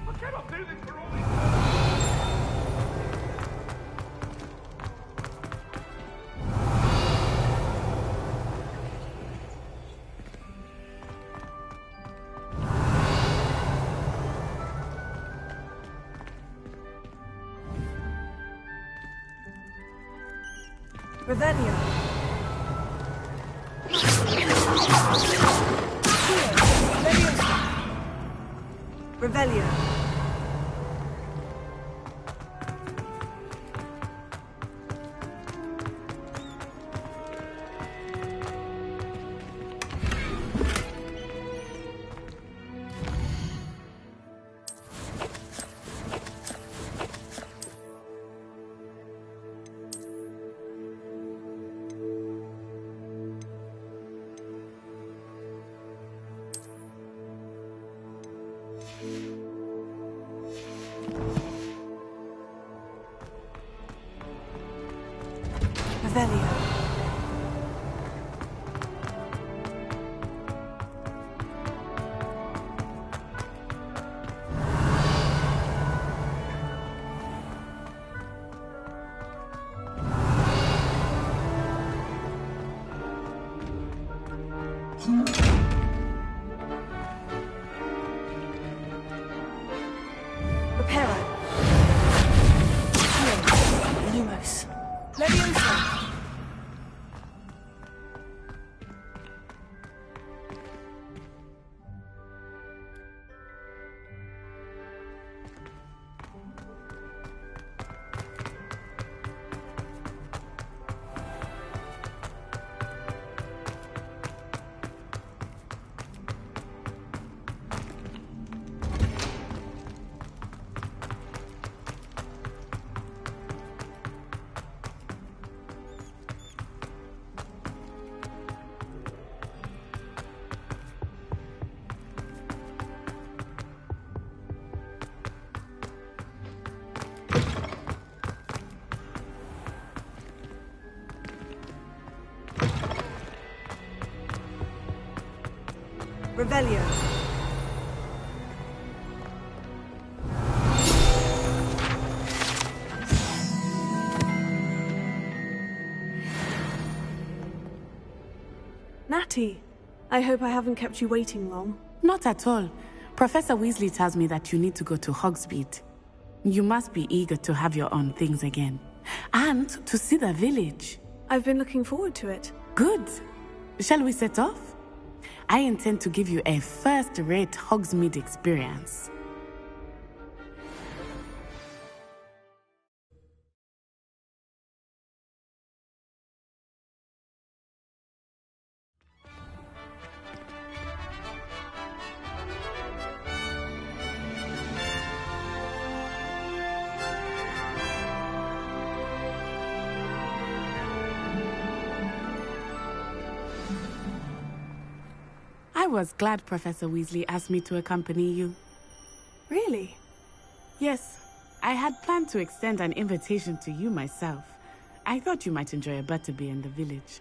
I cannot do this for all these... Revelio. Revelio. Revelio. Reparo. Lumos. Leviosa. Revelio. Natty, I hope I haven't kept you waiting long. Not at all. Professor Weasley tells me that you need to go to Hogsmeade. You must be eager to have your own things again. And to see the village. I've been looking forward to it. Good. Shall we set off? I intend to give you a first-rate Hogsmeade experience. I was glad Professor Weasley asked me to accompany you. Really? Yes. I had planned to extend an invitation to you myself. I thought you might enjoy a butterbeer in the village.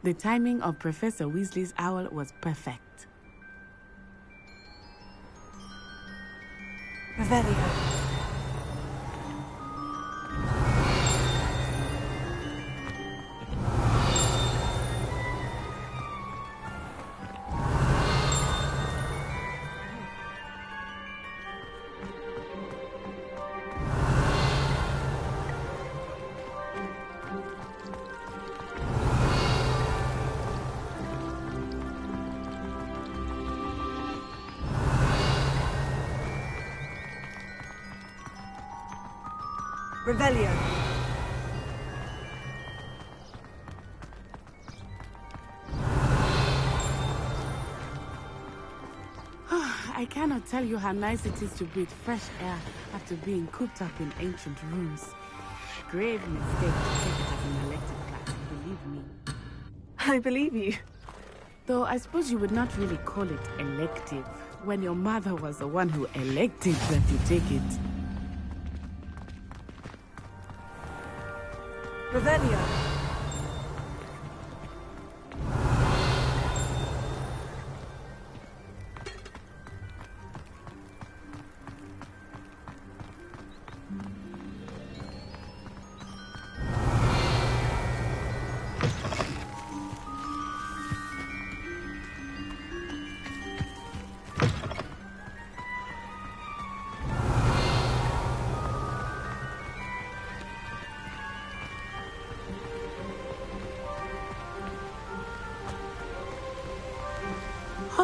The timing of Professor Weasley's owl was perfect. Revelio. Revelio. I cannot tell you how nice it is to breathe fresh air after being cooped up in ancient rooms. Grave mistake to take it as an elective class, believe me. I believe you. Though I suppose you would not really call it elective when your mother was the one who elected that you take it. Revelio.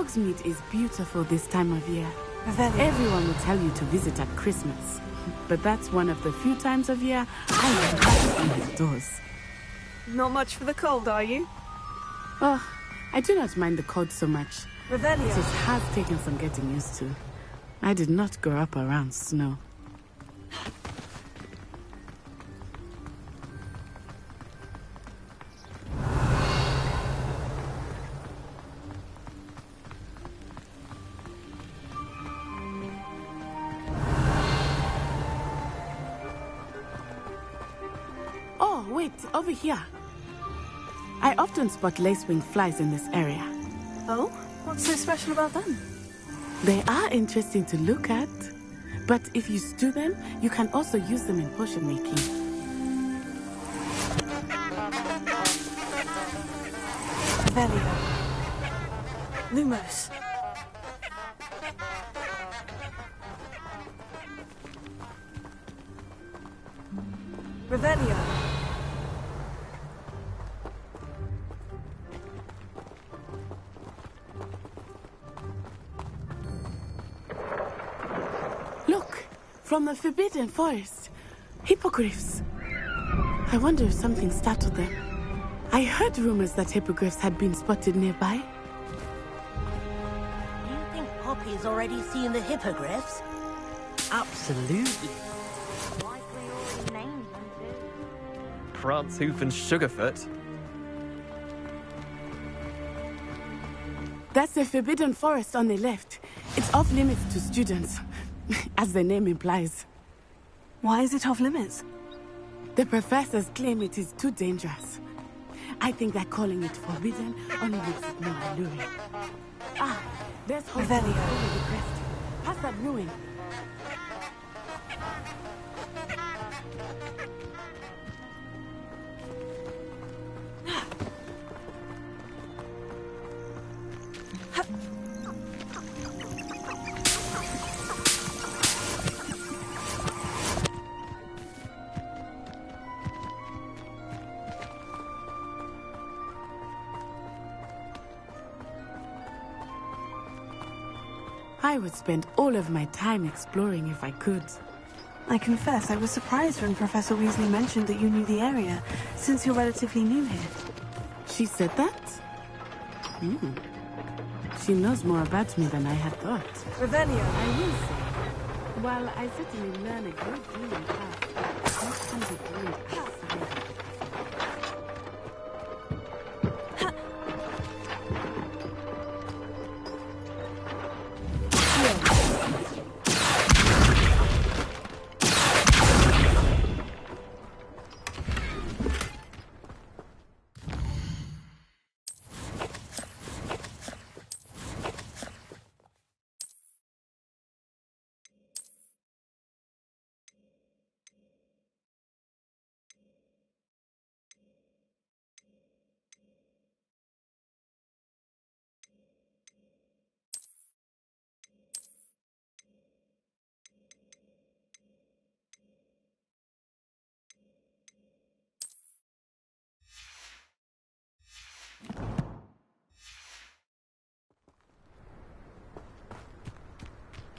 Hogsmeade is beautiful this time of year. Revelio. Everyone will tell you to visit at Christmas. But that's one of the few times of year I am happy in his doors. Not much for the cold, are you? Oh, I do not mind the cold so much. Revelio. It has taken some getting used to. I did not grow up around snow. Oh, wait, over here. I often spot lacewing flies in this area. Oh? What's so special about them? They are interesting to look at. But if you stew them, you can also use them in potion making. Revelio. Lumos. Revelio. Look, from the Forbidden Forest. Hippogriffs. I wonder if something startled them. I heard rumors that hippogriffs had been spotted nearby. Do you think Poppy's already seen the hippogriffs? Absolutely. Likely already named them too. Prance, Hoof, and Sugarfoot. That's the Forbidden Forest on the left. It's off limits to students, as the name implies. Why is it off limits? The professors claim it is too dangerous. I think that calling it forbidden only makes it more alluring. Ah, there's Hogsmeade over the crest. Past that ruin. I would spend all of my time exploring if I could. I confess I was surprised when Professor Weasley mentioned that you knew the area, since you're relatively new here. She said that? She knows more about me than I had thought. Revelio. I will say, while I certainly learn a great deal in class, most can be gained outside.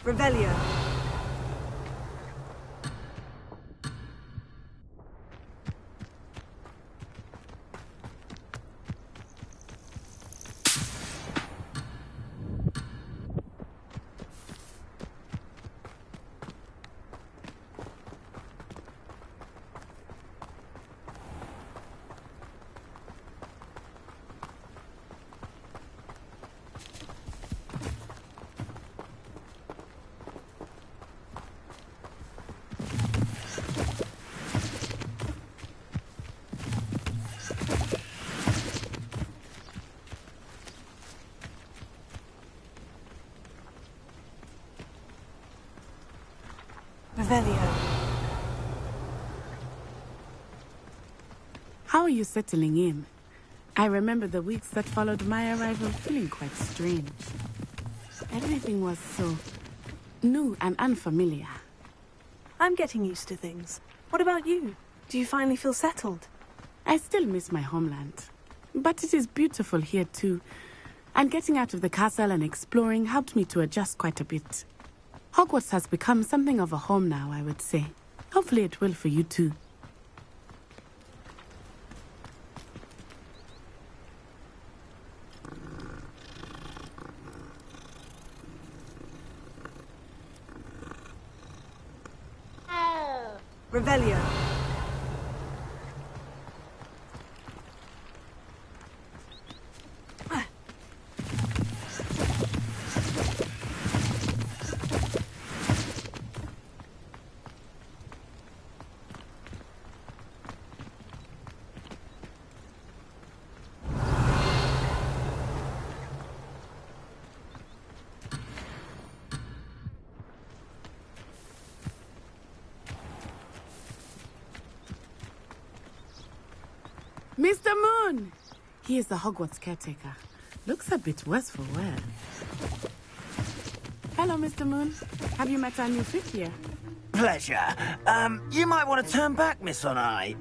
Revelio. Revelio. How are you settling in? I remember the weeks that followed my arrival feeling quite strange. Everything was so new and unfamiliar. I'm getting used to things. What about you? Do you finally feel settled? I still miss my homeland. But it is beautiful here too. And getting out of the castle and exploring helped me to adjust quite a bit. Hogwarts has become something of a home now, I would say. Hopefully it will for you too. Revelio. Mr. Moon! He is the Hogwarts caretaker. Looks a bit worse for wear. Hello, Mr. Moon. Have you met our new fit here? Pleasure. You might want to turn back, Miss Onai.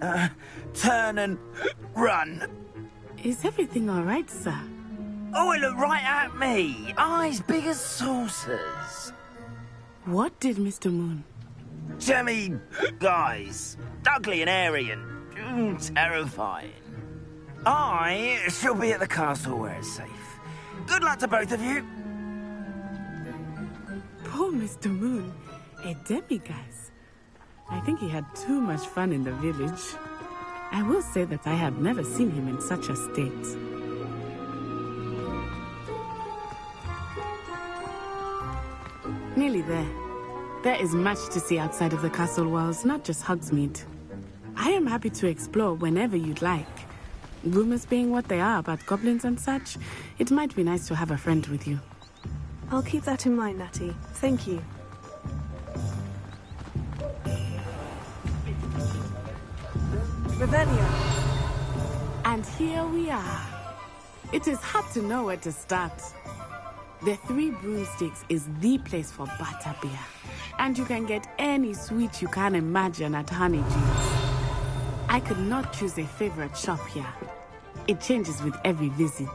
Turn and run. Is everything all right, sir? Oh, it looked right at me. Eyes big as saucers. What did Mr. Moon? Jemmy, guys. Ugly and airy and terrifying. I shall be at the castle where it's safe. Good luck to both of you. Poor Mr. Moon. A demiguise. I think he had too much fun in the village. I will say that I have never seen him in such a state. Nearly there. There is much to see outside of the castle walls, not just Hogsmeade. I am happy to explore whenever you'd like. Rumors being what they are about goblins and such, it might be nice to have a friend with you. I'll keep that in mind, Natty. Thank you. Revelio. And here we are. It is hard to know where to start. The Three Broomsticks is the place for butterbeer. And you can get any sweet you can imagine at Honeydew's. I could not choose a favorite shop here. It changes with every visit.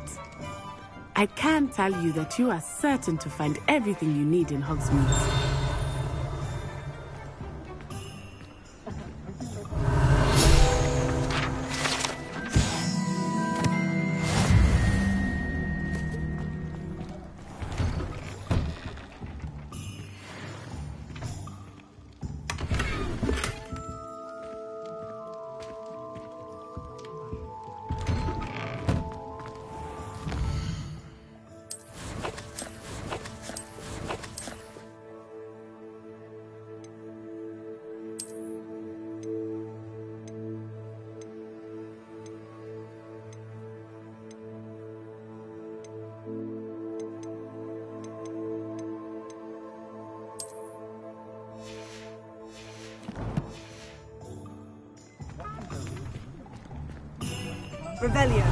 I can tell you that you are certain to find everything you need in Hogsmeade. Revelio.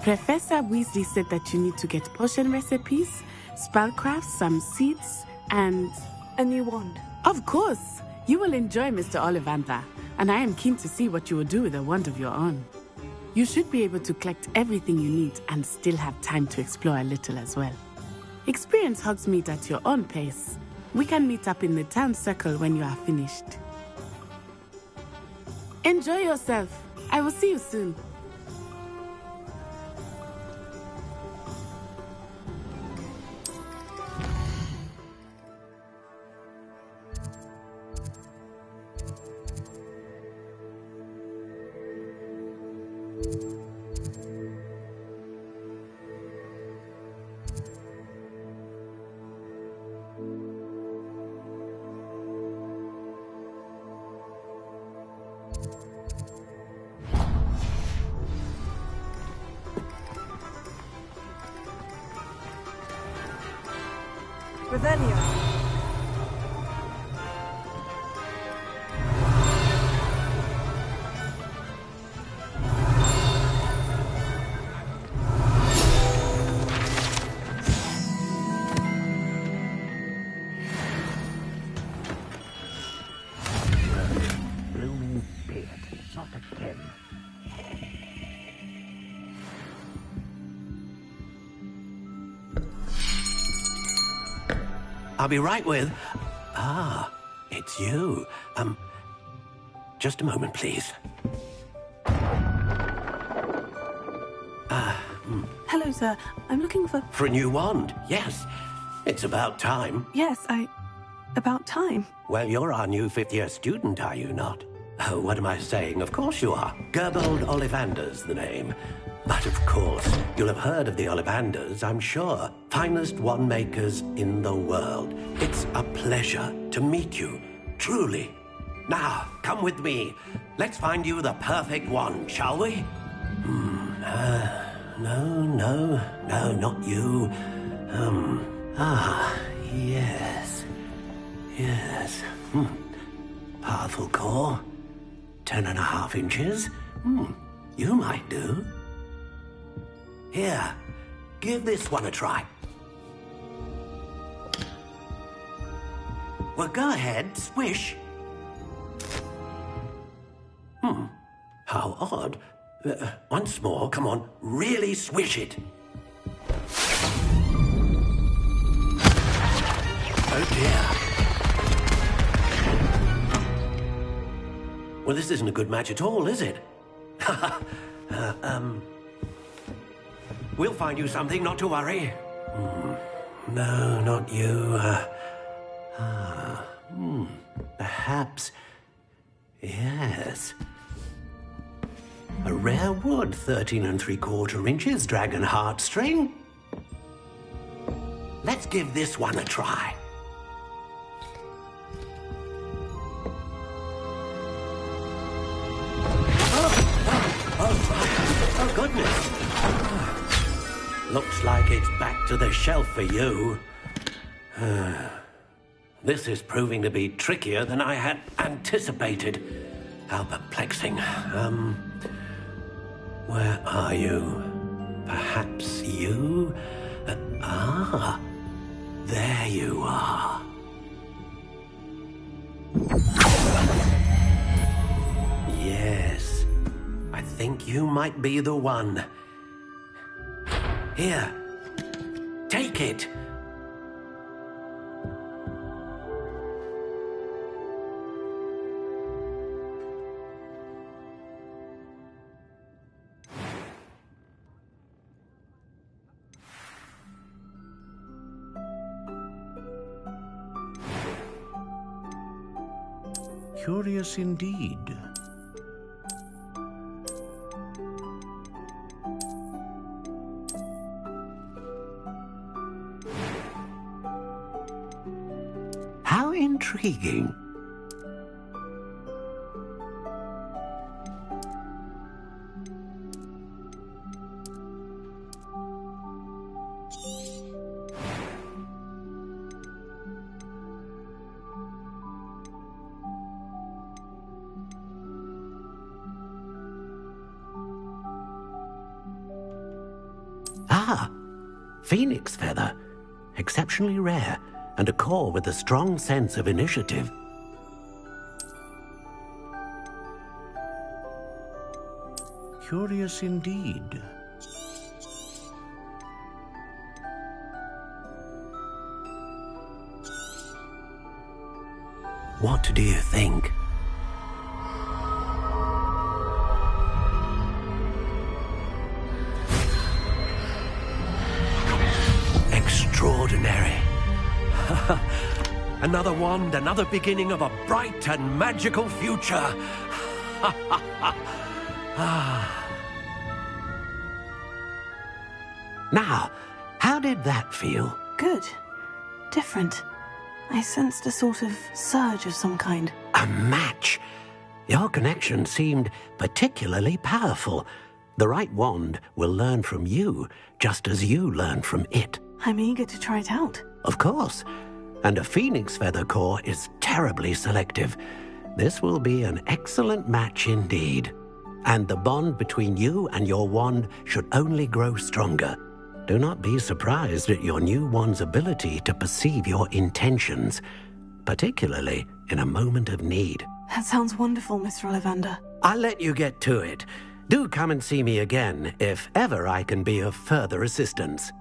Professor Weasley said that you need to get potion recipes, spellcrafts, some seeds, and... a new wand. Of course! You will enjoy Mr. Ollivandar, and I am keen to see what you will do with a wand of your own. You should be able to collect everything you need and still have time to explore a little as well. Experience Hogsmeade at your own pace. We can meet up in the town circle when you are finished. Enjoy yourself. I will see you soon. Revelio. I'll be right with... Ah, it's you. Just a moment, please. Hello, sir. I'm looking for... For a new wand, yes. It's about time. Yes, about time. Well, you're our new fifth-year student, are you not? Oh, what am I saying? Of course you are. Gerbold Ollivander's the name. But of course, you'll have heard of the Ollivanders, I'm sure. Finest wand makers in the world. It's a pleasure to meet you, truly. Now, come with me. Let's find you the perfect wand, shall we? No, not you. Yes. Powerful core. 10.5 inches. You might do. Here, give this one a try. Well, go ahead, swish. How odd. Once more, come on, really swish it. Oh dear. Well, this isn't a good match at all, is it? We'll find you something, not to worry. No, not you. Perhaps... Yes. A rare wood, 13 3/4 inches, dragon heartstring. Let's give this one a try. Oh, goodness. Looks like it's back to the shelf for you. This is proving to be trickier than I had anticipated. How perplexing. Where are you? Perhaps you? There you are. Yes, I think you might be the one. Here, take it. Curious indeed. How intriguing. Phoenix feather. Exceptionally rare, and a core with a strong sense of initiative. Curious indeed. What do you think? Extraordinary. Another wand, another beginning of a bright and magical future. Now, how did that feel? Good. Different. I sensed a sort of surge of some kind. A match. Your connection seemed particularly powerful. The right wand will learn from you, just as you learn from it. I'm eager to try it out. Of course. And a phoenix feather core is terribly selective. This will be an excellent match indeed. And the bond between you and your wand should only grow stronger. Do not be surprised at your new wand's ability to perceive your intentions, particularly in a moment of need. That sounds wonderful, Mr. Ollivander. I'll let you get to it. Do come and see me again if ever I can be of further assistance.